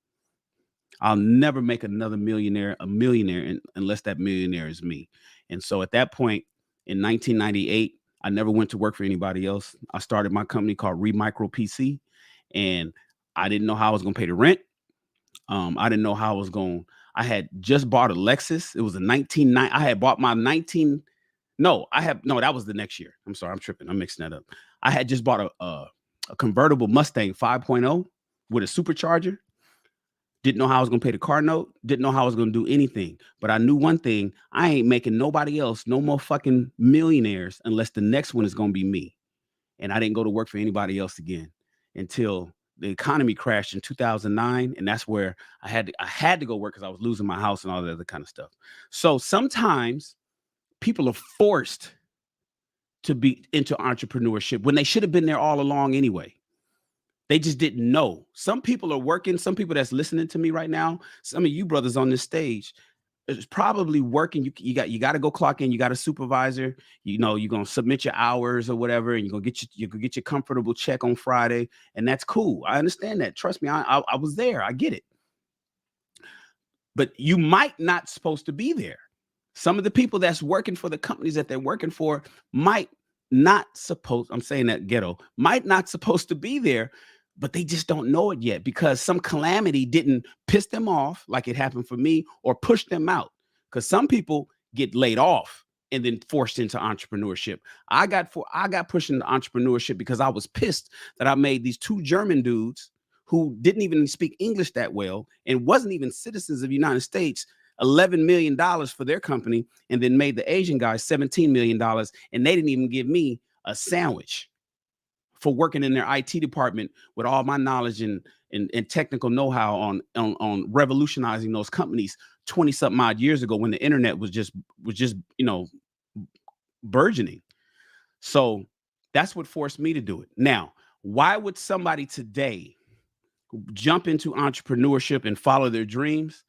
I'll never make another millionaire a millionaire unless that millionaire is me. And so at that point in 1998, I never went to work for anybody else. I started my company called Remicro PC, and I didn't know how I was going to pay the rent. I didn't know how I was going. I had just bought a Lexus. It was a 1990. I had bought my 19. No, that was the next year. I'm sorry, I'm tripping. I'm mixing that up. I had just bought a convertible Mustang 5.0 with a supercharger. Didn't know how I was going to pay the car note. Didn't know how I was going to do anything. But I knew one thing. I ain't making nobody else no more fucking millionaires unless the next one is going to be me. And I didn't go to work for anybody else again until the economy crashed in 2009. And that's where I had to go work because I was losing my house and all that other kind of stuff. So sometimes people are forced to be into entrepreneurship when they should have been there all along anyway. They just didn't know. Some people are working. Some people that's listening to me right now, some of you brothers on this stage, is probably working. You got to go clock in. You got a supervisor. You know, you're gonna submit your hours or whatever, and you're gonna get your comfortable check on Friday, and that's cool. I understand that. Trust me, I was there. I get it. But you might not supposed to be there. Some of the people that's working for the companies that they're working for might not supposed. I'm saying that ghetto might not supposed to be there. But they just don't know it yet because some calamity didn't piss them off like it happened for me or push them out. Because some people get laid off and then forced into entrepreneurship. I got pushed into entrepreneurship because I was pissed that I made these two German dudes who didn't even speak English that well and wasn't even citizens of the United States $11 million for their company, and then made the Asian guys $17 million, and they didn't even give me a sandwich for working in their IT department with all my knowledge and technical know-how on revolutionizing those companies 20-something odd years ago when the internet was just burgeoning. So that's what forced me to do it. Now, why would somebody today jump into entrepreneurship and follow their dreams?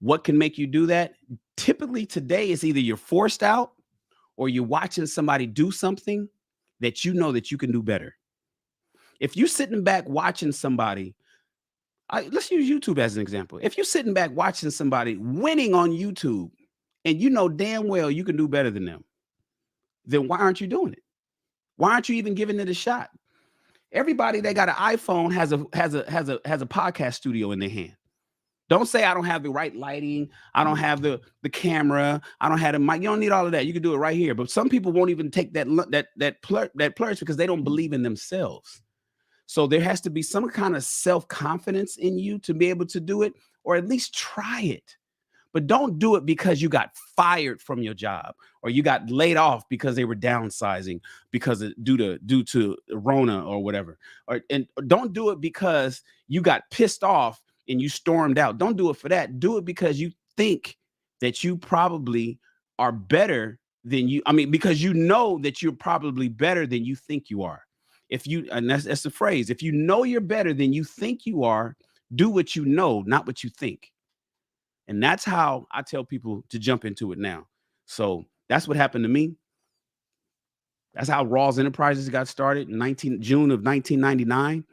What can make you do that? Typically today is either you're forced out or you're watching somebody do something that you know that you can do better. If you're sitting back watching somebody, let's use YouTube as an example. If you're sitting back watching somebody winning on YouTube and you know damn well you can do better than them, then why aren't you doing it? Why aren't you even giving it a shot? Everybody that got an iPhone has a podcast studio in their hand. Don't say I don't have the right lighting, I don't have the camera, I don't have the mic. You don't need all of that. You can do it right here. But some people won't even take that plurge because they don't believe in themselves. So there has to be some kind of self-confidence in you to be able to do it, or at least try it. But don't do it because you got fired from your job or you got laid off because they were downsizing because due to Rona or whatever. And don't do it because you got pissed off and you stormed out. Don't do it for that. Do it because you think that you probably are better than you. I mean, because you know that you're probably better than you think you are. And that's the phrase. If you know you're better than you think you are, do what you know, not what you think. And that's how I tell people to jump into it now. So that's what happened to me. That's how Rawls Enterprises got started in June of 1999.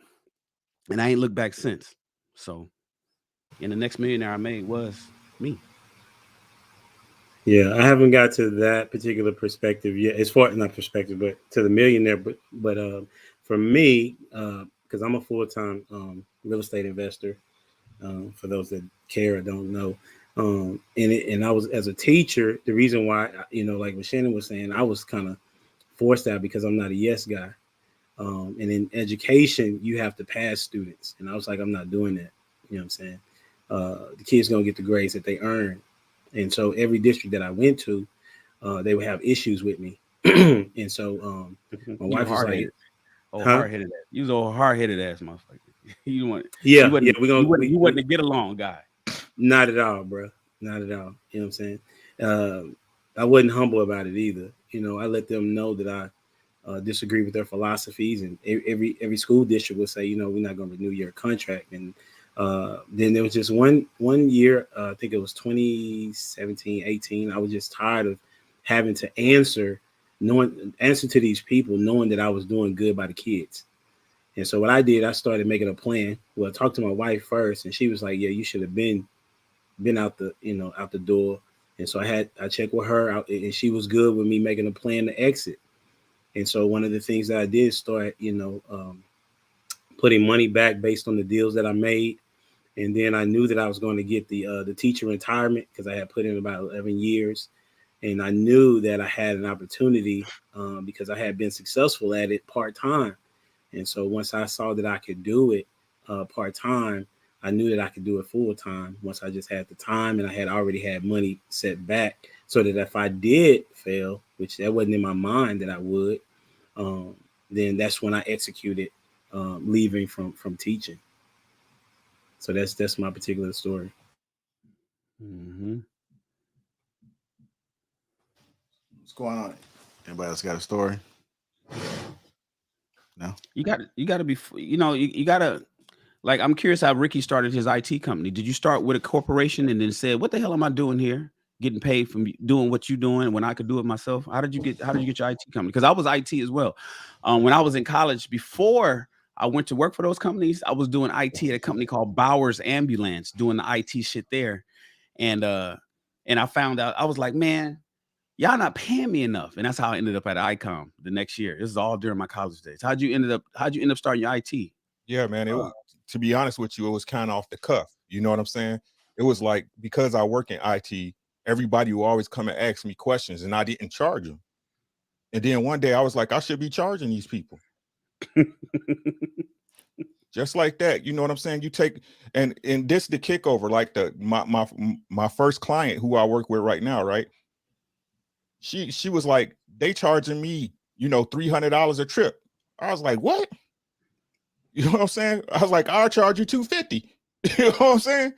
And I ain't looked back since. So, and the next millionaire I made was me. Yeah, I haven't got to that particular perspective yet. As far not perspective, but to the millionaire. But for me, because I'm a full-time real estate investor. For those that care or don't know, and I was, as a teacher, the reason why, like what Shannon was saying, I was kind of forced out because I'm not a yes guy. And in education, you have to pass students, and I was like, I'm not doing that. You know what I'm saying? The kids gonna get the grades that they earn. And so every district that I went to, they would have issues with me. And so my wife was like, hard-headed. You was a hard-headed ass motherfucker. You wasn't a get along guy. Not at all, bro. Not at all. You know what I'm saying? I wasn't humble about it either. I let them know that I disagree with their philosophies, and every school district would say, we're not going to renew your contract. And Then there was just one year, I think it was 2017, 18. I was just tired of having to answer to these people, knowing that I was doing good by the kids. And so what I did, I started making a plan. Well, I talked to my wife first, and she was like, "Yeah, you should have been out the door." And so I checked with her, and she was good with me making a plan to exit. And so one of the things that I did start, putting money back based on the deals that I made. And then I knew that I was going to get the teacher retirement because I had put in about 11 years. And I knew that I had an opportunity because I had been successful at it part-time. And so once I saw that I could do it part-time, I knew that I could do it full-time once I just had the time, and I had already had money set back so that if I did fail, which that wasn't in my mind that I would, then that's when I executed leaving from teaching. So that's my particular story. Mm-hmm. What's going on? Anybody else got a story? No. You got to be, you got to, like, I'm curious how Ricky started his IT company. Did you start with a corporation and then said, "What the hell am I doing here? Getting paid from doing what you're doing when I could do it myself?" How did you get your IT company? Because I was IT as well. When I was in college, before I went to work for those companies, I was doing IT at a company called Bowers Ambulance, doing the IT shit there. And I found out, I was like, man, y'all not paying me enough. And that's how I ended up at ICOM the next year. This is all during my college days. How'd you end up starting your IT? Yeah, man. It was, to be honest with you, it was kind of off the cuff. You know what I'm saying? It was like, because I work in IT, everybody will always come and ask me questions, and I didn't charge them. And then one day I was like, I should be charging these people. Just like that. You know what I'm saying? You take, and this the kickover, like my first client who I work with right now, right? She was like, they charging me, $300 a trip. I was like, what? You know what I'm saying? I was like, I'll charge you $250. You know what I'm saying?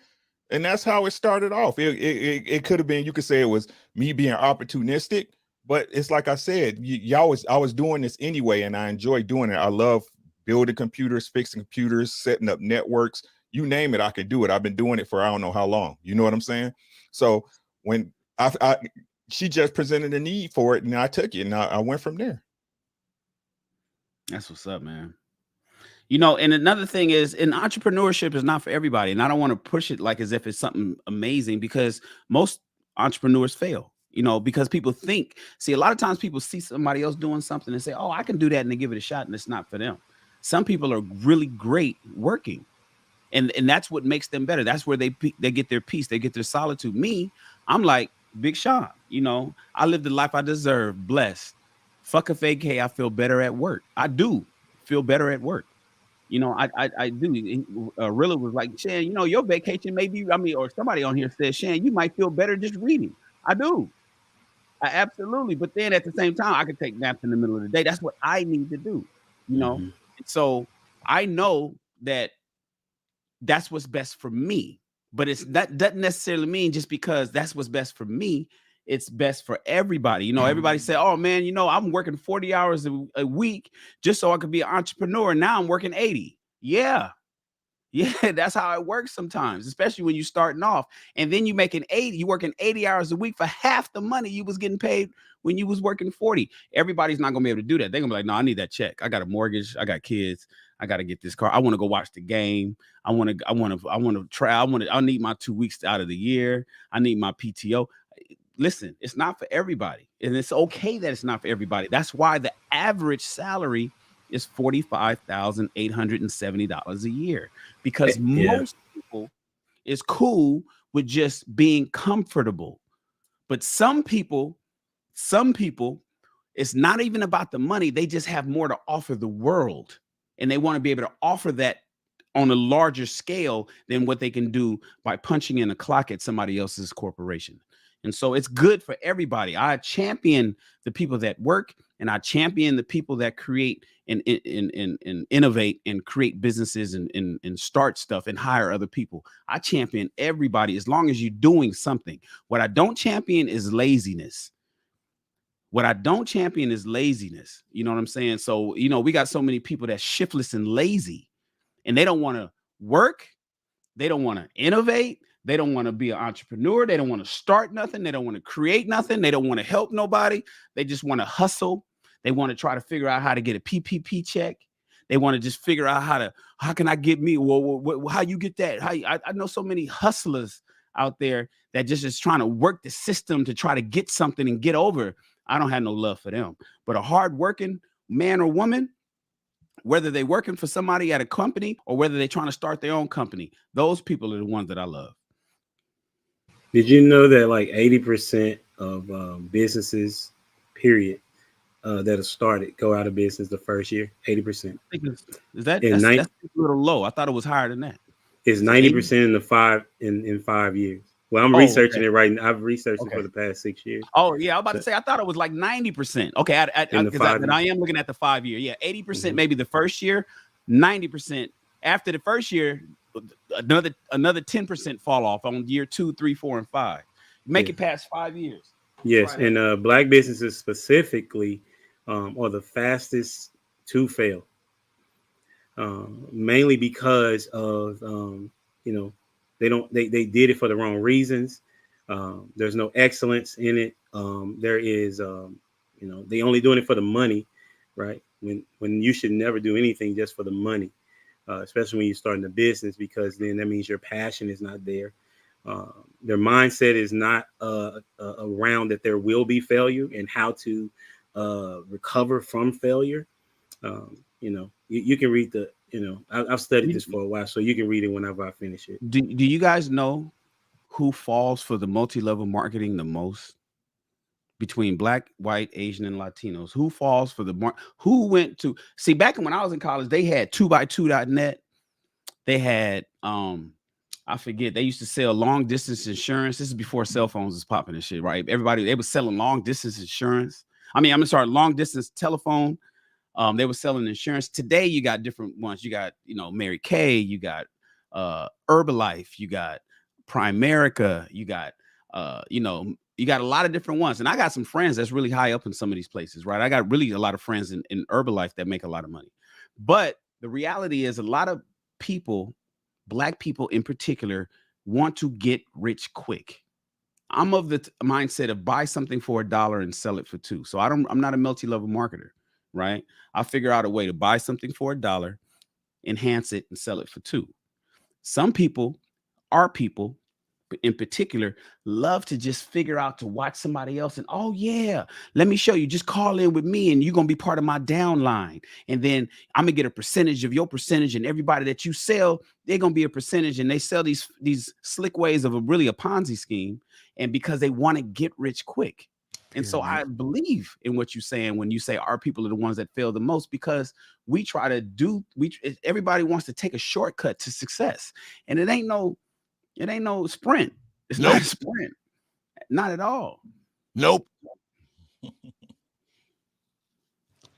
And that's how it started off. It could have been, you could say it was me being opportunistic, but it's like I said, I was doing this anyway, and I enjoy doing it. I love building computers, fixing computers, setting up networks, you name it, I could do it. I've been doing it for I don't know how long. You know what I'm saying? So when she just presented a need for it, and I took it, and I went from there. That's what's up, man. And another thing is, entrepreneurship is not for everybody. And I don't want to push it like as if it's something amazing, because most entrepreneurs fail, because people a lot of times people see somebody else doing something and say, "Oh, I can do that," and they give it a shot, and it's not for them. Some people are really great working, and that's what makes them better. That's where they get their peace, they get their solitude. Me, I'm like Big Sean, I live the life I deserve, blessed. Fuck a fake. I feel better at work. I do feel better at work. I do. Rilla was like, "Shan, your vacation maybe," or somebody on here said, "Shan, you might feel better just reading." I do. I absolutely. But then at the same time, I can take naps in the middle of the day. That's what I need to do, Mm-hmm. So I know that that's what's best for me. But that doesn't necessarily mean just because that's what's best for me, it's best for everybody. Everybody say, "Oh man, I'm working 40 hours a week just so I could be an entrepreneur. Now I'm working 80. Yeah, that's how it works sometimes, especially when you're starting off. And then you working 80 hours a week for half the money you was getting paid when you was working 40. Everybody's not gonna be able to do that. They're gonna be like, "No, I need that check. I got a mortgage. I got kids. I got to get this car. I want to go watch the game. I want to try. I need my 2 weeks out of the year. I need my PTO." Listen, it's not for everybody. And it's okay that it's not for everybody. That's why the average salary is $45,870 a year, because most people is cool with just being comfortable. But some people, it's not even about the money. They just have more to offer the world, and they want to be able to offer that on a larger scale than what they can do by punching in a clock at somebody else's corporation. And so it's good for everybody. I champion the people that work, and I champion the people that create and innovate and create businesses and start stuff and hire other people. I champion everybody as long as you're doing something. What I don't champion is laziness. You know what I'm saying? So, we got so many people that's shiftless and lazy, and they don't want to work. They don't want to innovate. They don't want to be an entrepreneur. They don't want to start nothing. They don't want to create nothing. They don't want to help nobody. They just want to hustle. They want to try to figure out how to get a PPP check. They want to just figure out how can I get me? Well, how you get that? I know so many hustlers out there that just is trying to work the system to try to get something and get over. I don't have no love for them. But a hardworking man or woman, whether they're working for somebody at a company or whether they're trying to start their own company, those people are the ones that I love. Did you know that like 80% of businesses, period, that have started go out of business the first year? 80%. Is that's a little low. I thought it was higher than that. It's 90% in 5 years. Well, I'm researching it right now. I've researched it for the past 6 years. Oh yeah, I was about to say I thought it was like 90%. Okay, I am looking at the 5 year. Yeah, 80% maybe the first year, 90% after the first year, another 10% fall off on year 2, 3, 4, and 5. Make it past 5 years. Yes, right. And black businesses specifically are the fastest to fail, mainly because of they did it for the wrong reasons. There's no excellence in it. There is they only doing it for the money, right? When you should never do anything just for the money, especially when you're starting a business, because then that means your passion is not there. Their mindset is not around that there will be failure and how to recover from failure. You can read I've studied this for a while, so you can read it whenever I finish it. Do you guys know who falls for the multi-level marketing the most between Black, white, Asian, and Latinos? Who falls for who went to see back when I was in college? They had 2x2.net. They had I forget, they used to sell long distance insurance. This is before cell phones was popping and shit, right? They were selling long distance insurance. Long distance telephone. They were selling insurance. Today, you got different ones. You got, Mary Kay, you got Herbalife, you got Primerica, you got, you got a lot of different ones. And I got some friends that's really high up in some of these places, right? I got really a lot of friends in Herbalife that make a lot of money. But the reality is a lot of people, Black people in particular, want to get rich quick. I'm of the mindset of buy something for $1 and sell it for $2. So I'm not a multi-level marketer, right? I figure out a way to buy something for $1, enhance it, and sell it for $2. Some people, our people in particular, love to just figure out to watch somebody else and, oh yeah, let me show you, just call in with me and you're going to be part of my downline. And then I'm going to get a percentage of your percentage, and everybody that you sell, they're going to be a percentage. And they sell these slick ways of a Ponzi scheme. And because they want to get rich quick. And so I believe in what you're saying when you say our people are the ones that fail the most, because we try to everybody wants to take a shortcut to success. And it ain't no sprint. It's not a sprint. Not at all. Nope.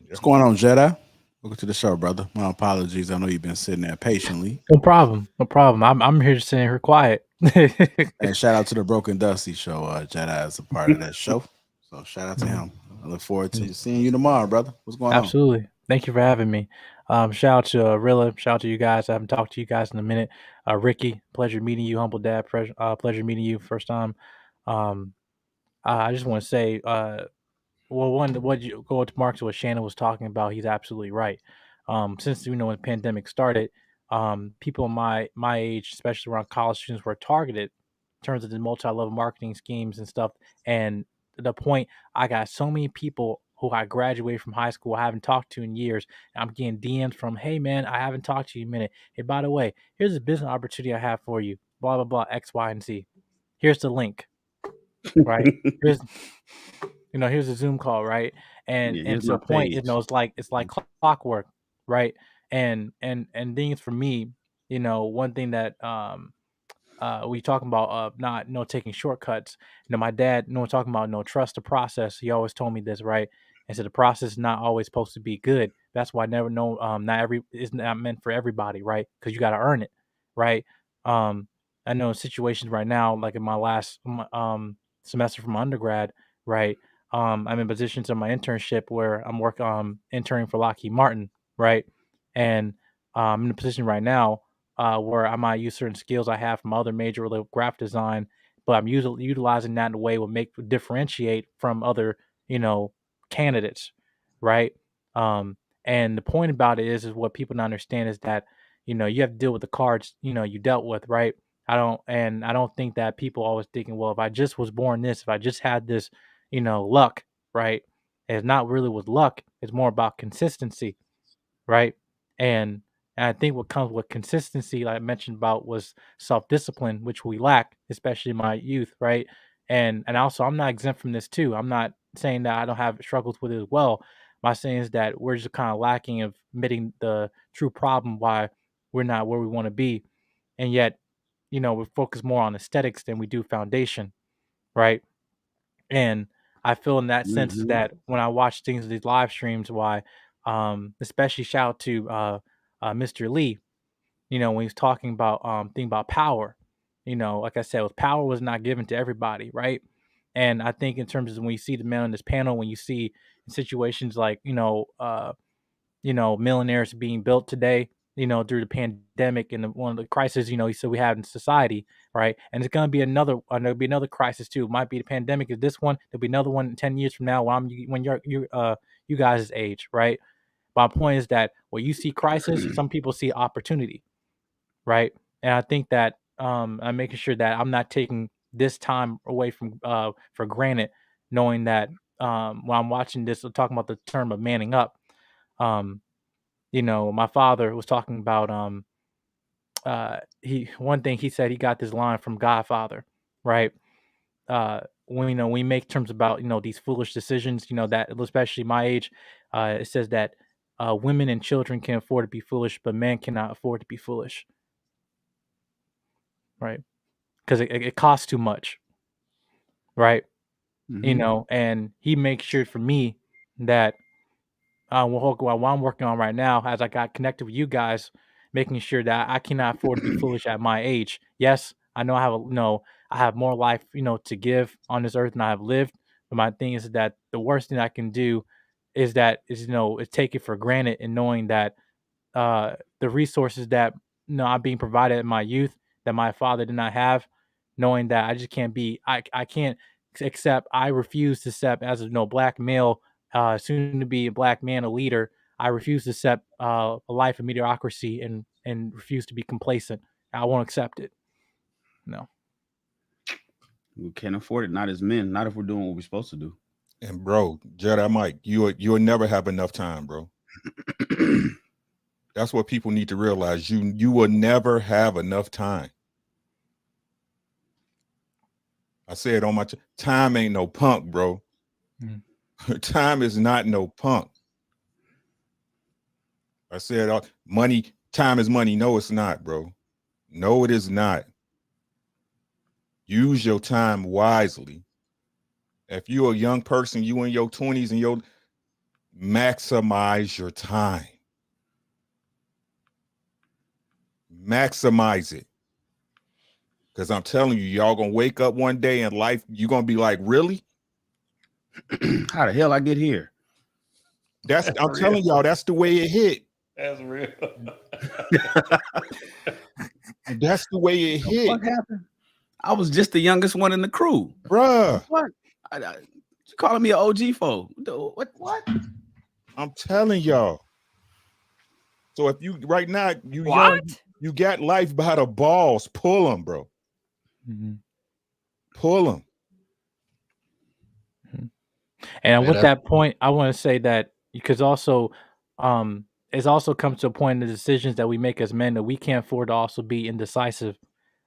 What's going on, Jedi? Welcome to the show, brother. My apologies. I know you've been sitting there patiently. No problem. I'm here sitting here quiet. And shout out to the Broken Dusty show. Jedi is a part of that show. So shout out to him. I look forward to seeing you tomorrow, brother. What's going on? Absolutely. Thank you for having me. Shout out to Rilla. Shout out to you guys. I haven't talked to you guys in a minute. Ricky, pleasure meeting you. Humble Dad, pleasure meeting you first time. I just want to say, what you go to Mark to what Shannon was talking about, he's absolutely right. Since when the pandemic started, people my age, especially around college students, were targeted in terms of the multi-level marketing schemes and stuff. And to the point, I got so many people who I graduated from high school I haven't talked to in years. And I'm getting DMs from, hey man, I haven't talked to you in a minute. Hey, by the way, here's a business opportunity I have for you. Blah blah blah, X, Y, and Z. Here's the link. Right? Here's a Zoom call, right? And to the point, it's like clockwork, right? And things for me, one thing that we talking about not taking shortcuts. My dad, talking about trust the process. He always told me this, right? And so the process is not always supposed to be good. That's why I never know. It's not meant for everybody, right? Because you got to earn it, right? I know in situations right now, like in my last semester from undergrad, right? I'm in positions of my internship where I'm interning for Lockheed Martin, right? And I'm in a position right now where I might use certain skills I have from other major like graphic design, but I'm utilizing that in a way will differentiate from other, candidates, right? And the point about it is what people don't understand is that, you have to deal with the cards, you dealt with, right? I don't think that people always thinking, well, if I just was born this, if I just had this, luck, right? It's not really with luck. It's more about consistency, right? And I think what comes with consistency, like I mentioned about, was self discipline, which we lack, especially in my youth, right? And also, I'm not exempt from this too. I'm not saying that I don't have struggles with it as well. My saying is that we're just kind of lacking of admitting the true problem why we're not where we want to be, and yet, we focus more on aesthetics than we do foundation, right? And I feel in that sense Mhm. that when I watch things, these live streams, why, especially shout out to Mr. Lee, when he's talking about thing about power, like I said, with power was not given to everybody, right? And I think in terms of when you see the man on this panel, when you see situations like millionaires being built today, through the pandemic and one of the crises, so we have in society, right? And it's gonna be there'll be another crisis too. It might be the pandemic is this one. There'll be another one in 10 years from now when you guys' age, right? My point is that when you see crisis, some people see opportunity, right? And I think that I'm making sure that I'm not taking this time away from for granted, knowing that when I'm watching this, we're talking about the term of manning up. Um, my father was talking about he one thing he said he got this line from Godfather, right? When we make terms about these foolish decisions, that especially my age, it says that women and children can afford to be foolish, but men cannot afford to be foolish, right? Because it costs too much, right? Mhm. And he makes sure for me that what I'm working on right now, as I got connected with you guys, making sure that I cannot afford to be foolish at my age. Yes, I know I have more life, to give on this earth than I have lived. But my thing is that the worst thing I can do is take it for granted and knowing that the resources that I'm being provided in my youth that my father did not have, knowing that I just can't I can't accept. I refuse to accept as a black male, soon to be a black man, a leader. I refuse to accept a life of mediocrity and refuse to be complacent. I won't accept it. No. We can't afford it, not as men, not if we're doing what we're supposed to do. And bro, Jedi Mike, you'll never have enough time, bro. That's what people need to realize. You will never have enough time. I said on my time ain't no punk, bro. Mm. Time is not no punk. I said money, time is money. No, it's not, bro. No, it is not. Use your time wisely. If you're a young person, you in your 20s and maximize your time. Maximize it. Because I'm telling you, y'all gonna wake up one day in life, you're gonna be like, really? How the hell I get here? I'm telling y'all, that's the way it hit. That's real. That's the way it hit. What happened? I was just the youngest one in the crew, bruh. What? You calling me an OG for? What? I'm telling y'all. So if you right now you What? young, you got life by the balls. Pull them, bro. Mm-hmm. Pull them. And with that point, I want to say that because also, it's also comes to a point in the decisions that we make as men that we can't afford to also be indecisive,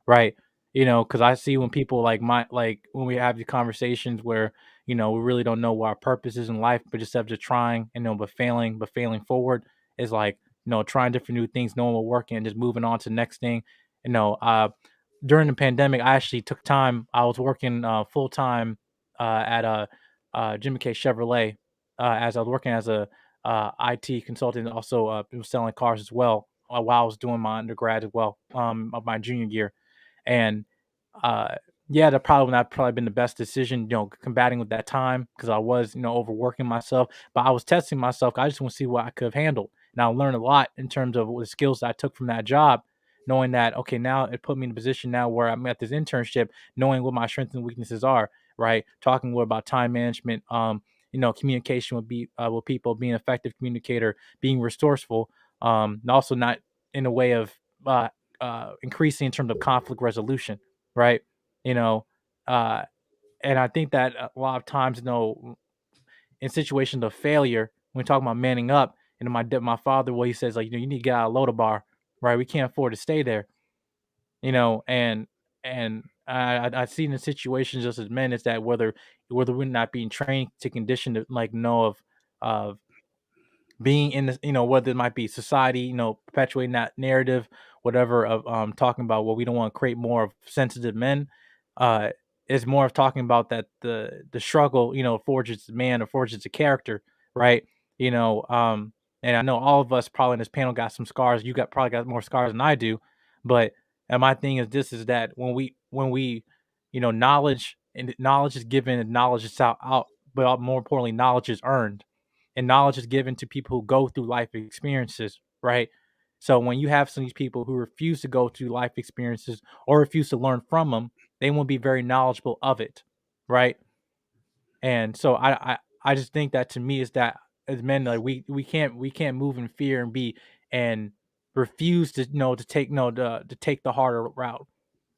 right? Because I see when people like when we have the conversations where we really don't know what our purpose is in life, but just have to trying but failing forward is like trying different new things, knowing what working, and just moving on to the next thing. During the pandemic, I actually took time. I was working full time at a Jimmy K Chevrolet, as I was working as a IT consultant, also was selling cars as well while I was doing my undergrad as well, of my junior year, and yeah, that probably not probably been the best decision, combating with that time because I was overworking myself, but I was testing myself. I just want to see what I could have handled, and I learned a lot in terms of the skills that I took from that job knowing that, okay, now it put me in a position now where I'm at this internship, knowing what my strengths and weaknesses are, right? Talking more about time management, communication with people, being an effective communicator, being resourceful, and also not in a way of increasing in terms of conflict resolution, right? You know, uh, and I think that a lot of times, in situations of failure, when we talk about manning up, and my father, he says, like, you need to get out of Lodabar, right? We can't afford to stay there, and I see in the situations just as men is that whether we're not being trained to condition to like know of being in this, whether it might be society, perpetuating that narrative, whatever, of talking about, well, we don't want to create more of sensitive men. Uh, it's more of talking about that the struggle, forges man or forges a character, right? And I know all of us probably in this panel got some scars. You probably got more scars than I do, but and my thing is this is that when we knowledge is given and knowledge is out, but more importantly, knowledge is earned and knowledge is given to people who go through life experiences, right? So when you have some of these people who refuse to go through life experiences or refuse to learn from them, they won't be very knowledgeable of it, right? And so I just think that to me is that as men, like we can't move in fear and refuse to to take to take the harder route.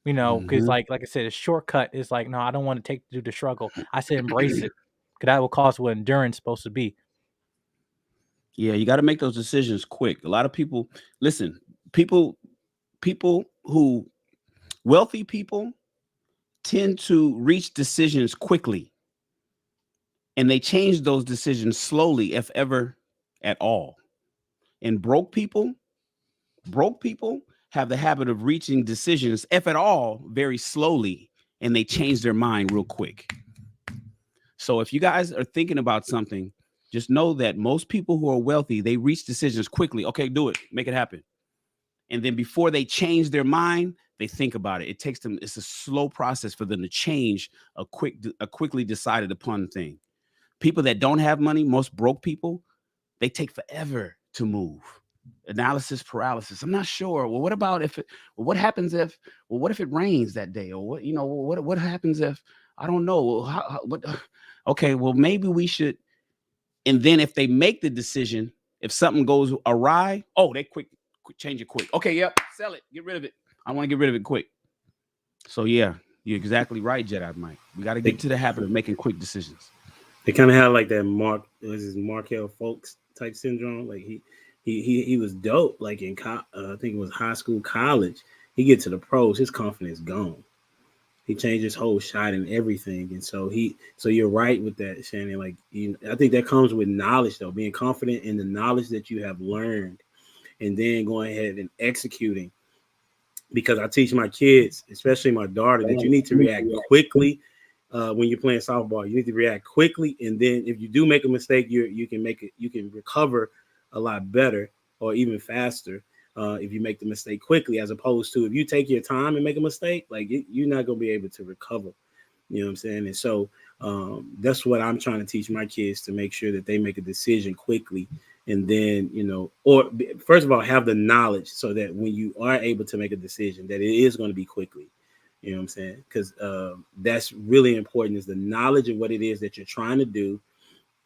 Because like I said, a shortcut is like, no, I don't want to take through the struggle. I said embrace it, because that will cause what endurance is supposed to be. Yeah, you got to make those decisions quick. A lot of people, listen, people who wealthy people tend to reach decisions quickly, and they change those decisions slowly, if ever at all. And broke people have the habit of reaching decisions, if at all, very slowly, and they change their mind real quick. So if you guys are thinking about something, just know that most people who are wealthy, they reach decisions quickly. Okay, do it, make it happen. And then before they change their mind, they think about it. It takes them, it's a slow process for them to change a quickly decided upon thing. People that don't have money, most broke people, they take forever to move. Analysis paralysis. I'm not sure. Well, what about what happens if, what if it rains that day? Or what happens if, I don't know. Well, okay, well, maybe we should. And then if they make the decision, if something goes awry, they quick change it quick. Okay, yep, sell it, get rid of it. I want to get rid of it quick. So yeah, you're exactly right, Jedi Mike. We got to get to the habit of making quick decisions. They kind of had like that Markel Folks type syndrome. Like he was dope. Like in I think it was high school, college. He get to the pros, his confidence gone. He changed his whole shot and everything. And so you're right with that, Shannon. Like, I think that comes with knowledge, though, being confident in the knowledge that you have learned, and then going ahead and executing. Because I teach my kids, especially my daughter, that you need to react quickly when you're playing softball. You need to react quickly, and then if you do make a mistake, you can recover a lot better or even faster if you make the mistake quickly, as opposed to if you take your time and make a mistake, like you're not going to be able to recover. You know what I'm saying? And so that's what I'm trying to teach my kids, to make sure that they make a decision quickly. And then, or first of all, have the knowledge so that when you are able to make a decision, that it is going to be quickly. You know what I'm saying? Because that's really important, is the knowledge of what it is that you're trying to do.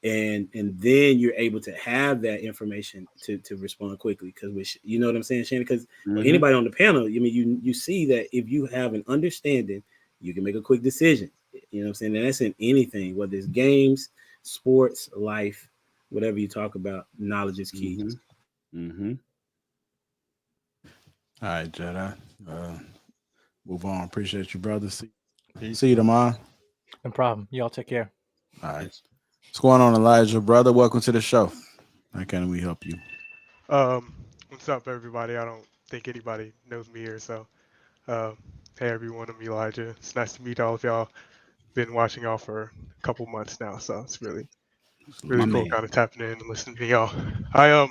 And then you're able to have that information to respond quickly. Because you know what I'm saying, Shannon? Because anybody on the panel, you see that if you have an understanding, you can make a quick decision. You know what I'm saying? And that's in anything, whether it's games, sports, life, whatever you talk about, knowledge is key. All right, Jedi. Move on. Appreciate you, brother. See you tomorrow. No problem. Y'all take care. All right. What's going on, Elijah, brother? Welcome to the show. How can we help you? What's up, everybody? I don't think anybody knows me here, so hey, everyone, I'm Elijah. It's nice to meet all of y'all. Been watching y'all for a couple months now, so it's really cool kind of tapping in and listening to y'all. I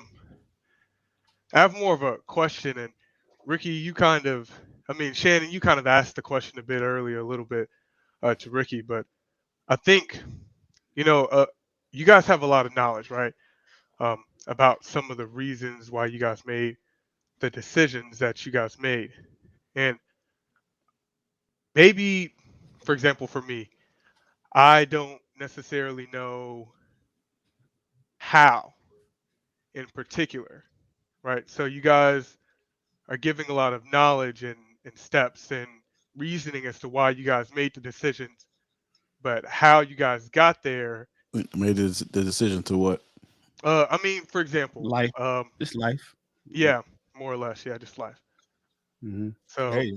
have more of a question, and Ricky, Shannon, you kind of asked the question a bit earlier, a little bit to Ricky, but I think, you guys have a lot of knowledge, right? About some of the reasons why you guys made the decisions that you guys made. And maybe, for example, for me, I don't necessarily know how in particular, right? So you guys are giving a lot of knowledge and steps and reasoning as to why you guys made the decisions, but how you guys got there. Made the decision to what? I mean, for example, Life, just life. yeah, more or less, yeah, just life. Mm-hmm. So Hey,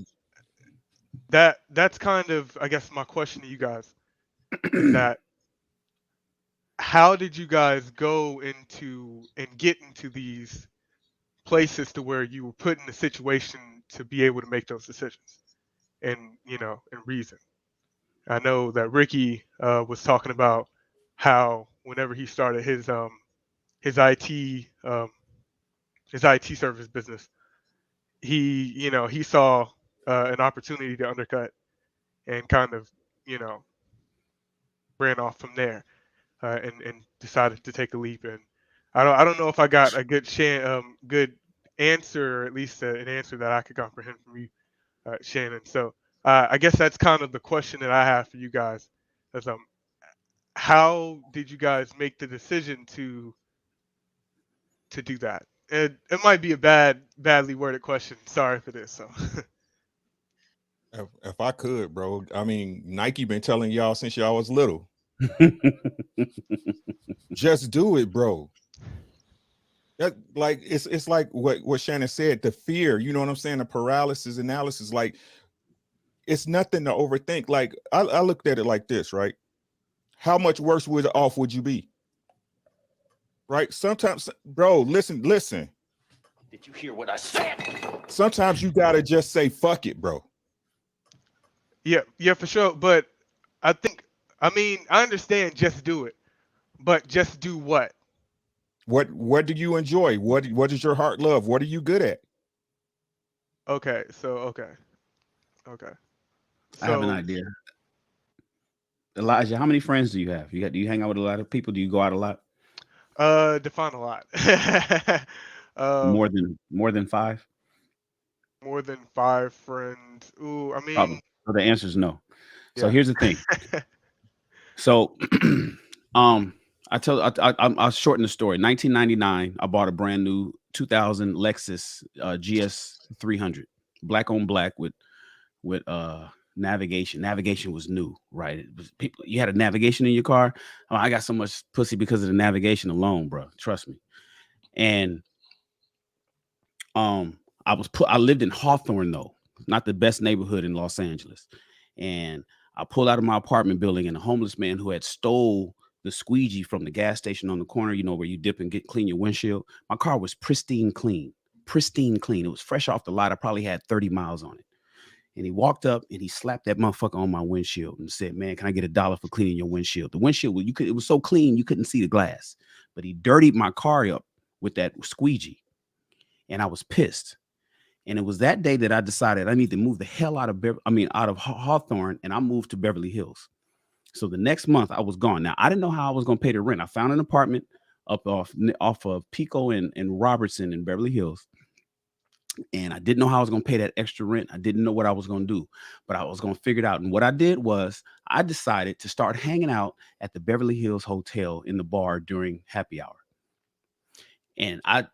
that's kind of, I guess, my question to you guys is that how did you guys go into and get into these places to where you were put in a situation to be able to make those decisions and and reason? I know that Ricky was talking about how whenever he started his IT his IT service business, he saw an opportunity to undercut and kind of you know ran off from there and decided to take a leap. And I don't know if I got a good answer, or at least an answer that I could comprehend from you, Shannon. So I guess that's kind of the question that I have for you guys. Is how did you guys make the decision to do that? It might be a badly worded question. Sorry for this. So if I could, bro, I mean, Nike been telling y'all since y'all was little, just do it, bro. That, like, it's like what Shannon said, the fear, you know what I'm saying, the paralysis analysis, like, it's nothing to overthink. Like, I looked at it like this, right? How much worse off would you be? Right? Sometimes, bro, listen. Did you hear what I said? Sometimes you gotta just say fuck it, bro. yeah, for sure. But I understand just do it, but just do what? What do you enjoy? What does your heart love? What are you good at? Okay, so I have an so idea. Elijah, how many friends do you have? Do you hang out with a lot of people? Do you go out a lot? define a lot. More than 5? More than 5 friends. Ooh, I Probably. mean, So the answer is no. So yeah. here's the thing. So I'll shorten the story. 1999, I bought a brand new 2000 Lexus GS 300, black on black with navigation. Navigation was new, right? It was people. You had a navigation in your car. Oh, I got so much pussy because of the navigation alone, bro. Trust me. And I lived in Hawthorne, though, not the best neighborhood in Los Angeles. And I pulled out of my apartment building, and a homeless man who had stole the squeegee from the gas station on the corner, where you dip and clean your windshield. My car was pristine clean. It was fresh off the lot. I probably had 30 miles on it. And he walked up and he slapped that motherfucker on my windshield and said, "Man, can I get $1 for cleaning your windshield?" The windshield, it was so clean you couldn't see the glass, but he dirtied my car up with that squeegee, and I was pissed. And it was that day that I decided I need to move the hell out of Hawthorne, and I moved to Beverly Hills. So the next month I was gone. Now I didn't know how I was going to pay the rent. I found an apartment up off of Pico and Robertson in Beverly Hills. And I didn't know how I was going to pay that extra rent. I didn't know what I was going to do, but I was going to figure it out. And what I did was I decided to start hanging out at the Beverly Hills Hotel in the bar during happy hour. And I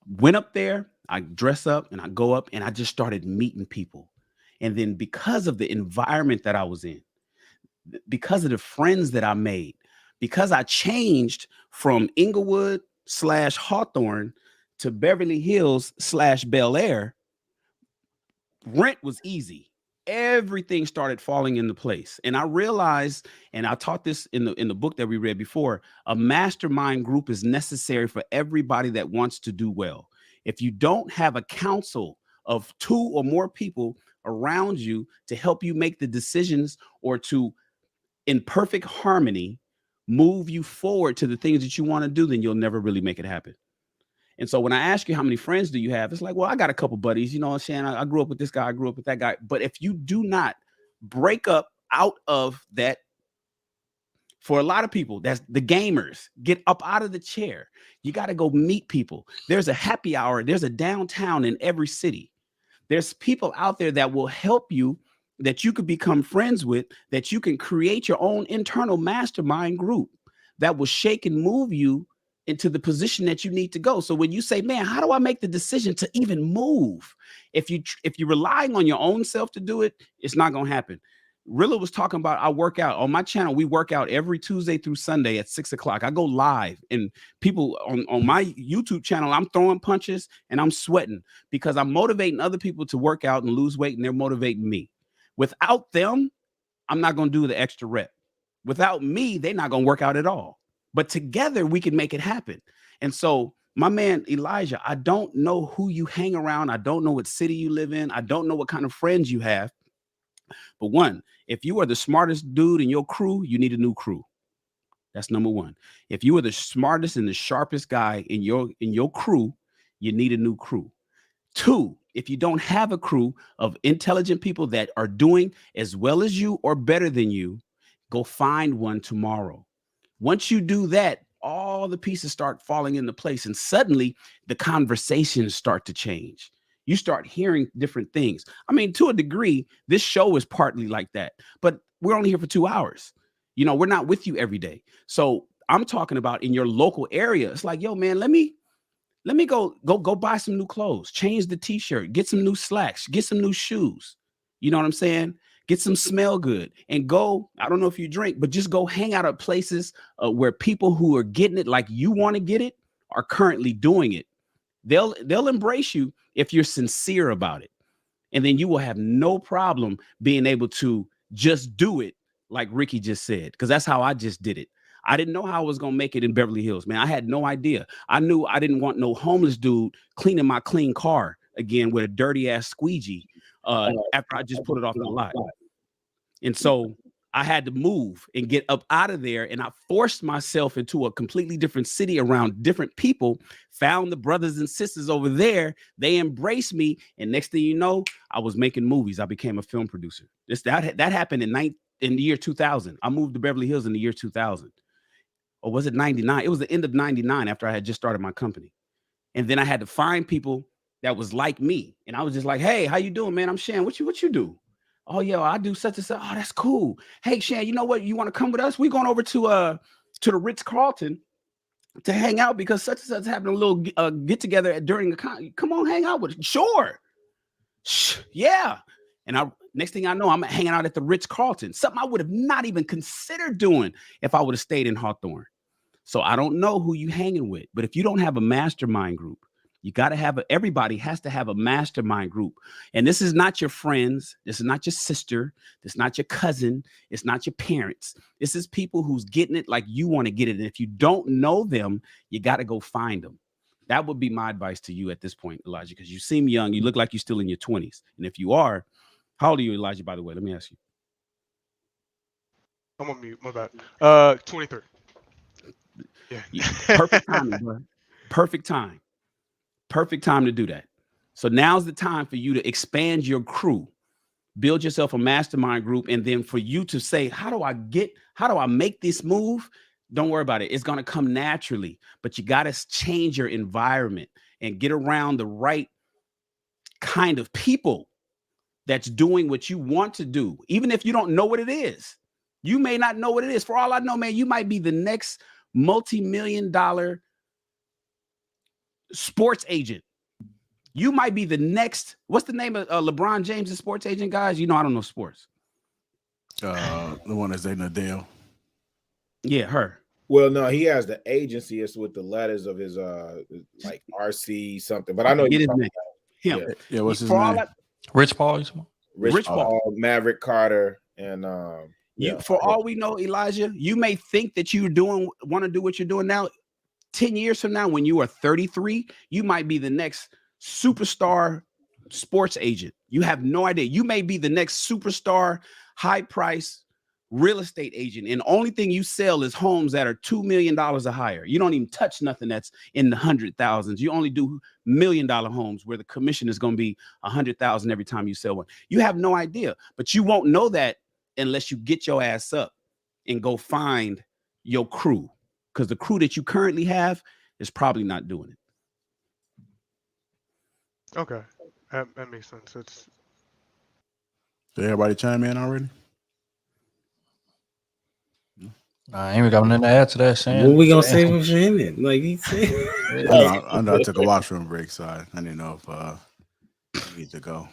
went up there, I dress up and I go up and I just started meeting people. And then because of the environment that I was in, because of the friends that I made, because I changed from Inglewood / Hawthorne to Beverly Hills / Bel Air, rent was easy. Everything started falling into place. And I realized, and I taught this in the book that we read before, a mastermind group is necessary for everybody that wants to do well. If you don't have a council of 2 or more people around you to help you make the decisions or to, in perfect harmony, move you forward to the things that you want to do, then you'll never really make it happen. And so when I ask you how many friends do you have, it's like, well, I got a couple buddies, Shannon, I grew up with this guy, I grew up with that guy. But if you do not break up out of that For a lot of people, that's the gamers. Get up out of the chair. You got to go meet people. There's a happy hour. There's a downtown in every city. There's people out there that will help you, that you could become friends with, that you can create your own internal mastermind group that will shake and move you into the position that you need to go. So when you say, man, how do I make the decision to even move? If you're relying on your own self to do it, it's not going to happen. Rilla was talking about, I work out on my channel. We work out every Tuesday through Sunday at 6 o'clock. I go live, and people on my YouTube channel, I'm throwing punches and I'm sweating because I'm motivating other people to work out and lose weight, and they're motivating me. Without them, I'm not going to do the extra rep. Without me, they're not going to work out at all. But together we can make it happen. And so my man, Elijah, I don't know who you hang around. I don't know what city you live in. I don't know what kind of friends you have. But one, if you are the smartest dude in your crew, you need a new crew. That's number one. If you are the smartest and the sharpest guy in your crew, you need a new crew. Two, if you don't have a crew of intelligent people that are doing as well as you or better than you, go find one tomorrow. Once you do that, all the pieces start falling into place, and suddenly the conversations start to change. You start hearing different things. I mean, to a degree, this show is partly like that, but we're only here for 2 hours. You know, we're not with you every day. So I'm talking about in your local area. It's like, yo, man, let me go buy some new clothes, change the t-shirt, get some new slacks, get some new shoes. You know what I'm saying? Get some smell good and go. I don't know if you drink, but just go hang out at places where people who are getting it like you want to get it are currently doing it. They'll embrace you if you're sincere about it. And then you will have no problem being able to just do it like Ricky just said, because that's how I just did it. I didn't know how I was going to make it in Beverly Hills, man. I had no idea. I knew I didn't want no homeless dude cleaning my clean car again with a dirty ass squeegee after I just put it off the lot. And so I had to move and get up out of there. And I forced myself into a completely different city around different people, found the brothers and sisters over there. They embraced me. And next thing you know, I was making movies. I became a film producer. That happened in the year 2000. I moved to Beverly Hills in the year 2000. Or was it 99? It was the end of 99 after I had just started my company. And then I had to find people that was like me. And I was just like, hey, how you doing, man? I'm Shan. What you do? Oh, yeah, I do such and such. Oh, that's cool. Hey, Shan, you know what? You want to come with us? We're going over to the Ritz-Carlton to hang out because such and such is having a little get together during the con. Come on, hang out with us. Sure. Yeah. And next thing I know, I'm hanging out at the Ritz-Carlton, something I would have not even considered doing if I would have stayed in Hawthorne. So I don't know who you hanging with, but if you don't have a mastermind group, you got to have everybody has to have a mastermind group. And this is not your friends. This is not your sister. This is not your cousin. It's not your parents. This is people who's getting it like you want to get it. And if you don't know them, you got to go find them. That would be my advice to you at this point, Elijah, because you seem young. You look like you're still in your 20s. And if you are, how old are you, Elijah, by the way? Let me ask you. I'm on mute. My bad. 23. Yeah. Perfect timing, bro. Perfect time. Perfect time to do that. So now's the time for you to expand your crew, build yourself a mastermind group, and then for you to say, how do I make this move? Don't worry about it. It's going to come naturally, but you got to change your environment and get around the right kind of people that's doing what you want to do. Even if you don't know what it is, you may not know what it is. For all I know, man, you might be the next multi-million-dollar sports agent. You might be the next. What's the name of LeBron James' sports agent, guys? You know, I don't know sports. The one that's dating Adele. Yeah, her. Well, no, he has the agency. It's with the letters of his like RC something. But I know Get his name. Him. Yeah, what's his name? Rich Paul. Rich Paul, Maverick Carter, and for all we know, Elijah, you may think that you want to do what you're doing now. 10 years from now, when you are 33, you might be the next superstar sports agent. You have no idea. You may be the next superstar, high price real estate agent. And the only thing you sell is homes that are $2 million or higher. You don't even touch nothing that's in the 100,000s. You only do $1 million homes where the commission is going to be 100,000 every time you sell one. You have no idea, but you won't know that unless you get your ass up and go find your crew, because the crew that you currently have is probably not doing it. Okay, that makes sense. It's Did everybody chime in already? I ain't even got nothing to add to that, Shan. What we gonna say with Shannon? Like he said. I know I took a washroom break, so I didn't know if I need to go.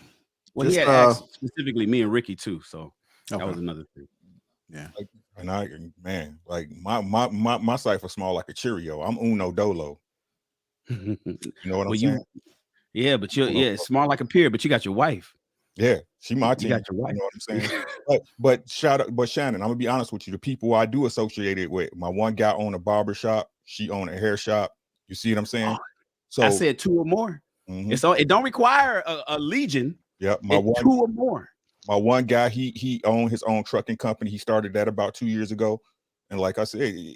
Well, he had asked specifically me and Ricky too, so that was another thing. Yeah. And man, like my cipher small like a Cheerio. I'm uno dolo. You know what I'm saying? Yeah, but it's small like a pier, but you got your wife. Yeah, she my team. You got your wife. You know what I'm saying? but Shannon, I'm gonna be honest with you. The people I do associate it with, my one guy owned a barber shop, she owned a hair shop. You see what I'm saying? So I said 2 or more. It don't require a legion. Yeah, 2 or more. My one guy, he owned his own trucking company. He started that about 2 years ago, and like I said,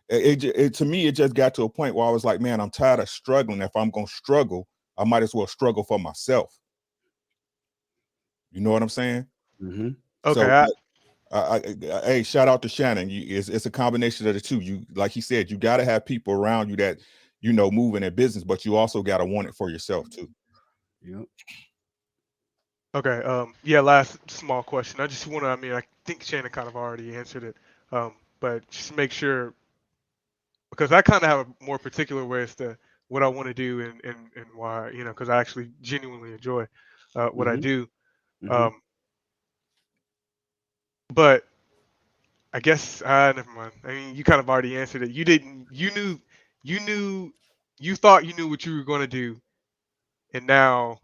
it to me, it just got to a point where I was like, man, I'm tired of struggling. If I'm gonna struggle, I might as well struggle for myself. You know what I'm saying? Okay. So, hey, shout out to Shannon. It's a combination of the two. You, like he said, you got to have people around you that move in their business, but you also got to want it for yourself too. Yep. Okay. Yeah. Last small question. I just want to. I mean, I think Shannon kind of already answered it. But just make sure, because I kind of have a more particular way as to what I want to do and why. Because I actually genuinely enjoy what I do. But I guess never mind. I mean, you kind of already answered it. You didn't. You knew. You thought you knew what you were going to do, and now,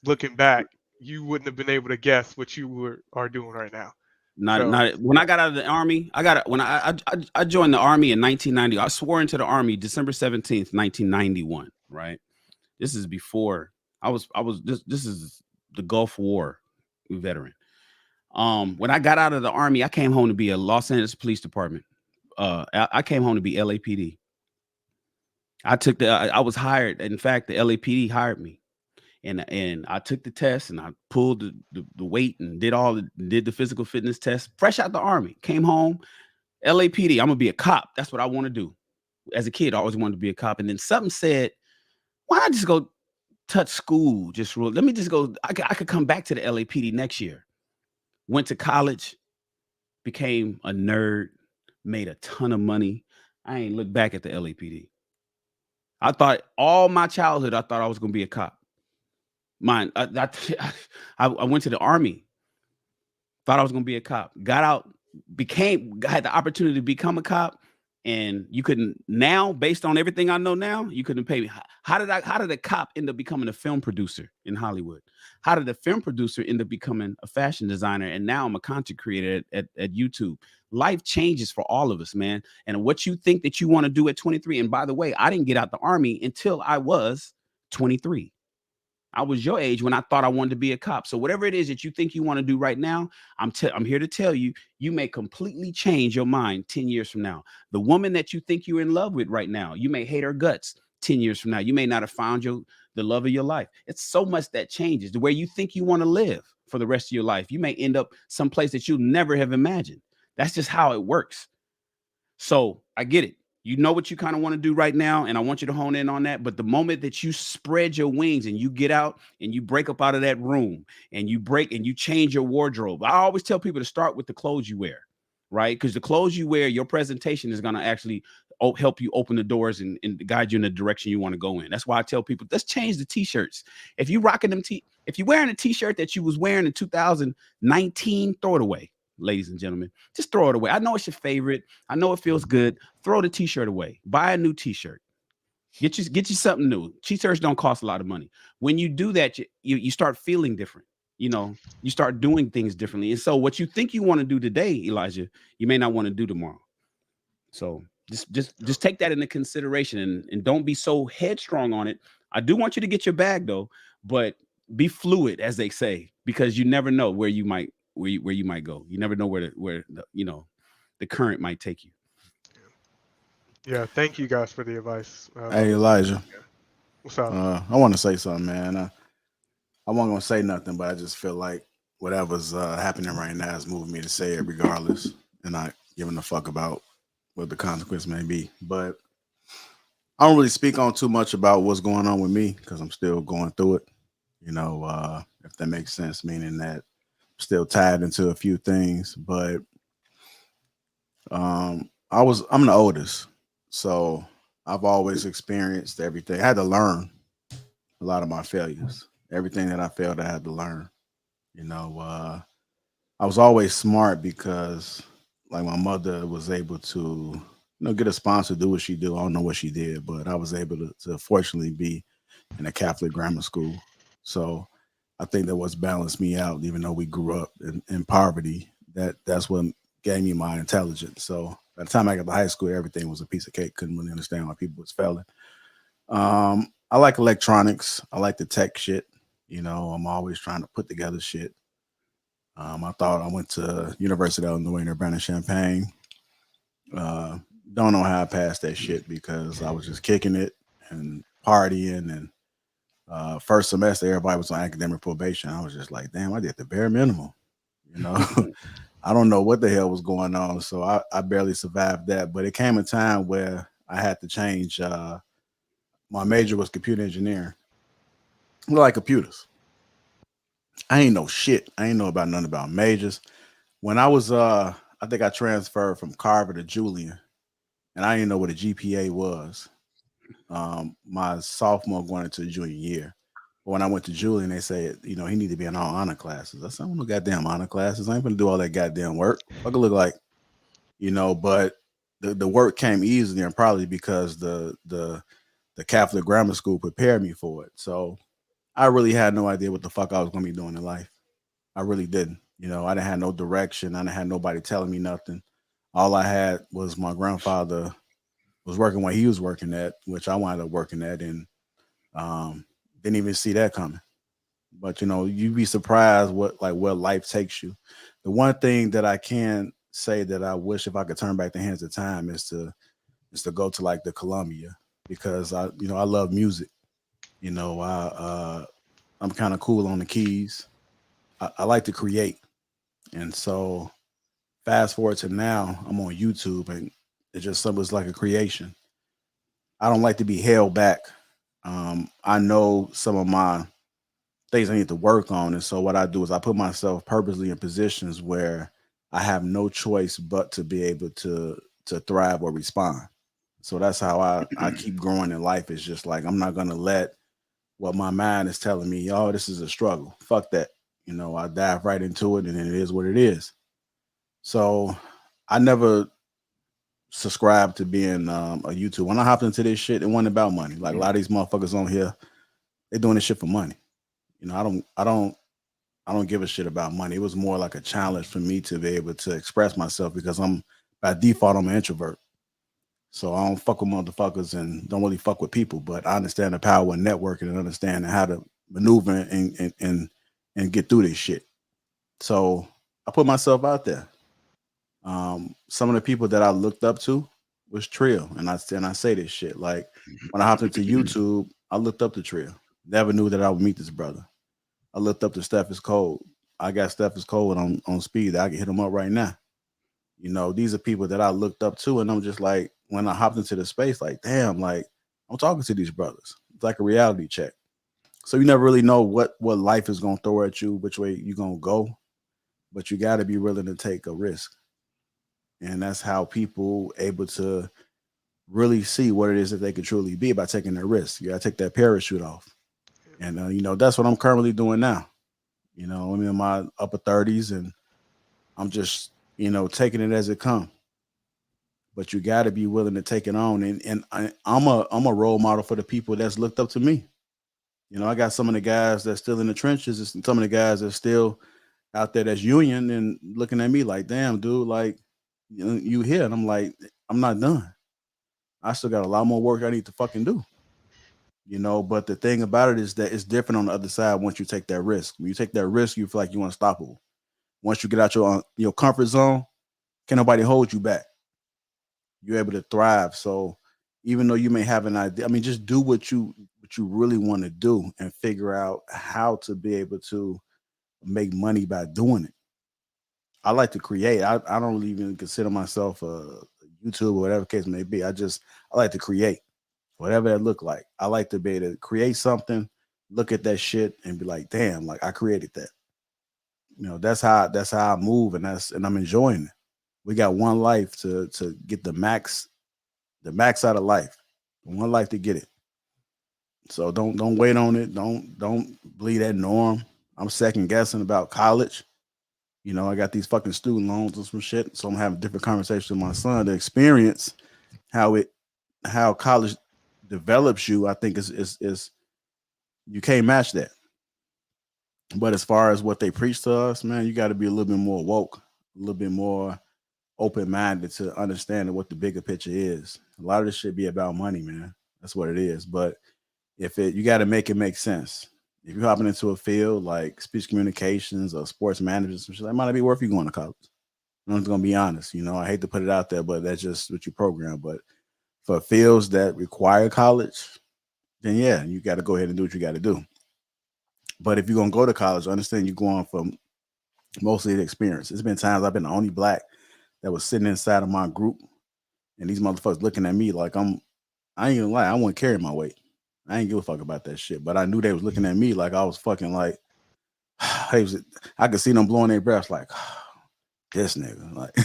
looking back, you wouldn't have been able to guess what you are doing right now. Not when I got out of the army. When I joined the army in 1990. I swore into the army December 17th, 1991. Right. This is before I was. This is the Gulf War veteran. When I got out of the army, I came home to be a Los Angeles Police Department. I came home to be LAPD. I was hired. In fact, the LAPD hired me, and I took the test and I pulled the weight and did the physical fitness test. Fresh out the army, came home, LAPD. I'm gonna be a cop. That's what I want to do. As a kid, I always wanted to be a cop. And then something said, why not just go touch school? Let me just go. I could come back to the LAPD next year. Went to college, became a nerd, made a ton of money. I ain't looked back at the LAPD. I thought all my childhood, I thought I was going to be a cop. I went to the army, thought I was going to be a cop, got out, had the opportunity to become a cop. And you couldn't now, based on everything I know now, you couldn't pay me. How did a cop end up becoming a film producer in Hollywood? How did the film producer end up becoming a fashion designer? And now I'm a content creator at YouTube. Life changes for all of us, man. And what you think that you want to do at 23. And by the way, I didn't get out the army until I was 23. I was your age when I thought I wanted to be a cop. So whatever it is that you think you want to do right now, I'm here to tell you, you may completely change your mind 10 years from now. The woman that you think you're in love with right now, you may hate her guts 10 years from now. You may not have found the love of your life. It's so much that changes. The way you think you want to live for the rest of your life, you may end up someplace that you'll never have imagined. That's just how it works. So I get it. You know what you kind of want to do right now, and I want you to hone in on that. But the moment that you spread your wings and you get out and you break up out of that room and you change your wardrobe, I always tell people to start with the clothes you wear, right? Because the clothes you wear, your presentation is going to actually help you open the doors and guide you in the direction you want to go in. That's why I tell people, let's change the t-shirts. If you're rocking them, if you're wearing a t-shirt that you was wearing in 2019, throw it away. Ladies and gentlemen, just throw it away. I know it's your favorite. I know it feels good. Throw the t-shirt away. Buy a new t-shirt. Get you something new. T-shirts don't cost a lot of money. When you do that, you start feeling different. You start doing things differently. And so what you think you want to do today, Elijah, you may not want to do tomorrow. So just take that into consideration and don't be so headstrong on it. I do want you to get your bag though, but be fluid, as they say, because you never know where you might go. You never know where the current might take you. Yeah, thank you guys for the advice. Hey Elijah, what's up? I want to say something, man. I wasn't gonna say nothing, but I just feel like whatever's happening right now is moving me to say it regardless, and not giving a fuck about what the consequence may be. But I don't really speak on too much about what's going on with me because I'm still going through it. If that makes sense, meaning that I'm still tied into a few things. But I'm the oldest, so I've always experienced everything. I had to learn a lot of my failures. Everything that I failed, I had to learn. You know, I was always smart because, like, my mother was able to, get a sponsor, do what she do. I don't know what she did, but I was able to fortunately be in a Catholic grammar school. So I think that what's balanced me out, even though we grew up in poverty, that's what gave me my intelligence. So by the time I got to high school, everything was a piece of cake. Couldn't really understand why people was failing. I like electronics. I like the tech shit. I'm always trying to put together shit. I went to University of Illinois in Urbana-Champaign. Don't know how I passed that shit because I was just kicking it and partying. And first semester, everybody was on academic probation. I was just like, damn, I did the bare minimum. I don't know what the hell was going on. So I barely survived that. But it came a time where I had to change. My major was computer engineering. I like computers. I ain't know shit. I ain't know about nothing about majors. When I think I transferred from Carver to Julian, and I didn't know what a GPA was. My sophomore going into the junior year. But when I went to Julian, they said, he need to be in all honor classes. I said, I don't know goddamn honor classes. I ain't gonna do all that goddamn work. Fuck it look like, but the work came easily and probably because the Catholic grammar school prepared me for it. So I really had no idea what the fuck I was gonna be doing in life. I really didn't. I didn't have no direction. I didn't have nobody telling me nothing. All I had was my grandfather was working what he was working at, which I wound up working at, and didn't even see that coming. But you'd be surprised where life takes you. The one thing that I can say that I wish if I could turn back the hands of time is to go to like the Columbia because I love music. I'm kind of cool on the keys. I like to create, and so fast forward to now, I'm on YouTube, and it's like a creation. I don't like to be held back. I know some of my things I need to work on, and so what I do is I put myself purposely in positions where I have no choice but to be able to thrive or respond. So that's how I keep growing in life. It's just like I'm not gonna let what my mind is telling me, oh, this is a struggle. Fuck that. I dive right into it, and it is what it is. So I never subscribed to being a YouTube. When I hopped into this shit, it wasn't about money. Like a lot of these motherfuckers on here, they doing this shit for money. I don't give a shit about money. It was more like a challenge for me to be able to express myself because by default I'm an introvert. So I don't fuck with motherfuckers and don't really fuck with people, but I understand the power of networking and understanding how to maneuver and get through this shit. So I put myself out there. Some of the people that I looked up to was Trill, and I say this shit like when I hopped into YouTube, I looked up to Trill. Never knew that I would meet this brother. I looked up to Steph is Cold. I got Steph is Cold on speed. I can hit him up right now. These are people that I looked up to, and I'm just like, when I hopped into the space, like, damn, like I'm talking to these brothers. It's like a reality check. So you never really know what life is gonna throw at you, which way you're gonna go, but you got to be willing to take a risk. And that's how people able to really see what it is that they could truly be by taking that risk. You got to take that parachute off. And, that's what I'm currently doing now. I'm in my upper 30s and I'm just, taking it as it comes. But you got to be willing to take it on. And I'm a role model for the people that's looked up to me. I got some of the guys that's still in the trenches and some of the guys that's still out there that's union and looking at me like, damn, dude, like, you here. And I'm like, I'm not done. I still got a lot more work I need to fucking do. But the thing about it is that it's different on the other side once you take that risk. When you take that risk, you feel like you're unstoppable. Once you get out your comfort zone, can't nobody hold you back. You're able to thrive. So even though you may have an idea, I mean, just do what you really want to do and figure out how to be able to make money by doing it. I like to create. I don't really even consider myself a YouTube or whatever case may be. I like to create whatever that look like. I like to be able to create something, look at that shit, and be like, damn, like I created that. You know, that's how I move, and I'm enjoying it. We got one life to get the max out of life. One life to get it. So don't wait on it. Don't bleed that norm. I'm second guessing about college. You know, I got these fucking student loans and some shit. So I'm having different conversations with my son to experience how college develops you. I think is you can't match that. But as far as what they preach to us, man, you got to be a little bit more woke, a little bit more open-minded to understanding what the bigger picture is. A lot of this should be about money, man. That's what it is. But you got to make it make sense. If you're hopping into a field like speech communications or sports management, that might not be worth you going to college. I'm just gonna be honest. You know, I hate to put it out there, but that's just what you program. But for fields that require college, then yeah, you got to go ahead and do what you got to do. But if you're gonna go to college, understand you're going for mostly the experience. There's been times I've been the only black that was sitting inside of my group, and these motherfuckers looking at me like I ain't gonna lie, I wouldn't carry my weight. I ain't give a fuck about that shit. But I knew they was looking at me like I was fucking like I could see them blowing their breaths like this nigga. Like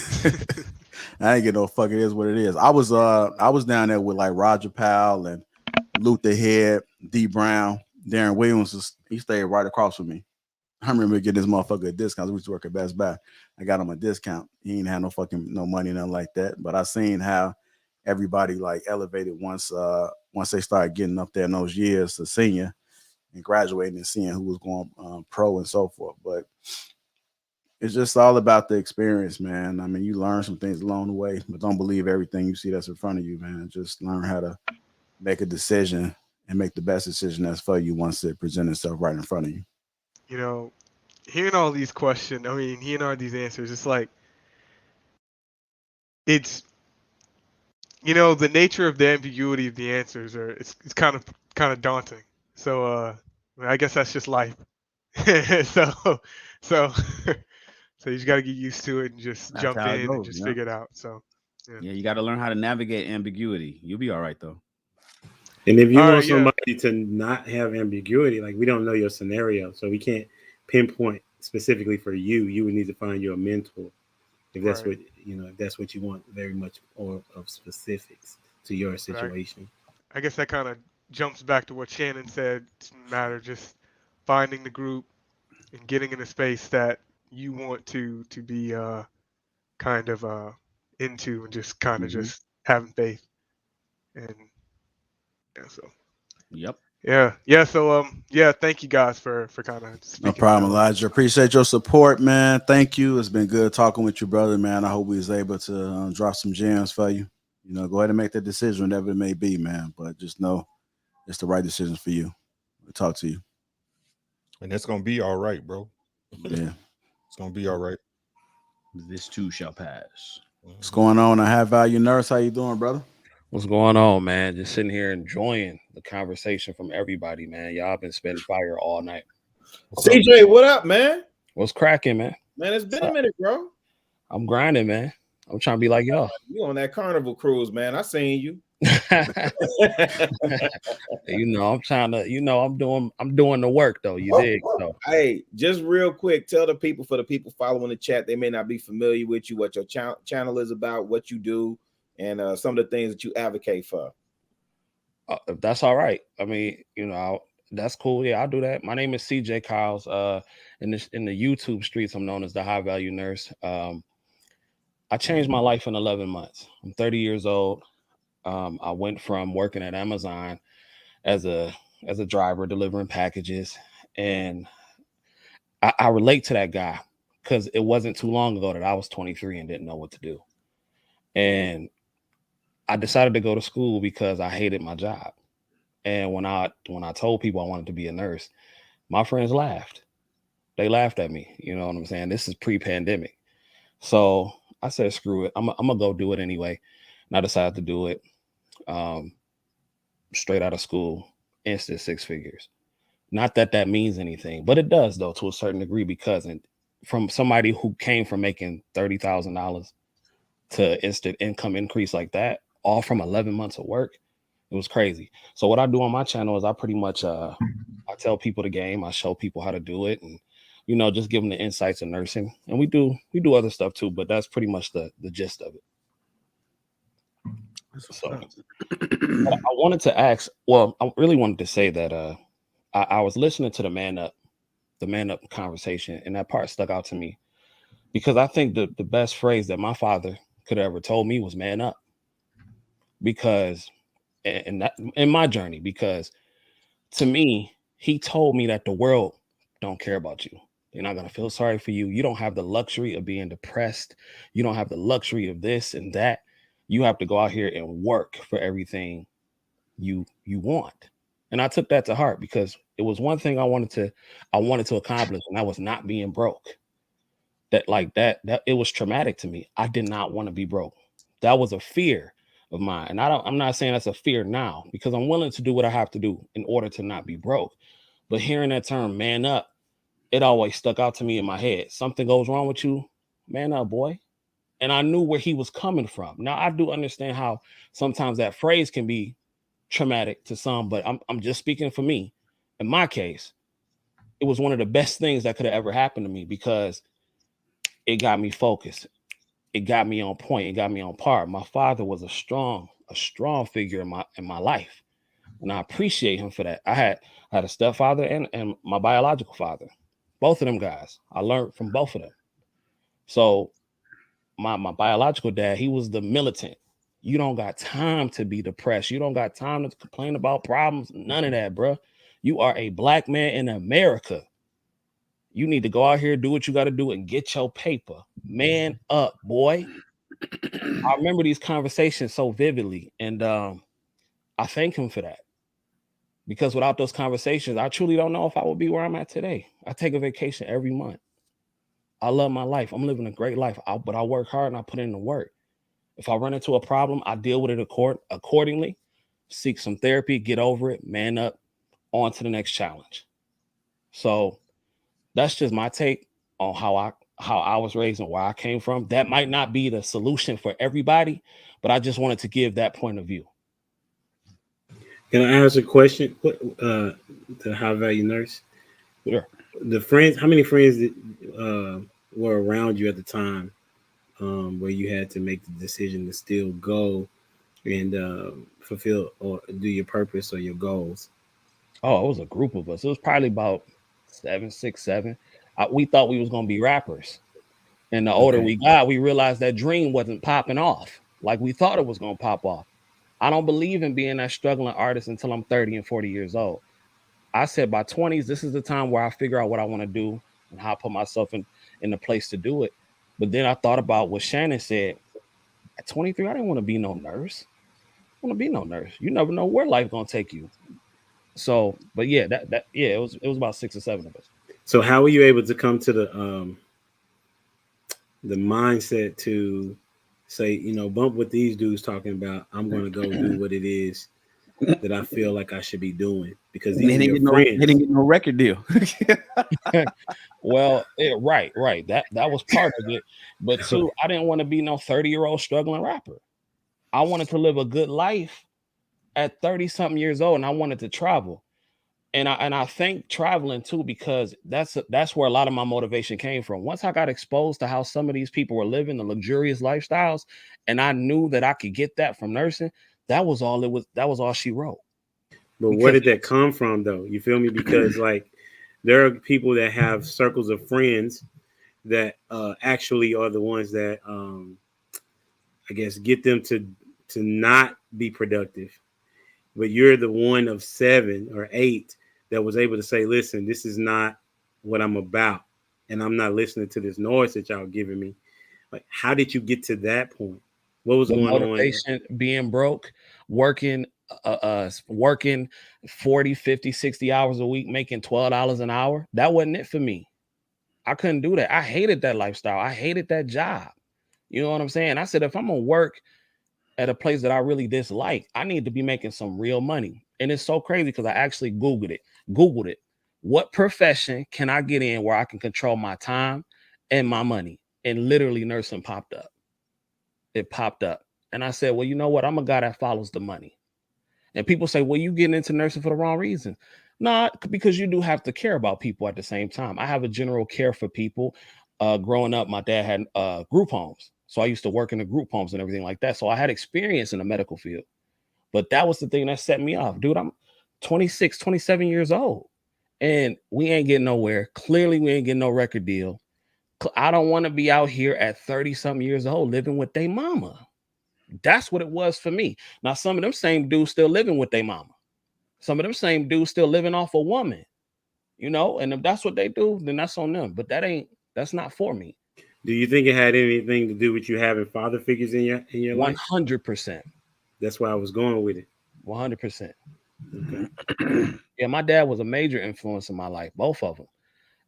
I ain't get no fuck. It is what it is. I was down there with like Roger Powell and Luther Head, D Brown, Darren Williams. He stayed right across from me. I remember getting this motherfucker a discount. We used to work at Best Buy. I got him a discount. He ain't had no money, nothing like that. But I seen how everybody like elevated once they started getting up there in those years to senior and graduating and seeing who was going pro and so forth. But it's just all about the experience, man. I mean, you learn some things along the way, but don't believe everything you see that's in front of you, man. Just learn how to make a decision and make the best decision that's for you once it presents itself right in front of you. You know, hearing all these questions, hearing all these answers, it's like, it's, the nature of the ambiguity of the answers it's kind of daunting. So I guess that's just life. so so you just got to get used to it and just That's jump how it in and goes, just yeah. figure it out. So Yeah, you got to learn how to navigate ambiguity. You'll be all right though. And if you All want right, yeah. somebody to not have ambiguity, like we don't know your scenario, so we can't pinpoint specifically for you. You would need to find you a mentor if that's Right. what if that's what you want, very much or of specifics to your situation. I guess that kind of jumps back to what Shannon said. It's a matter of just finding the group and getting in a space that you want to be kind of into, and just kind of just having faith. And yeah, so Yep. yeah. So thank you guys for kind of speaking. No problem, Elijah. Appreciate your support, man. Thank you. It's been good talking with you, brother, man. I hope we was able to drop some gems for you. Go ahead and make that decision, whatever it may be, man. But just know it's the right decision for you. We'll talk to you. And it's gonna be all right, bro. Yeah. It's gonna be all right. This too shall pass. What's going on? I have value nurse. How you doing, brother? What's going on, man? Just sitting here enjoying the conversation from everybody, man. Y'all been spitting fire all night. CJ, what up, man? What's cracking, man? Man, it's been a minute, bro. I'm grinding, man. I'm trying to be like y'all. You on that carnival cruise, man. I seen you. I'm trying to, I'm doing the work though. You dig? So hey, just real quick, tell the people, for the people following the chat, they may not be familiar with you, what your channel is about, what you do, and some of the things that you advocate for. If that's all right. I mean, that's cool. Yeah, I'll do that. My name is CJ Kyles. In the YouTube streets, I'm known as the High Value Nurse. I changed my life in 11 months. I'm 30 years old. I went from working at Amazon as a driver delivering packages, and I relate to that guy because it wasn't too long ago that I was 23 and didn't know what to do. And I decided to go to school because I hated my job. And when I told people I wanted to be a nurse, my friends laughed. They laughed at me. You know what I'm saying? This is pre-pandemic. So I said, screw it. I'm gonna go do it anyway. And I decided to do it. Straight out of school, instant six figures. Not that means anything, but it does though to a certain degree, because from somebody who came from making $30,000 to instant income increase like that, all from 11 months of work. It was crazy. So what I do on my channel is I pretty much I tell people the game, I show people how to do it, and just give them the insights of nursing. And we do other stuff too, but that's pretty much the gist of it. So I wanted to ask, well, I really wanted to say that I was listening to the Man Up conversation, and that part stuck out to me because I think the best phrase that my father could have ever told me was man up. Because in my journey, because to me, he told me that the world don't care about you. They're not going to feel sorry for you. You don't have the luxury of being depressed. You don't have the luxury of this and that. You have to go out here and work for everything you want. And I took that to heart because it was one thing I wanted to accomplish, and that was not being broke. That it was traumatic to me. I did not want to be broke. That was a fear of mine. And I'm not saying that's a fear now, because I'm willing to do what I have to do in order to not be broke. But hearing that term man up, it always stuck out to me in my head. Something goes wrong with you, man up, boy. And I knew where he was coming from. Now I do understand how sometimes that phrase can be traumatic to some, but I'm just speaking for me. In my case, it was one of the best things that could have ever happened to me because it got me focused. It got me on point. It got me on par. My father was a strong figure in my life, and I appreciate him for that. I had a stepfather and my biological father, both of them guys. I learned from both of them. So my biological dad, he was the militant. You don't got time to be depressed. You don't got time to complain about problems. None of that, bro. You are a black man in America. You need to go out here, do what you got to do, and get your paper. Man up, boy. I remember these conversations so vividly, and I thank him for that. Because without those conversations, I truly don't know if I would be where I'm at today. I take a vacation every month. I love my life. I'm living a great life, but I work hard and I put in the work. If I run into a problem, I deal with it accordingly, seek some therapy, get over it, man up, on to the next challenge. So that's just my take on how I was raised and where I came from. That might not be the solution for everybody, but I just wanted to give that point of view. Can I ask a question? The high value nurse? Sure. How many friends were around you at the time where you had to make the decision to still go and fulfill or do your purpose or your goals? Oh, it was a group of us. It was probably about 6, 7. We thought we was going to be rappers. And the older we got, we realized that dream wasn't popping off like we thought it was going to pop off. I don't believe in being that struggling artist until I'm 30 and 40 years old. I said by 20s, this is the time where I figure out what I want to do and how I put myself in the place to do it. But then I thought about what Shannon said. At 23, I didn't want to be no nurse. I want to be no nurse. You never know where life's going to take you. So, but yeah, it was about 6 or 7 of us. So how were you able to come to the mindset to say, bump what these dudes talking about? I'm going to go do what it is that I feel like I should be doing because these are your friends. They didn't get no record deal. Well, right. That was part of it. But two, I didn't want to be no 30-year-old struggling rapper. I wanted to live a good life at 30-something years old, and I wanted to travel. And I think traveling too, because that's where a lot of my motivation came from. Once I got exposed to how some of these people were living the luxurious lifestyles, and I knew that I could get that from nursing, that was all it was. That was all she wrote. But where did that come from, though? You feel me? Because like there are people that have circles of friends that actually are the ones that I guess get them to not be productive. But you're the one of 7 or 8 that was able to say, listen, this is not what I'm about. And I'm not listening to this noise that y'all giving me. Like, how did you get to that point? What was going motivation, on? Being broke, working 40, 50, 60 hours a week, making $12 an hour. That wasn't it for me. I couldn't do that. I hated that lifestyle. I hated that job. You know what I'm saying? I said, if I'm going to work at a place that I really dislike, I need to be making some real money. And it's so crazy because I actually Googled it. What profession can I get in where I can control my time and my money? And literally nursing popped up. it popped up. And I said, well, you know what? I'm a guy that follows the money. And people say, well, you getting into nursing for the wrong reason. Not because you do have to care about people at the same time. I have a general care for people. Growing up, my dad had group homes. So I used to work in the group homes and everything like that. So I had experience in the medical field. But that was the thing that set me off. Dude, I'm 26, 27 years old. And we ain't getting nowhere. Clearly, we ain't getting no record deal. I don't want to be out here at 30-something years old living with their mama. That's what it was for me. Now, some of them same dudes still living with their mama. Some of them same dudes still living off a woman, you know, and if that's what they do, then that's on them. But that's not for me. Do you think it had anything to do with you having father figures in your life? 100%. That's why I was going with it. 100%. Okay. Yeah, my dad was a major influence in my life, both of them.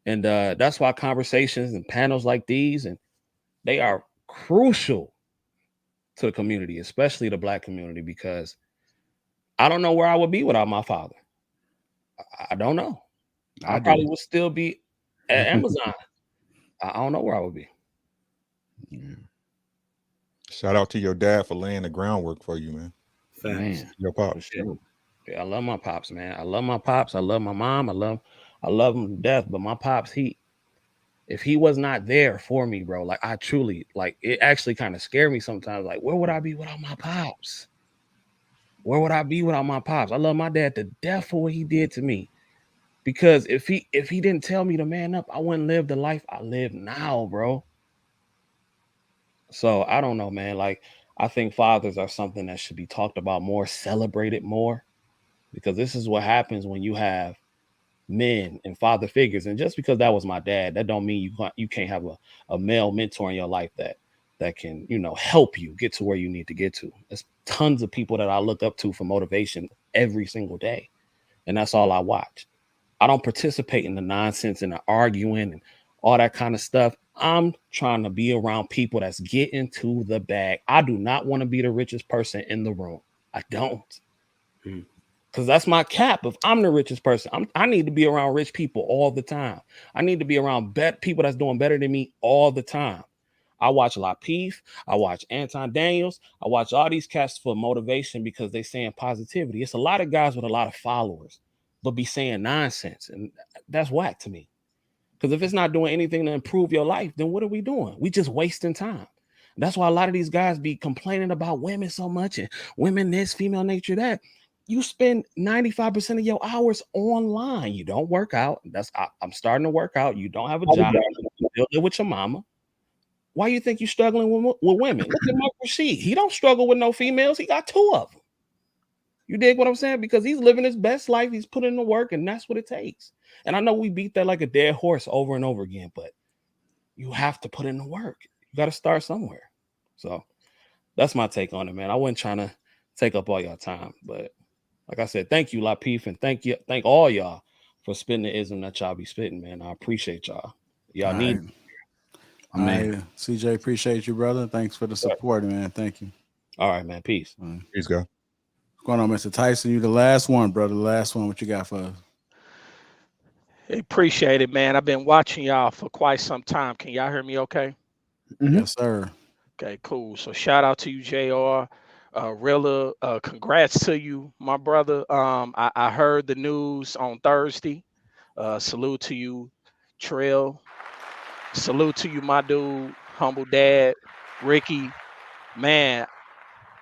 And that's why conversations and panels like these, and they are crucial to the community, especially the Black community, because I don't know where I would be without my father. I don't know. I probably would still be at Amazon. I don't know where I would be. Yeah. Shout out to your dad for laying the groundwork for you, man. Thanks. Your pops. Yeah, I love my pops, man. I love my pops. I love my mom. I love him to death. But my pops, if he was not there for me, bro, like I truly, like it actually kind of scared me sometimes. Like, where would I be without my pops? Where would I be without my pops? I love my dad to death for what he did to me. Because if he didn't tell me to man up, I wouldn't live the life I live now, bro. So I don't know, man. Like, I think fathers are something that should be talked about more, celebrated more, because this is what happens when you have men and father figures. And just because that was my dad, that don't mean you can't have a male mentor in your life that can, you know, help you get to where you need to get to. There's tons of people that I look up to for motivation every single day. And that's all I watch. I don't participate in the nonsense and the arguing and all that kind of stuff. I'm trying to be around people that's getting to the bag. I do not want to be the richest person in the room. I don't. Because that's my cap. If I'm the richest person, I need to be around rich people all the time. I need to be around people that's doing better than me all the time. I watch Lapeef. I watch Anton Daniels. I watch all these cats for motivation because they saying positivity. It's a lot of guys with a lot of followers, but be saying nonsense. And that's whack to me. Because if it's not doing anything to improve your life, then what are we doing? We just wasting time. That's why a lot of these guys be complaining about women so much and women this, female nature that. You spend 95% of your hours online. You don't work out. I'm starting to work out. You don't have a job. You still live with your mama. Why you think you're struggling with women? Look at Mike Rashid. He don't struggle with no females. He got 2 of them. You dig what I'm saying? Because he's living his best life. He's putting in the work, and that's what it takes. And I know we beat that like a dead horse over and over again, but you have to put in the work. You got to start somewhere. So that's my take on it, man. I wasn't trying to take up all your time, but like I said, thank you, Lapeef, and thank all y'all for spitting the ism that y'all be spitting, man. I appreciate y'all. Y'all need. All right, CJ, appreciate you, brother. Thanks for the support, man. Thank you. All right, man. Peace. Peace, guy. What's going on, Mr. Tyson? You the last one, brother. The last one. What you got for us? Appreciate it, man. I've been watching y'all for quite some time. Can y'all hear me okay? Yes, sir. Okay, cool. So shout out to you, JR. Rilla, congrats to you, my brother. I heard the news on Thursday. Salute to you, Trill. Salute to you, my dude, humble dad, Ricky. Man,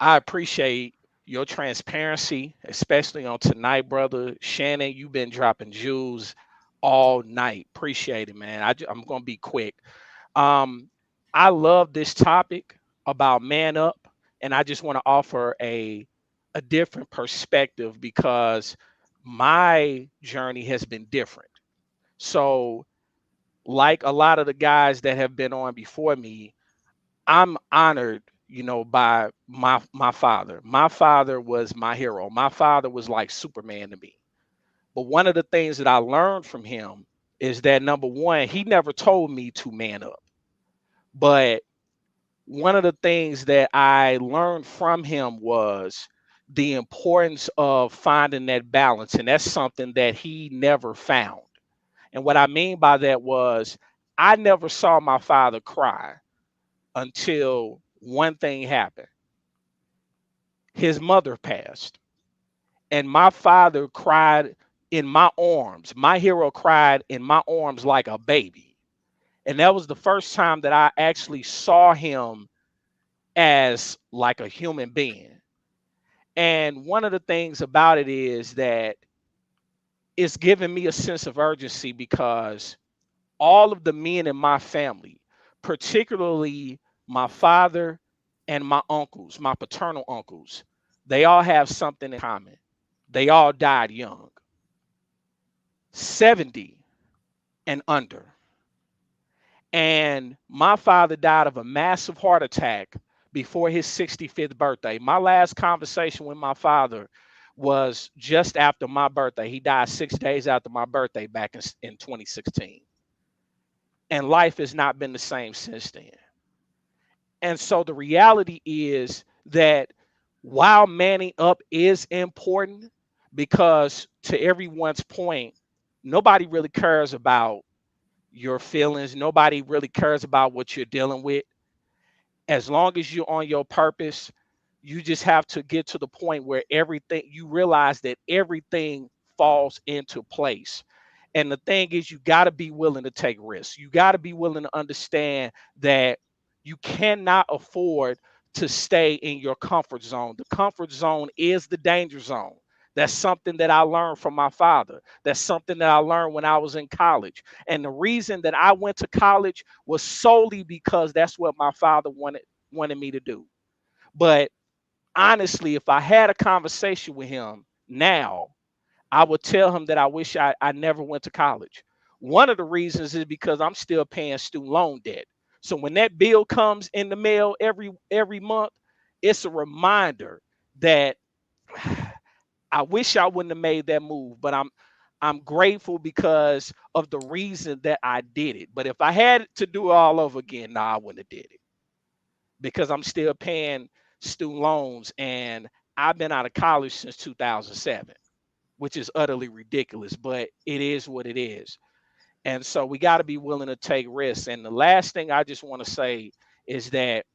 I appreciate your transparency, especially on tonight, brother. Shannon, you've been dropping jewels all night. Appreciate it, man. I'm gonna be quick. I love this topic about man up, and I just want to offer a different perspective because my journey has been different. So, like a lot of the guys that have been on before me, I'm honored, by my father. My father was my hero. My father was like Superman to me. But one of the things that I learned from him is that number one, he never told me to man up. But one of the things that I learned from him was the importance of finding that balance. And that's something that he never found. And what I mean by that was I never saw my father cry until one thing happened. His mother passed, and my father cried in my arms. My hero cried in my arms like a baby. And that was the first time that I actually saw him as like a human being. And one of the things about it is that it's given me a sense of urgency, because all of the men in my family, particularly my father and my uncles, my paternal uncles, they all have something in common. They all died young, 70 and under. And my father died of a massive heart attack before his 65th birthday. My last conversation with my father was just after my birthday. He died 6 days after my birthday back in 2016. And life has not been the same since then. And so the reality is that while manning up is important, because to everyone's point, nobody really cares about your feelings. Nobody really cares about what you're dealing with. As long as you're on your purpose, you just have to get to the point where you realize that everything falls into place. And the thing is, you got to be willing to take risks. You got to be willing to understand that you cannot afford to stay in your comfort zone. The comfort zone is the danger zone. That's something that I learned from my father. That's something that I learned when I was in college. And the reason that I went to college was solely because that's what my father wanted me to do. But honestly, if I had a conversation with him now, I would tell him that I wish I never went to college. One of the reasons is because I'm still paying student loan debt. So when that bill comes in the mail every month, it's a reminder that I wish I wouldn't have made that move, but I'm grateful because of the reason that I did it. But if I had to do it all over again, no, I wouldn't have did it, because I'm still paying student loans, and I've been out of college since 2007, which is utterly ridiculous, but it is what it is. And so we got to be willing to take risks. And the last thing I just want to say is that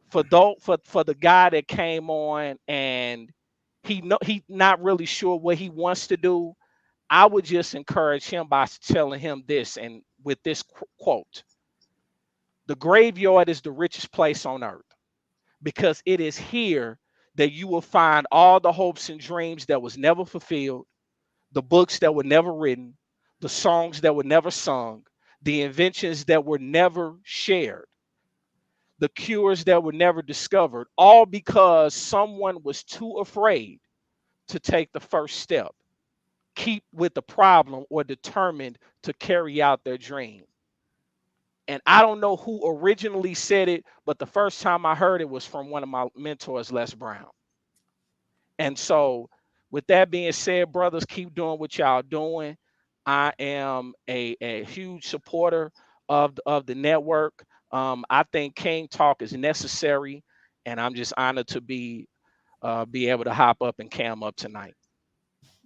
for the guy that came on and he not really sure what he wants to do, I would just encourage him by telling him this, and with this quote: the graveyard is the richest place on earth, because it is here that you will find all the hopes and dreams that was never fulfilled, the books that were never written, the songs that were never sung, the inventions that were never shared, the cures that were never discovered, all because someone was too afraid to take the first step, keep with the problem, or determined to carry out their dream. And I don't know who originally said it, but the first time I heard it was from one of my mentors, Les Brown. And so, with that being said, brothers, keep doing what y'all doing. I am a huge supporter of the network. I think King Talk is necessary, and I'm just honored to be able to hop up and cam up tonight.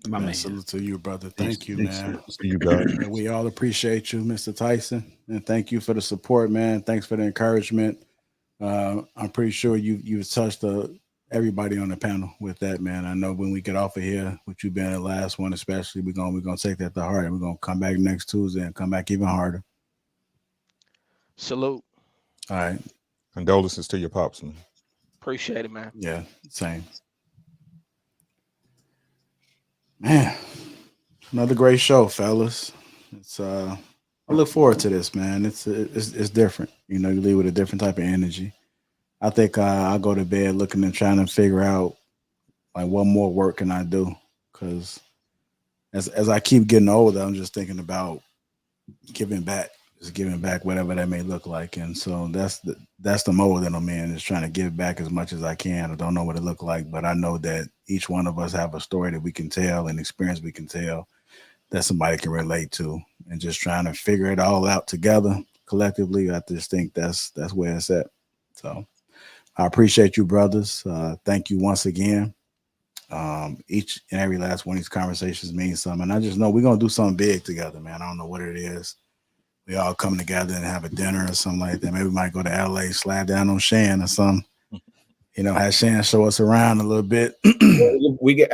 My man. Salute to you, brother. Thank you, Peace. man. See you, God. And we all appreciate you, Mr. Tyson, and thank you for the support, man. Thanks for the encouragement. I'm pretty sure you've touched everybody on the panel with that, man. I know when we get off of here, with you being the last one, especially, we're gonna take that to heart, and we're gonna come back next Tuesday and come back even harder. Salute. All right. Condolences to your pops, man. Appreciate it, man. Yeah, same. Man, another great show, fellas. It's I look forward to this, man. It's different. You know, you leave with a different type of energy. I think I go to bed looking and trying to figure out, like, what more work can I do? Because as I keep getting older, I'm just thinking about giving back, just giving back whatever that may look like. And so that's the mode that I'm in, is trying to give back as much as I can. I don't know what it look like, but I know that each one of us have a story that we can tell, and experience we can tell, that somebody can relate to, and just trying to figure it all out together collectively. I just think that's where it's at. So I appreciate you, brothers. Thank you once again. Each and every last one of these conversations means something. And I just know we're going to do something big together, man. I don't know what it is. we all come together and have a dinner or something like that. Maybe we might go to LA, slide down on Shan or something. Have Shan show us around a little bit. we could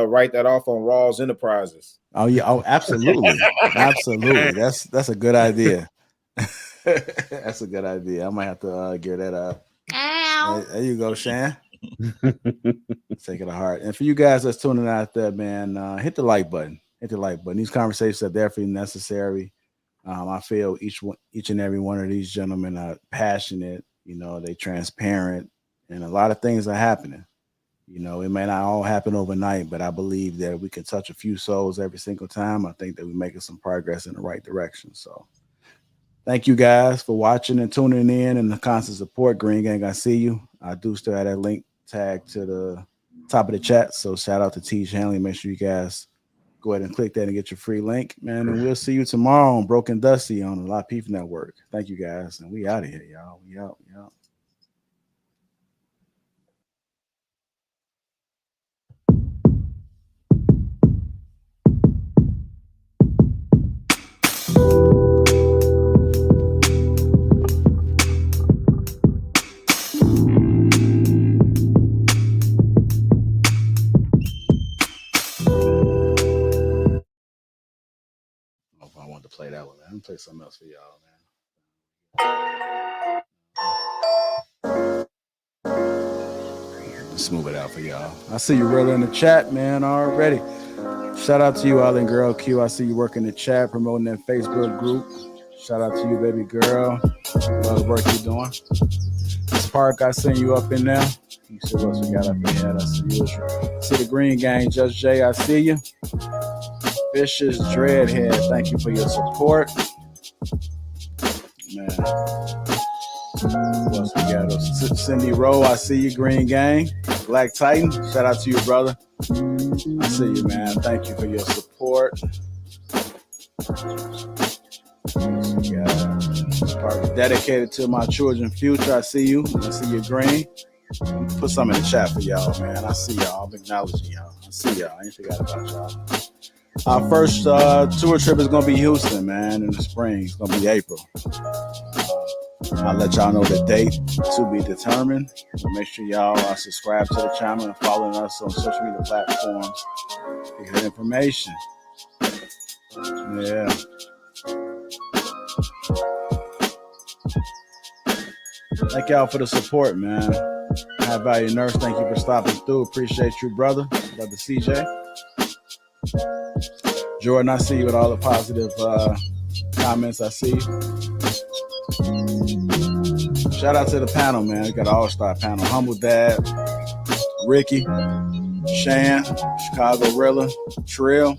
write that off on Raw's Enterprises. Oh yeah, absolutely. Absolutely. That's a good idea. That's a good idea. I might have to gear that up. There you go, Shan. Take it to heart. And for you guys that's tuning out there, man, hit the like button. Hit the like button. These conversations are definitely necessary. I feel each and every one of these gentlemen are passionate. They transparent, and a lot of things are happening. It may not all happen overnight, but I believe that we can touch a few souls every single time. I think that we're making some progress in the right direction. So thank you guys for watching and tuning in and the constant support. Green Gang, I see you. I do still have that link tag to the top of the chat. So shout out to T. Hanley. Make sure you guys go ahead and click that and get your free link, man. And we'll see you tomorrow on Broken Dusty on the Lapeef Network. Thank you guys. And we out of here, y'all. We out. I wanted to play that one, man. I'm gonna play something else for y'all, man. Let's move it out for y'all. I see you really in the chat, man, already. Shout out to you, Island Girl Q. I see you working the chat, promoting that Facebook group. Shout out to you, baby girl. Love the work you're doing. Park, I seen you up in there. You see what else we got up in here? That's the usual. See the Green Gang, Just Jay, I see you. Vicious Dreadhead, thank you for your support. Man. What else we got? Cindy Rowe, I see you, Green Gang. Black Titan, shout out to you, brother. I see you, man. Thank you for your support. Part dedicated to my children's future. I see you. I see you, Green. Put something in the chat for y'all, man. I see y'all. I'm acknowledging y'all. I see y'all. I ain't forgot about y'all. Our first tour trip is going to be Houston, man, in the spring. It's going to be April. I'll let y'all know the date to be determined. So make sure y'all subscribe to the channel and following us on social media platforms to get information. Yeah. Thank y'all for the support, man. High Value Nurse, thank you for stopping through. Appreciate you, brother. Brother CJ. Jordan, I see you with all the positive comments. I see you. Shout out to the panel, man. We got an all-star panel. Humble Dad, Ricky, Shan, Chicago Rilla, Trill.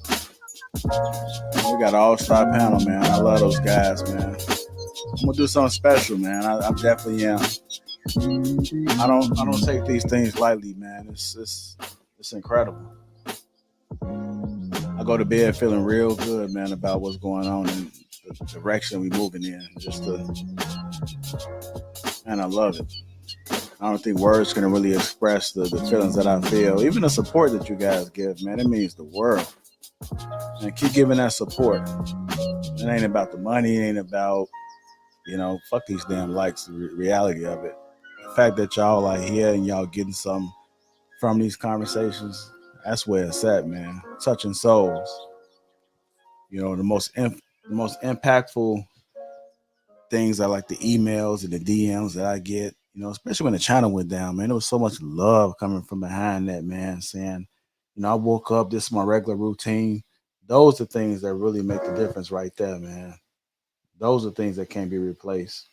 We got an all-star panel, man. I love those guys, man. I'm gonna do something special, man. I definitely am. I don't take these things lightly, man. It's incredible. I go to bed feeling real good, man, about what's going on and the direction we're moving in. And I love it. I don't think words can really express the feelings that I feel. Even the support that you guys give, man, it means the world. And keep giving that support. It ain't about the money. It ain't about, fuck these damn likes, the reality of it. The fact that y'all are here and y'all getting something from these conversations, that's where it's at, man. Touching souls. The most impactful things are like the emails and the DMs that I get, especially when the channel went down, man. There was so much love coming from behind that, man, saying, I woke up, this is my regular routine. Those are things that really make the difference right there, man. Those are things that can't be replaced.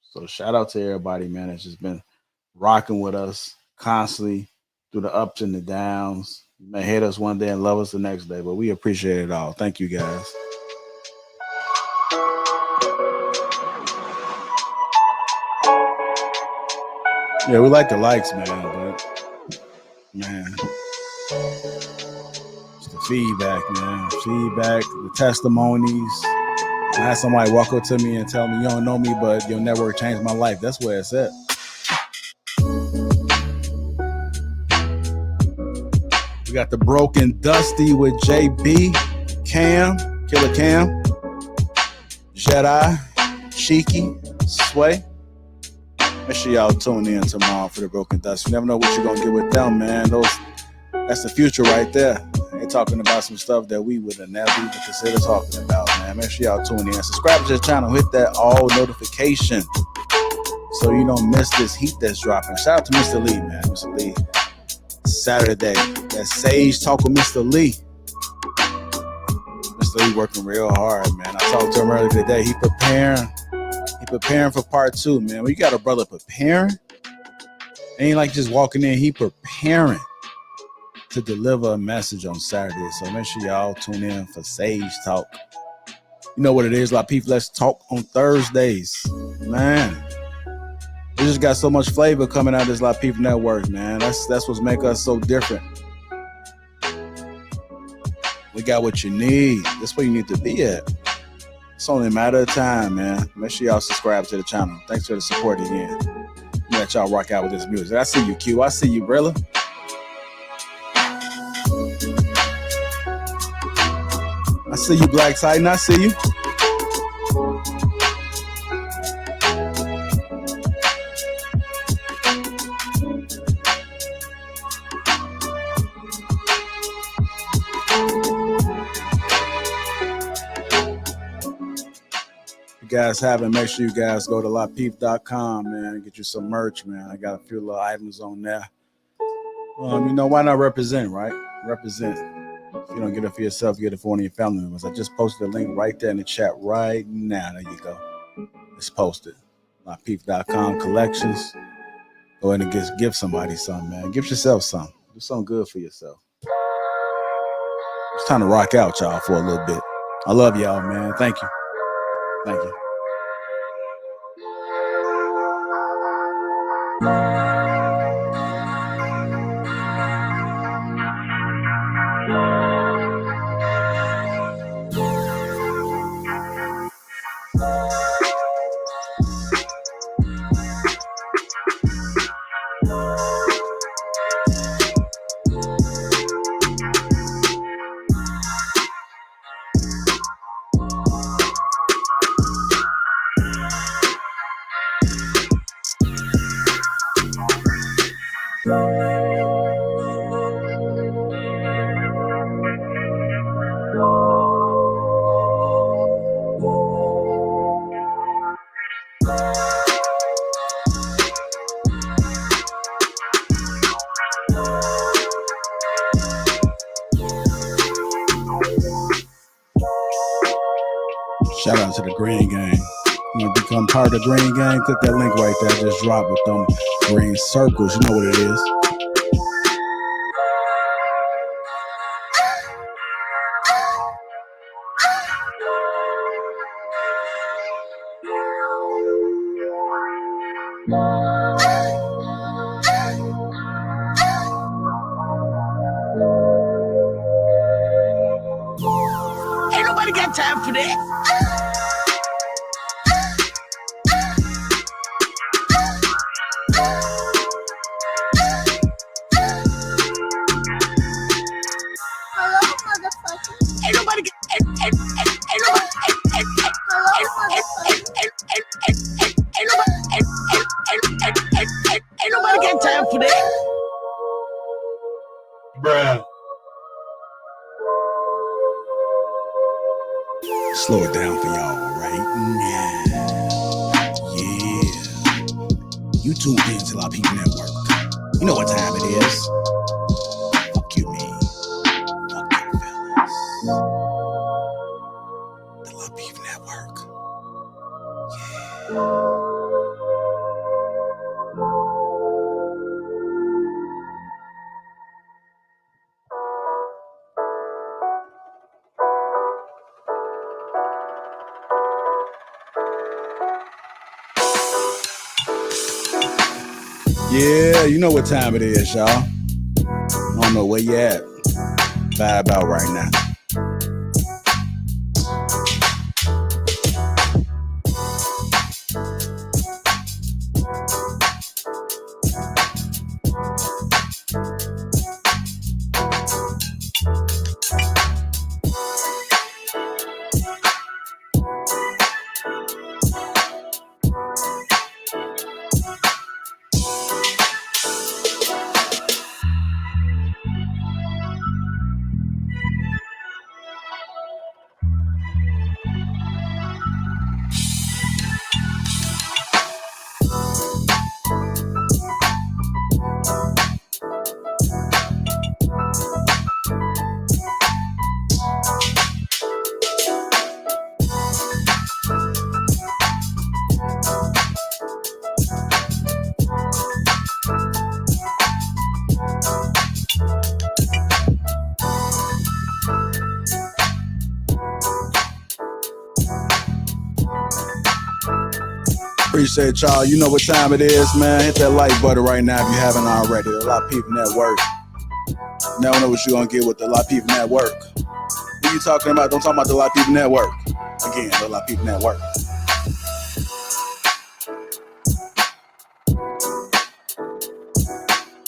So shout out to everybody, man, that's just been rocking with us constantly through the ups and the downs. You may hate us one day and love us the next day, but we appreciate it all. Thank you, guys. Yeah, we like the likes, man, but man, it's the feedback, man. Feedback, the testimonies. I had somebody walk up to me and tell me, you don't know me, but your network changed my life. That's where it's at. We got the Broken Dusty with JB, Cam, Killer Cam. Jedi, Cheeky, Sway. Make sure y'all tune in tomorrow for the Broken Dust. You never know what you're gonna get with them, man. That's the future right there. They're talking about some stuff that we would have never even considered talking about, man. Make sure y'all tune in. Subscribe to the channel. Hit that all notification so you don't miss this heat that's dropping. Shout out to Mr. Lee, man. Mr. Lee, Saturday. That Sage Talk with Mr. Lee. Mr. Lee working real hard, man. I talked to him earlier today. He preparing for part 2, man. When you got a brother preparing, ain't like just walking in. He preparing to deliver a message on Saturday. So make sure y'all tune in for Sage Talk. You know what it is, Lapeef Let's Talk on Thursdays. Man, we just got so much flavor coming out of this Lapeef Network, man. That's what's make us so different. We got what you need. That's where you need to be at. It's only a matter of time, man. Make sure y'all subscribe to the channel. Thanks for the support again. Let y'all rock out with this music. I see you, Q. I see you, Brilla. I see you, Black Titan. I see you. If you guys haven't, make sure you guys go to lapeef.com, man, and get you some merch, man. I got a few little items on there. You know, why not represent, right? Represent. If you don't get it for yourself, get it for one of your family members. I just posted a link right there in the chat right now. There you go. It's posted. Lapeef.com collections. Go ahead and give somebody something, man. Give yourself something. Do something good for yourself. It's time to rock out, y'all, for a little bit. I love y'all, man. Thank you. Thank you. Shout out to the Green Gang. You want to become part of the Green Gang? Click that link right there. Just drop with them green circles. You know what it is. Ain't nobody got time for that. Ain't nobody got time for that. Bruh. Slow it down for y'all right now. Yeah. You tuned in to Lapeef Network. You know what time it is. Fuck you, me. Fuck you, fellas. The Lapeef Network. Yeah, you know what time it is, y'all. I don't know where you at. Vibe out right now. Appreciate y'all. You know what time it is, man. Hit that like button right now if you haven't already. The Lapeef Network. Never know what you're going to get with the Lapeef Network. What you talking about? Don't talk about the Lapeef Network. Again, the Lapeef Network.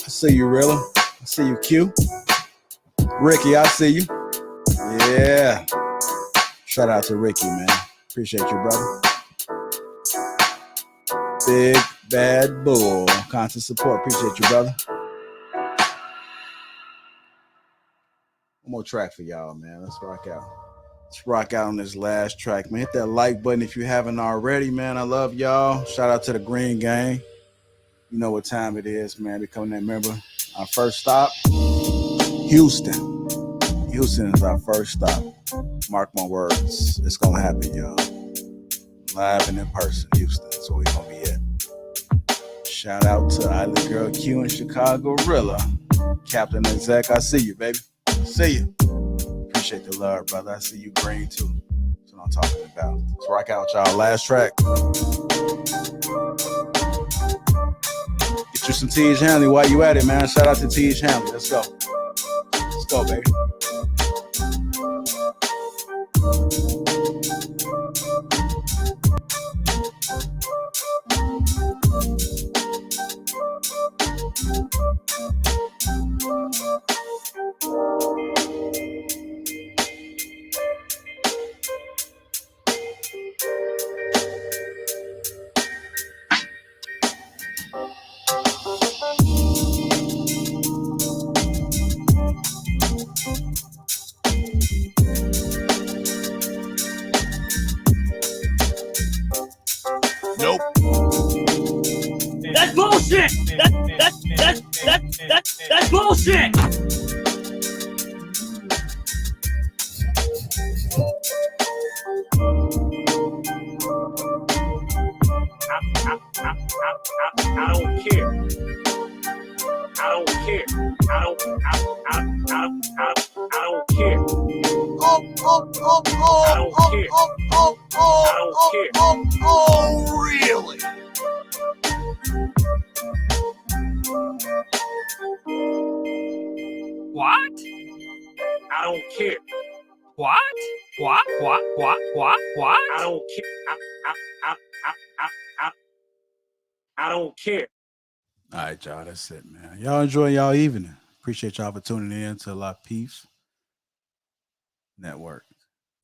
I see you, Rilla. I see you, Q. Ricky, I see you. Yeah. Shout out to Ricky, man. Appreciate you, brother. Big Bad Bull. Constant support. Appreciate you, brother. One more track for y'all, man. Let's rock out. Let's rock out on this last track, man. Hit that like button if you haven't already, man. I love y'all. Shout out to the Green Gang. You know what time it is, man. Becoming that member. Our first stop, Houston. Houston is our first stop. Mark my words. It's going to happen, y'all. Live and in person, Houston. That's where we're going to be at. Shout out to Island Girl Q in Chicago, Rilla. Captain and Zach, I see you, baby. See you. Appreciate the love, brother. I see you green, too. That's what I'm talking about. Let's rock out, y'all. Last track. Get you some T.H. Hanley while you at it, man. Shout out to T.H. Hanley. Let's go. Let's go, baby. Nope. That's bullshit. That's bullshit. I don't care. I don't care. I don't care. Oh, really? What? I don't care. What? What? I don't care. I don't care. All right, y'all. That's it, man. Y'all enjoy y'all evening. Appreciate y'all for tuning in to Lapeef Network.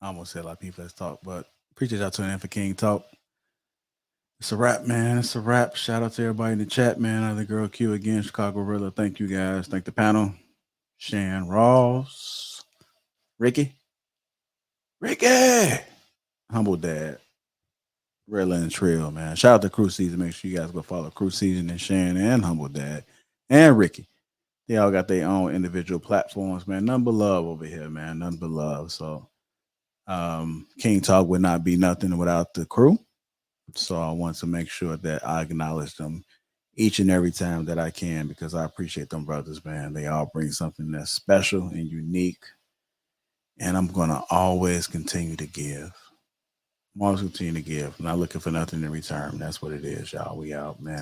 I almost said Lapeef Let's Talk, but appreciate y'all tuning in for King Talk. It's a wrap, man. It's a wrap. Shout out to everybody in the chat, man. Other Girl Q again, Chicago Rilla. Thank you guys. Thank the panel. Shan Ross. Ricky. Humble Dad. Rilla and Trill, man. Shout out to Crew Season. Make sure you guys go follow Crew Season and Shan and Humble Dad and Ricky. They all got their own individual platforms, man. None but love over here, man. None but love. So King Talk would not be nothing without the crew. So I want to make sure that I acknowledge them each and every time that I can, because I appreciate them brothers, man. They all bring something that's special and unique. And I'm going to always continue to give. I'm always continue to give. I'm not looking for nothing in return. That's what it is, y'all. We out, man.